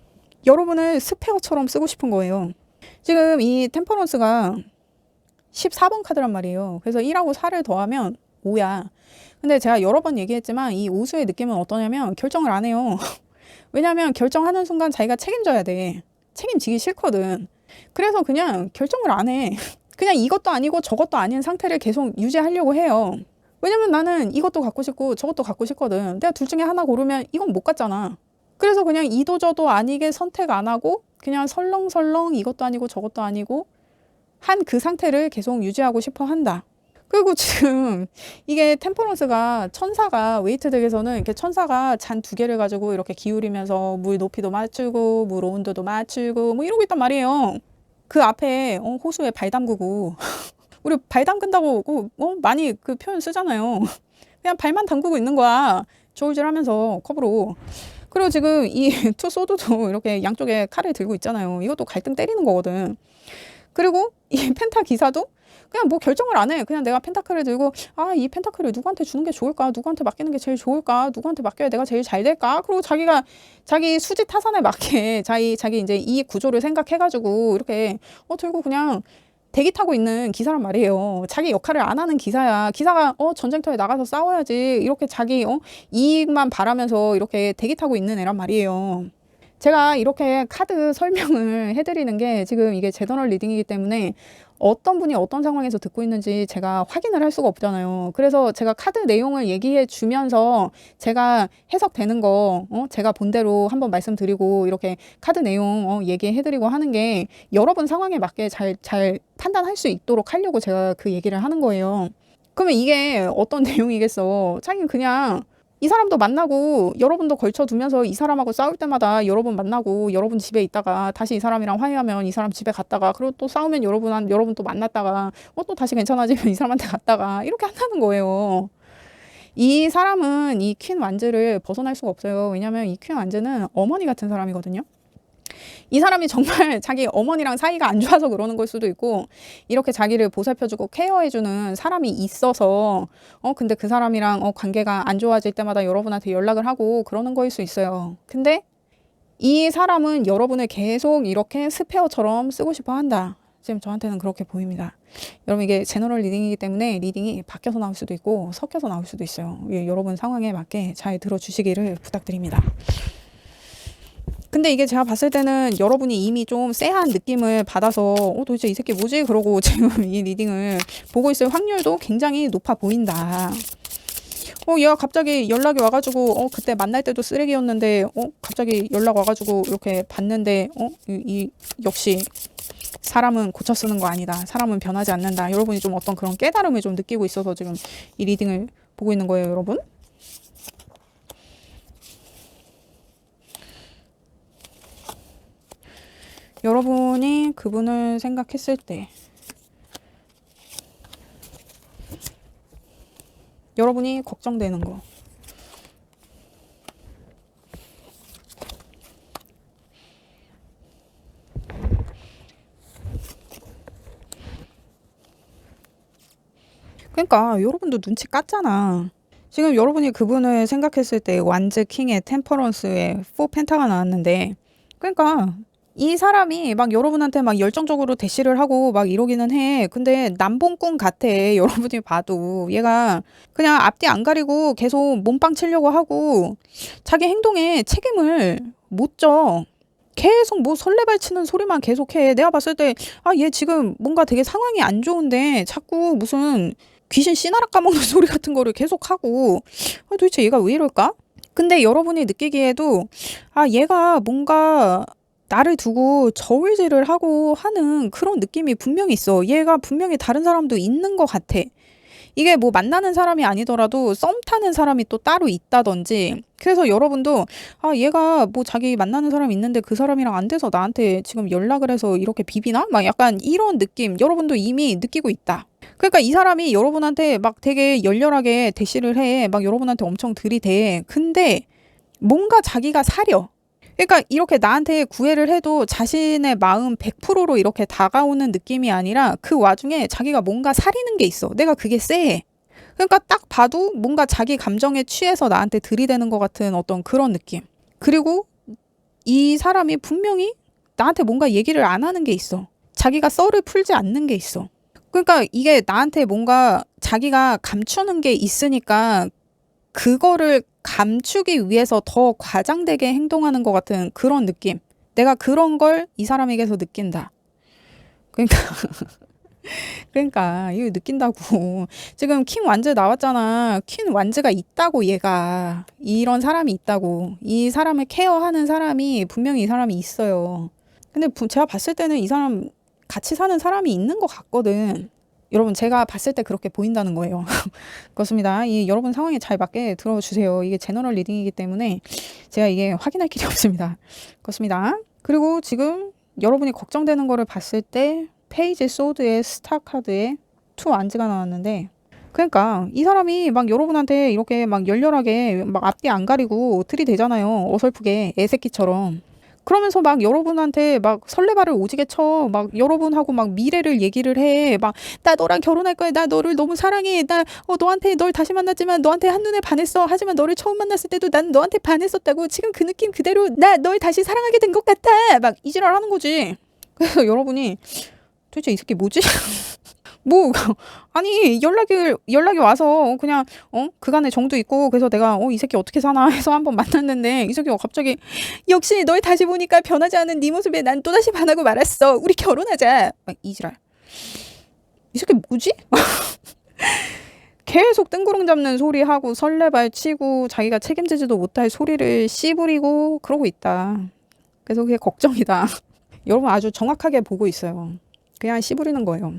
여러분을 스페어처럼 쓰고 싶은 거예요. 지금 이 템퍼런스가 14번 카드란 말이에요. 그래서 1하고 4를 더하면 5야. 근데 제가 여러 번 얘기했지만 이 오수의 느낌은 어떠냐면 결정을 안 해요. 왜냐면 결정하는 순간 자기가 책임져야 돼. 책임지기 싫거든. 그래서 그냥 결정을 안 해. 그냥 이것도 아니고 저것도 아닌 상태를 계속 유지하려고 해요. 왜냐면 나는 이것도 갖고 싶고 저것도 갖고 싶거든. 내가 둘 중에 하나 고르면 이건 못 갖잖아. 그래서 그냥 이도저도 아니게 선택 안 하고 그냥 설렁설렁 이것도 아니고 저것도 아니고 한 그 상태를 계속 유지하고 싶어 한다. 그리고 지금 이게 템퍼런스가 천사가 웨이트 덱에서는 이렇게 천사가 잔 두 개를 가지고 이렇게 기울이면서 물 높이도 맞추고 물 온도도 맞추고 뭐 이러고 있단 말이에요. 그 앞에 호수에 발 담그고 우리 발 담근다고 많이 그 표현 쓰잖아요. 그냥 발만 담그고 있는 거야. 저울질하면서 컵으로. 그리고 지금 이 투 소드도 이렇게 양쪽에 칼을 들고 있잖아요. 이것도 갈등 때리는 거거든. 그리고 이 펜타 기사도 그냥 뭐 결정을 안 해. 그냥 내가 펜타클을 들고 이 펜타클을 누구한테 주는 게 좋을까? 누구한테 맡기는 게 제일 좋을까? 누구한테 맡겨야 내가 제일 잘 될까? 그리고 자기가 자기 수지 타산에 맞게 자기 이제 이 구조를 생각해가지고 이렇게 들고 그냥 대기 타고 있는 기사란 말이에요. 자기 역할을 안 하는 기사야. 기사가 전쟁터에 나가서 싸워야지. 이렇게 자기 이익만 바라면서 이렇게 대기 타고 있는 애란 말이에요. 제가 이렇게 카드 설명을 해드리는 게 지금 이게 제너럴 리딩이기 때문에 어떤 분이 어떤 상황에서 듣고 있는지 제가 확인을 할 수가 없잖아요. 그래서 제가 카드 내용을 얘기해 주면서 제가 해석되는 거 제가 본 대로 한번 말씀드리고 이렇게 카드 내용 얘기해 드리고 하는 게 여러분 상황에 맞게 잘 판단할 수 있도록 하려고 제가 그 얘기를 하는 거예요. 그러면 이게 어떤 내용이겠어? 자기는 그냥 이 사람도 만나고 여러분도 걸쳐두면서 이 사람하고 싸울 때마다 여러분 만나고 여러분 집에 있다가 다시 이 사람이랑 화해하면 이 사람 집에 갔다가 그리고 또 싸우면 여러분 또 만났다가 또 다시 괜찮아지면 이 사람한테 갔다가 이렇게 한다는 거예요. 이 사람은 이 퀸 완즈를 벗어날 수가 없어요. 왜냐면 이 퀸 완즈는 어머니 같은 사람이거든요. 이 사람이 정말 자기 어머니랑 사이가 안 좋아서 그러는 걸 수도 있고 이렇게 자기를 보살펴주고 케어해주는 사람이 있어서 근데 그 사람이랑 관계가 안 좋아질 때마다 여러분한테 연락을 하고 그러는 거일 수 있어요. 근데 이 사람은 여러분을 계속 이렇게 스페어처럼 쓰고 싶어 한다. 지금 저한테는 그렇게 보입니다. 여러분 이게 제너럴 리딩이기 때문에 리딩이 바뀌어서 나올 수도 있고 섞여서 나올 수도 있어요. 여러분 상황에 맞게 잘 들어주시기를 부탁드립니다. 근데 이게 제가 봤을 때는 여러분이 이미 좀 쎄한 느낌을 받아서 도대체 이 새끼 뭐지? 그러고 지금 이 리딩을 보고 있을 확률도 굉장히 높아 보인다. 얘가 갑자기 연락이 와가지고 그때 만날 때도 쓰레기였는데 갑자기 연락 와가지고 이렇게 봤는데 역시 사람은 고쳐 쓰는 거 아니다. 사람은 변하지 않는다. 여러분이 좀 어떤 그런 깨달음을 좀 느끼고 있어서 지금 이 리딩을 보고 있는 거예요, 여러분. 여러분이 그분을 생각했을 때 여러분이 걱정되는 거 그러니까 여러분도 눈치 깠잖아. 지금 여러분이 그분을 생각했을 때 완즈 킹의 템퍼런스의 4 펜타가 나왔는데 그러니까 이 사람이 막 여러분한테 막 열정적으로 대시를 하고 막 이러기는 해. 근데 남봉꾼 같아. 여러분이 봐도 얘가 그냥 앞뒤 안 가리고 계속 몸빵 치려고 하고 자기 행동에 책임을 못 져. 계속 뭐 설레발치는 소리만 계속해. 내가 봤을 때 얘 지금 뭔가 되게 상황이 안 좋은데 자꾸 무슨 귀신 씨나락 까먹는 소리 같은 거를 계속하고 도대체 얘가 왜 이럴까? 근데 여러분이 느끼기에도 얘가 뭔가 나를 두고 저울질을 하고 하는 그런 느낌이 분명히 있어. 얘가 분명히 다른 사람도 있는 것 같아. 이게 뭐 만나는 사람이 아니더라도 썸 타는 사람이 또 따로 있다든지. 그래서 여러분도 아 얘가 뭐 자기 만나는 사람이 있는데 그 사람이랑 안 돼서 나한테 지금 연락을 해서 이렇게 비비나? 막 약간 이런 느낌 여러분도 이미 느끼고 있다. 그러니까 이 사람이 여러분한테 막 되게 열렬하게 대시를 해. 막 여러분한테 엄청 들이대. 근데 뭔가 자기가 사려. 그러니까 이렇게 나한테 구애를 해도 자신의 마음 100%로 이렇게 다가오는 느낌이 아니라 그 와중에 자기가 뭔가 사리는 게 있어. 내가 그게 쎄해. 그러니까 딱 봐도 뭔가 자기 감정에 취해서 나한테 들이대는 것 같은 어떤 그런 느낌. 그리고 이 사람이 분명히 나한테 뭔가 얘기를 안 하는 게 있어. 자기가 썰을 풀지 않는 게 있어. 그러니까 이게 나한테 뭔가 자기가 감추는 게 있으니까 그거를 감추기 위해서 더 과장되게 행동하는 것 같은 그런 느낌. 내가 그런 걸 이 사람에게서 느낀다. 그러니까 그러니까 이거 느낀다고. 지금 킹 완즈 나왔잖아. 퀸 완즈가 있다고 얘가. 이런 사람이 있다고. 이 사람을 케어하는 사람이 분명히 이 사람이 있어요. 근데 제가 봤을 때는 이 사람 같이 사는 사람이 있는 것 같거든. 여러분 제가 봤을 때 그렇게 보인다는 거예요. 그렇습니다. 이 여러분 상황에 잘 맞게 들어주세요. 이게 제너럴 리딩이기 때문에 제가 이게 확인할 길이 없습니다. 그렇습니다. 그리고 지금 여러분이 걱정되는 거를 봤을 때 페이지 소드의 스타 카드에 투 안즈가 나왔는데 그러니까 이 사람이 막 여러분한테 이렇게 막 열렬하게 막 앞뒤 안 가리고 들이대잖아요. 어설프게 애새끼처럼. 그러면서 막 여러분한테 막 설레발을 오지게 쳐. 막 여러분하고 막 미래를 얘기를 해. 막 나 너랑 결혼할 거야. 나 너를 너무 사랑해. 나 너한테 널 다시 만났지만 너한테 한눈에 반했어. 하지만 너를 처음 만났을 때도 난 너한테 반했었다고. 지금 그 느낌 그대로 나 널 다시 사랑하게 된 것 같아. 막 이 지랄 하는 거지. 그래서 여러분이 도대체 이 새끼 뭐지? 뭐 아니 연락이 와서 그냥 그간의 정도 있고 그래서 내가 이 새끼 어떻게 사나 해서 한번 만났는데 이 새끼가 갑자기 역시 널 다시 보니까 변하지 않은 네 모습에 난 또다시 반하고 말았어. 우리 결혼하자. 막 이지랄. 이 새끼 뭐지? 계속 뜬구름 잡는 소리 하고 설레발 치고 자기가 책임지지도 못할 소리를 씨부리고 그러고 있다. 그래서 그게 걱정이다. 여러분 아주 정확하게 보고 있어요. 그냥 씨부리는 거예요.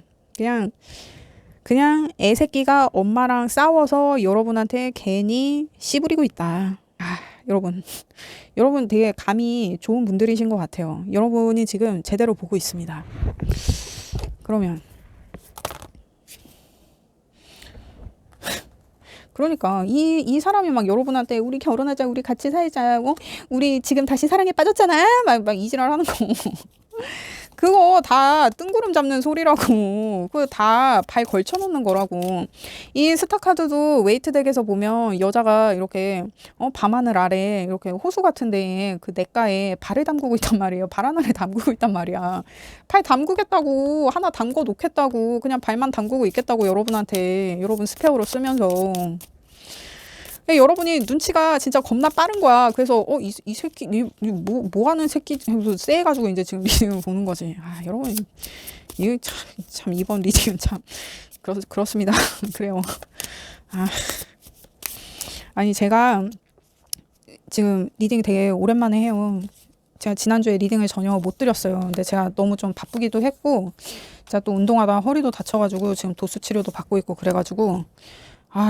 그냥 애새끼가 엄마랑 싸워서 여러분한테 괜히 씨부리고 있다. 아, 여러분 되게 감이 좋은 분들이신 것 같아요. 여러분이 지금 제대로 보고 있습니다. 그러면 그러니까 이 사람이 막 여러분한테 우리 결혼하자, 우리 같이 살자, 우리 지금 다시 사랑에 빠졌잖아, 막 이지랄 하는 거. 그거 다 뜬구름 잡는 소리라고. 그거 다 발 걸쳐놓는 거라고. 이 스타카드도 웨이트 덱에서 보면 여자가 이렇게 밤하늘 아래 이렇게 호수 같은 데에 그 냇가에 발을 담그고 있단 말이에요. 발 하나를 담그고 있단 말이야. 발 담그겠다고 하나 담궈 놓겠다고 그냥 발만 담그고 있겠다고 여러분한테 여러분 스페어로 쓰면서. 여러분이 눈치가 진짜 겁나 빠른 거야. 그래서 이 새끼 뭐 하는 새끼 하면서 쎄해가지고 이제 지금 리딩을 보는 거지. 아 여러분 이거 참 이번 리딩은 참 그렇습니다. 그래요. 아니 제가 지금 리딩 되게 오랜만에 해요. 제가 지난주에 리딩을 전혀 못 드렸어요. 근데 제가 너무 좀 바쁘기도 했고 제가 또 운동하다 허리도 다쳐가지고 지금 도수 치료도 받고 있고 그래가지고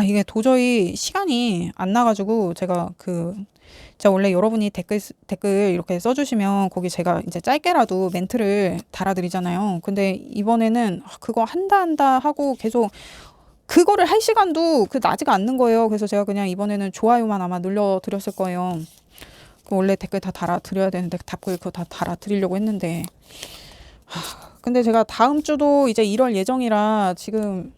이게 도저히 시간이 안 나가지고 제가 원래 여러분이 댓글 이렇게 써주시면 거기 제가 이제 짧게라도 멘트를 달아드리잖아요. 근데 이번에는 그거 한다 하고 계속 그거를 할 시간도 나지가 않는 거예요. 그래서 제가 그냥 이번에는 좋아요만 아마 눌러드렸을 거예요. 원래 댓글 다 달아드려야 되는데 댓글 그거 다 달아드리려고 했는데 근데 제가 다음 주도 이제 이럴 예정이라 지금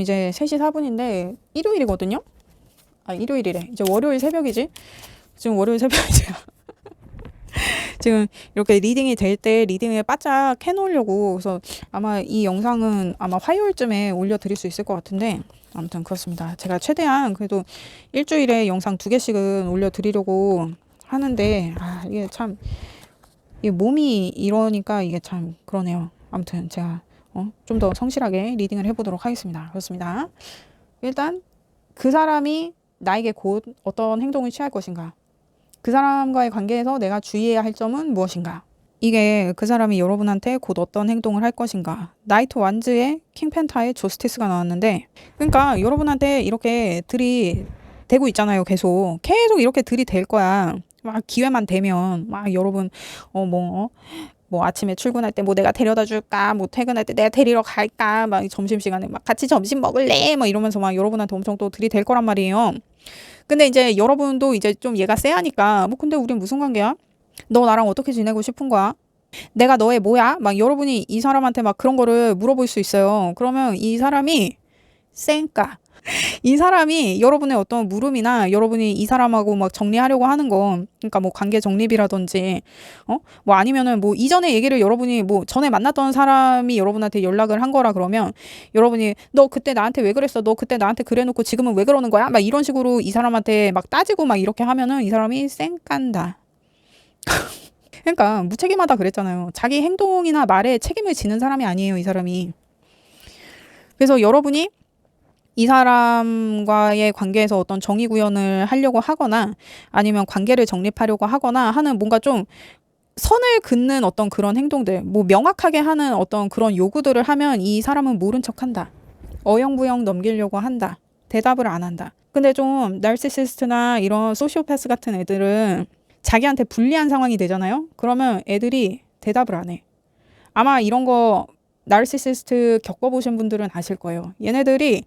이제 3시 4분인데 일요일이거든요. 일요일이래. 이제 월요일 새벽이지. 지금 월요일 새벽이지. 지금 이렇게 리딩이 될 때 리딩을 바짝 해놓으려고. 그래서 아마 이 영상은 아마 화요일쯤에 올려드릴 수 있을 것 같은데 아무튼 그렇습니다. 제가 최대한 그래도 일주일에 영상 2개씩은 올려드리려고 하는데 이게 참 이게 몸이 이러니까 이게 참 그러네요. 아무튼 제가 좀 더 성실하게 리딩을 해보도록 하겠습니다. 그렇습니다. 일단 그 사람이 나에게 곧 어떤 행동을 취할 것인가. 그 사람과의 관계에서 내가 주의해야 할 점은 무엇인가? 이게 그 사람이 여러분한테 곧 어떤 행동을 할 것인가? 나이트 완즈의 킹펜타의 조스티스가 나왔는데, 그러니까 여러분한테 이렇게 들이대고 있잖아요. 계속 이렇게 들이댈 거야. 막 기회만 되면 막 여러분 뭐 아침에 출근할 때 뭐 내가 데려다 줄까? 뭐 퇴근할 때 내가 데리러 갈까? 막 점심시간에 막 같이 점심 먹을래? 막 이러면서 막 여러분한테 엄청 또 들이댈 거란 말이에요. 근데 이제 여러분도 이제 좀 얘가 쎄하니까 뭐 근데 우린 무슨 관계야? 너 나랑 어떻게 지내고 싶은 거야? 내가 너의 뭐야? 막 여러분이 이 사람한테 막 그런 거를 물어볼 수 있어요. 그러면 이 사람이 쌩까. 이 사람이 여러분의 어떤 물음이나 여러분이 이 사람하고 막 정리하려고 하는 거, 그러니까 뭐 관계 정립이라든지, 뭐 아니면은 뭐 이전의 얘기를 여러분이 뭐 전에 만났던 사람이 여러분한테 연락을 한 거라 그러면 여러분이 너 그때 나한테 왜 그랬어? 너 그때 나한테 그래놓고 지금은 왜 그러는 거야? 막 이런 식으로 이 사람한테 막 따지고 막 이렇게 하면은 이 사람이 쌩깐다. 그러니까 무책임하다 그랬잖아요. 자기 행동이나 말에 책임을 지는 사람이 아니에요, 이 사람이. 그래서 여러분이 이 사람과의 관계에서 어떤 정의 구현을 하려고 하거나 아니면 관계를 정립하려고 하거나 하는 뭔가 좀 선을 긋는 어떤 그런 행동들, 뭐 명확하게 하는 어떤 그런 요구들을 하면 이 사람은 모른 척한다. 어영부영 넘기려고 한다. 대답을 안 한다. 근데 좀 나르시시스트나 이런 소시오패스 같은 애들은 자기한테 불리한 상황이 되잖아요. 그러면 애들이 대답을 안 해. 아마 이런 거 나르시시스트 겪어보신 분들은 아실 거예요. 얘네들이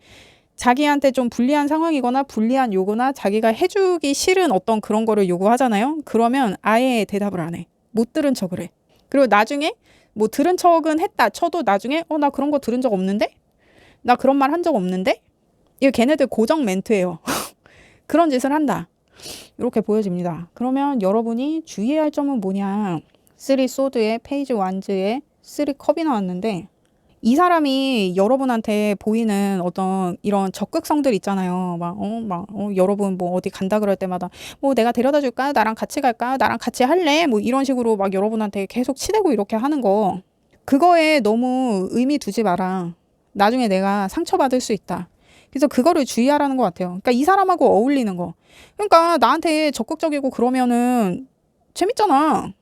자기한테 좀 불리한 상황이거나 불리한 요구나 자기가 해주기 싫은 어떤 그런 거를 요구하잖아요. 그러면 아예 대답을 안 해. 못 들은 척을 해. 그리고 나중에 뭐 들은 척은 했다 쳐도 나중에 나 그런 거 들은 적 없는데? 나 그런 말 한 적 없는데? 이거 걔네들 고정 멘트예요. 그런 짓을 한다. 이렇게 보여집니다. 그러면 여러분이 주의해야 할 점은 뭐냐? 3 소드의 페이지 1즈에 3 컵이 나왔는데 이 사람이 여러분한테 보이는 어떤 이런 적극성들 있잖아요. 여러분 뭐 어디 간다 그럴 때마다 뭐 내가 데려다 줄까? 나랑 같이 갈까? 나랑 같이 할래? 뭐 이런 식으로 막 여러분한테 계속 치대고 이렇게 하는 거. 그거에 너무 의미 두지 마라. 나중에 내가 상처받을 수 있다. 그래서 그거를 주의하라는 것 같아요. 그러니까 이 사람하고 어울리는 거. 그러니까 나한테 적극적이고 그러면은 재밌잖아.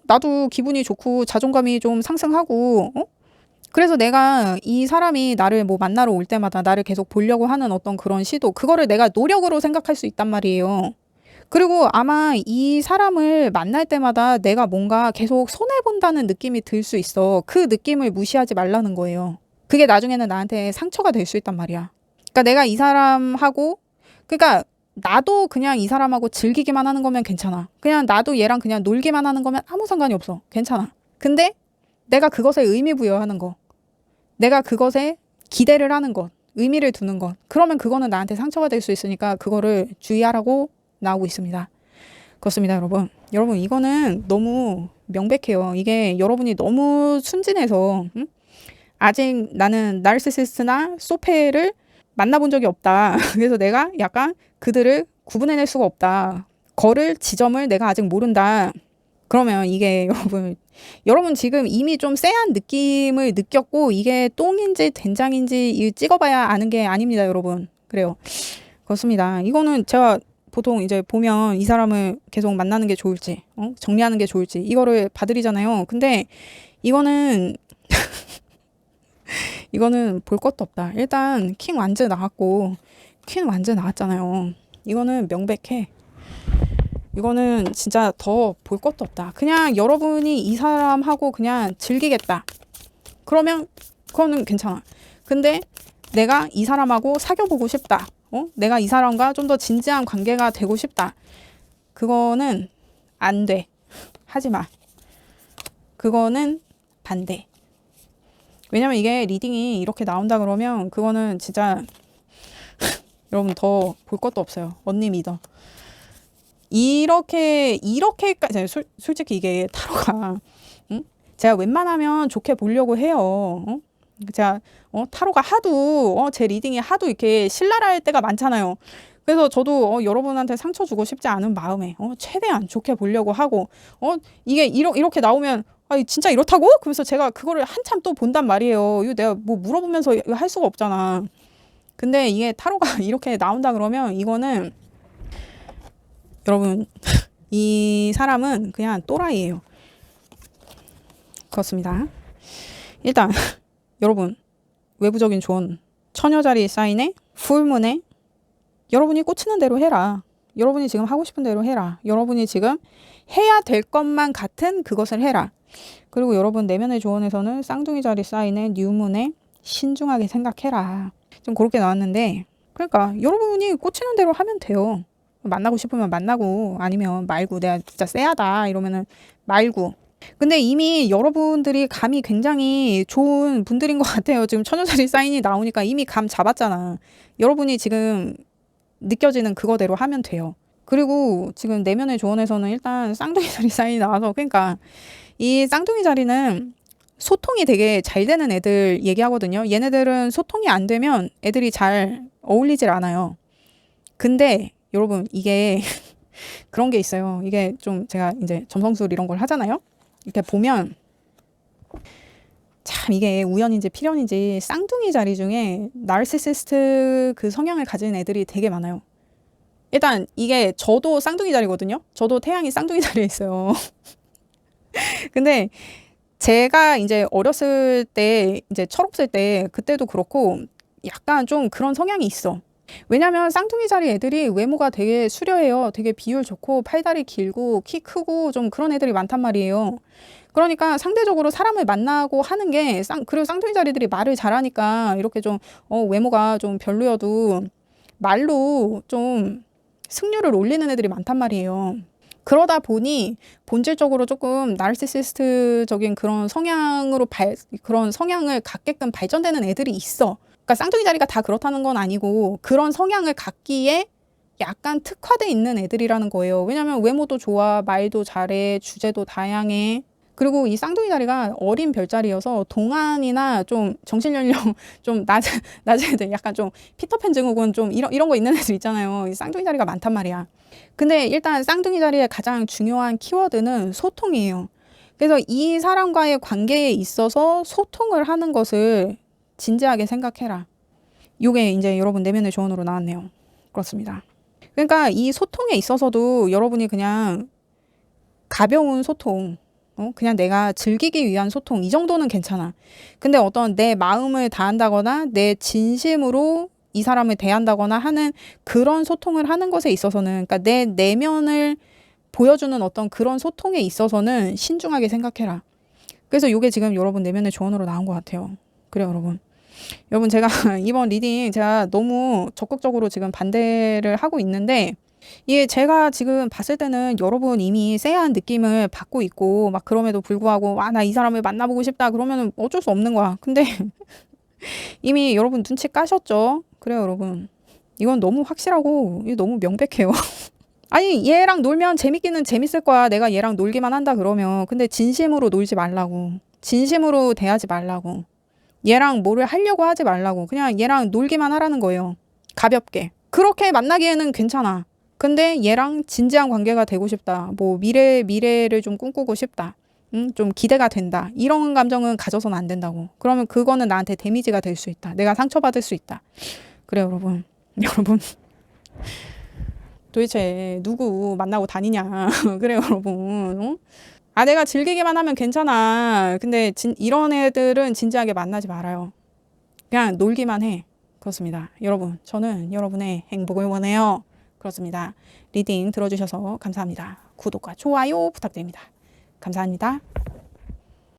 나도 기분이 좋고 자존감이 좀 상승하고, 그래서 내가 이 사람이 나를 뭐 만나러 올 때마다 나를 계속 보려고 하는 어떤 그런 시도, 그거를 내가 노력으로 생각할 수 있단 말이에요. 그리고 아마 이 사람을 만날 때마다 내가 뭔가 계속 손해본다는 느낌이 들 수 있어. 그 느낌을 무시하지 말라는 거예요. 그게 나중에는 나한테 상처가 될 수 있단 말이야. 그러니까 내가 이 사람하고, 그러니까 나도 그냥 이 사람하고 즐기기만 하는 거면 괜찮아. 그냥 나도 얘랑 그냥 놀기만 하는 거면 아무 상관이 없어. 괜찮아. 근데 내가 그것에 의미 부여하는 거, 내가 그것에 기대를 하는 것, 의미를 두는 것, 그러면 그거는 나한테 상처가 될 수 있으니까 그거를 주의하라고 나오고 있습니다. 그렇습니다, 여러분. 여러분, 이거는 너무 명백해요. 이게 여러분이 너무 순진해서 아직 나는 나르시시스트나 소페를 만나본 적이 없다. 그래서 내가 약간 그들을 구분해낼 수가 없다. 거를 지점을 내가 아직 모른다. 그러면 이게 여러분 지금 이미 좀 쎄한 느낌을 느꼈고 이게 똥인지 된장인지 찍어봐야 아는 게 아닙니다, 여러분. 그래요. 그렇습니다. 이거는 제가 보통 이제 보면 이 사람을 계속 만나는 게 좋을지, 정리하는 게 좋을지 이거를 봐드리잖아요. 근데 이거는 볼 것도 없다. 일단 킹 완즈 나왔고 퀸 완즈 나왔잖아요. 이거는 명백해. 이거는 진짜 더 볼 것도 없다. 그냥 여러분이 이 사람하고 그냥 즐기겠다. 그러면 그거는 괜찮아. 근데 내가 이 사람하고 사귀어보고 싶다. 내가 이 사람과 좀 더 진지한 관계가 되고 싶다. 그거는 안 돼. 하지 마. 그거는 반대. 왜냐면 이게 리딩이 이렇게 나온다 그러면 그거는 진짜 여러분 더 볼 것도 없어요. 언니 믿어. 이렇게까지 솔직히 이게 타로가 제가 웬만하면 좋게 보려고 해요. 제가 타로가 하도 제 리딩이 하도 이렇게 신랄할 때가 많잖아요. 그래서 저도 여러분한테 상처 주고 싶지 않은 마음에 최대한 좋게 보려고 하고 이게 이렇게 나오면 진짜 이렇다고? 그래서 제가 그거를 한참 또 본단 말이에요. 이거 내가 뭐 물어보면서 이거 할 수가 없잖아. 근데 이게 타로가 이렇게 나온다 그러면 이거는 여러분, 이 사람은 그냥 또라이예요. 그렇습니다. 일단 여러분, 외부적인 조언. 처녀자리 사인에 풀문에 여러분이 꽂히는 대로 해라. 여러분이 지금 하고 싶은 대로 해라. 여러분이 지금 해야 될 것만 같은 그것을 해라. 그리고 여러분 내면의 조언에서는 쌍둥이 자리 사인에 뉴문에 신중하게 생각해라. 좀 그렇게 나왔는데, 그러니까 여러분이 꽂히는 대로 하면 돼요. 만나고 싶으면 만나고 아니면 말고, 내가 진짜 쎄하다 이러면은 말고. 근데 이미 여러분들이 감이 굉장히 좋은 분들인 것 같아요. 지금 처녀자리 사인이 나오니까 이미 감 잡았잖아. 여러분이 지금 느껴지는 그거대로 하면 돼요. 그리고 지금 내면의 조언에서는 일단 쌍둥이 자리 사인이 나와서, 그러니까 이 쌍둥이 자리는 소통이 되게 잘 되는 애들 얘기하거든요. 얘네들은 소통이 안 되면 애들이 잘 어울리질 않아요. 근데 여러분, 이게 그런 게 있어요. 이게 좀 제가 이제 점성술 이런 걸 하잖아요. 이렇게 보면 참 이게 우연인지 필연인지 쌍둥이 자리 중에 나르시시스트 그 성향을 가진 애들이 되게 많아요. 일단 이게 저도 쌍둥이 자리거든요. 저도 태양이 쌍둥이 자리에 있어요. 근데 제가 이제 어렸을 때, 이제 철없을 때, 그때도 그렇고 약간 좀 그런 성향이 있어. 왜냐면 쌍둥이 자리 애들이 외모가 되게 수려해요. 되게 비율 좋고 팔다리 길고 키 크고 좀 그런 애들이 많단 말이에요. 그러니까 상대적으로 사람을 만나고 하는 게 그리고 쌍둥이 자리들이 말을 잘하니까 이렇게 좀 외모가 좀 별로여도 말로 좀 승률을 올리는 애들이 많단 말이에요. 그러다 보니 본질적으로 조금 나르시시스트적인 그런 성향으로 그런 성향을 갖게끔 발전되는 애들이 있어. 그러니까 쌍둥이 자리가 다 그렇다는 건 아니고 그런 성향을 갖기에 약간 특화돼 있는 애들이라는 거예요. 왜냐면 외모도 좋아, 말도 잘해, 주제도 다양해. 그리고 이 쌍둥이 자리가 어린 별자리여서 동안이나 좀 정신연령 좀 낮은 애들, 약간 좀 피터팬 증후군 좀 이런 거 있는 애들 있잖아요. 이 쌍둥이 자리가 많단 말이야. 근데 일단 쌍둥이 자리의 가장 중요한 키워드는 소통이에요. 그래서 이 사람과의 관계에 있어서 소통을 하는 것을 진지하게 생각해라. 요게 이제 여러분 내면의 조언으로 나왔네요. 그렇습니다. 그러니까 이 소통에 있어서도 여러분이 그냥 가벼운 소통, 그냥 내가 즐기기 위한 소통, 이 정도는 괜찮아. 근데 어떤 내 마음을 다한다거나 내 진심으로 이 사람을 대한다거나 하는 그런 소통을 하는 것에 있어서는, 그러니까 내 내면을 보여주는 어떤 그런 소통에 있어서는 신중하게 생각해라. 그래서 이게 지금 여러분 내면의 조언으로 나온 것 같아요. 그래요, 여러분. 여러분, 제가 이번 리딩 제가 너무 적극적으로 지금 반대를 하고 있는데, 이게 제가 지금 봤을 때는 여러분 이미 쎄한 느낌을 받고 있고 막 그럼에도 불구하고 나 이 사람을 만나보고 싶다 그러면은 어쩔 수 없는 거야. 근데 이미 여러분 눈치 까셨죠? 그래요, 여러분. 이건 너무 확실하고 이게 너무 명백해요. 아니, 얘랑 놀면 재밌기는 재밌을 거야. 내가 얘랑 놀기만 한다 그러면. 근데 진심으로 놀지 말라고. 진심으로 대하지 말라고. 얘랑 뭐를 하려고 하지 말라고. 그냥 얘랑 놀기만 하라는 거예요. 가볍게. 그렇게 만나기에는 괜찮아. 근데 얘랑 진지한 관계가 되고 싶다. 뭐 미래를 좀 꿈꾸고 싶다. 좀 기대가 된다. 이런 감정은 가져서는 안 된다고. 그러면 그거는 나한테 데미지가 될 수 있다. 내가 상처받을 수 있다. 그래요, 여러분. 여러분. 도대체 누구 만나고 다니냐. 그래요, 여러분. 내가 즐기기만 하면 괜찮아. 근데 이런 애들은 진지하게 만나지 말아요. 그냥 놀기만 해. 그렇습니다. 여러분, 저는 여러분의 행복을 원해요. 그렇습니다. 리딩 들어주셔서 감사합니다. 구독과 좋아요 부탁드립니다. 감사합니다.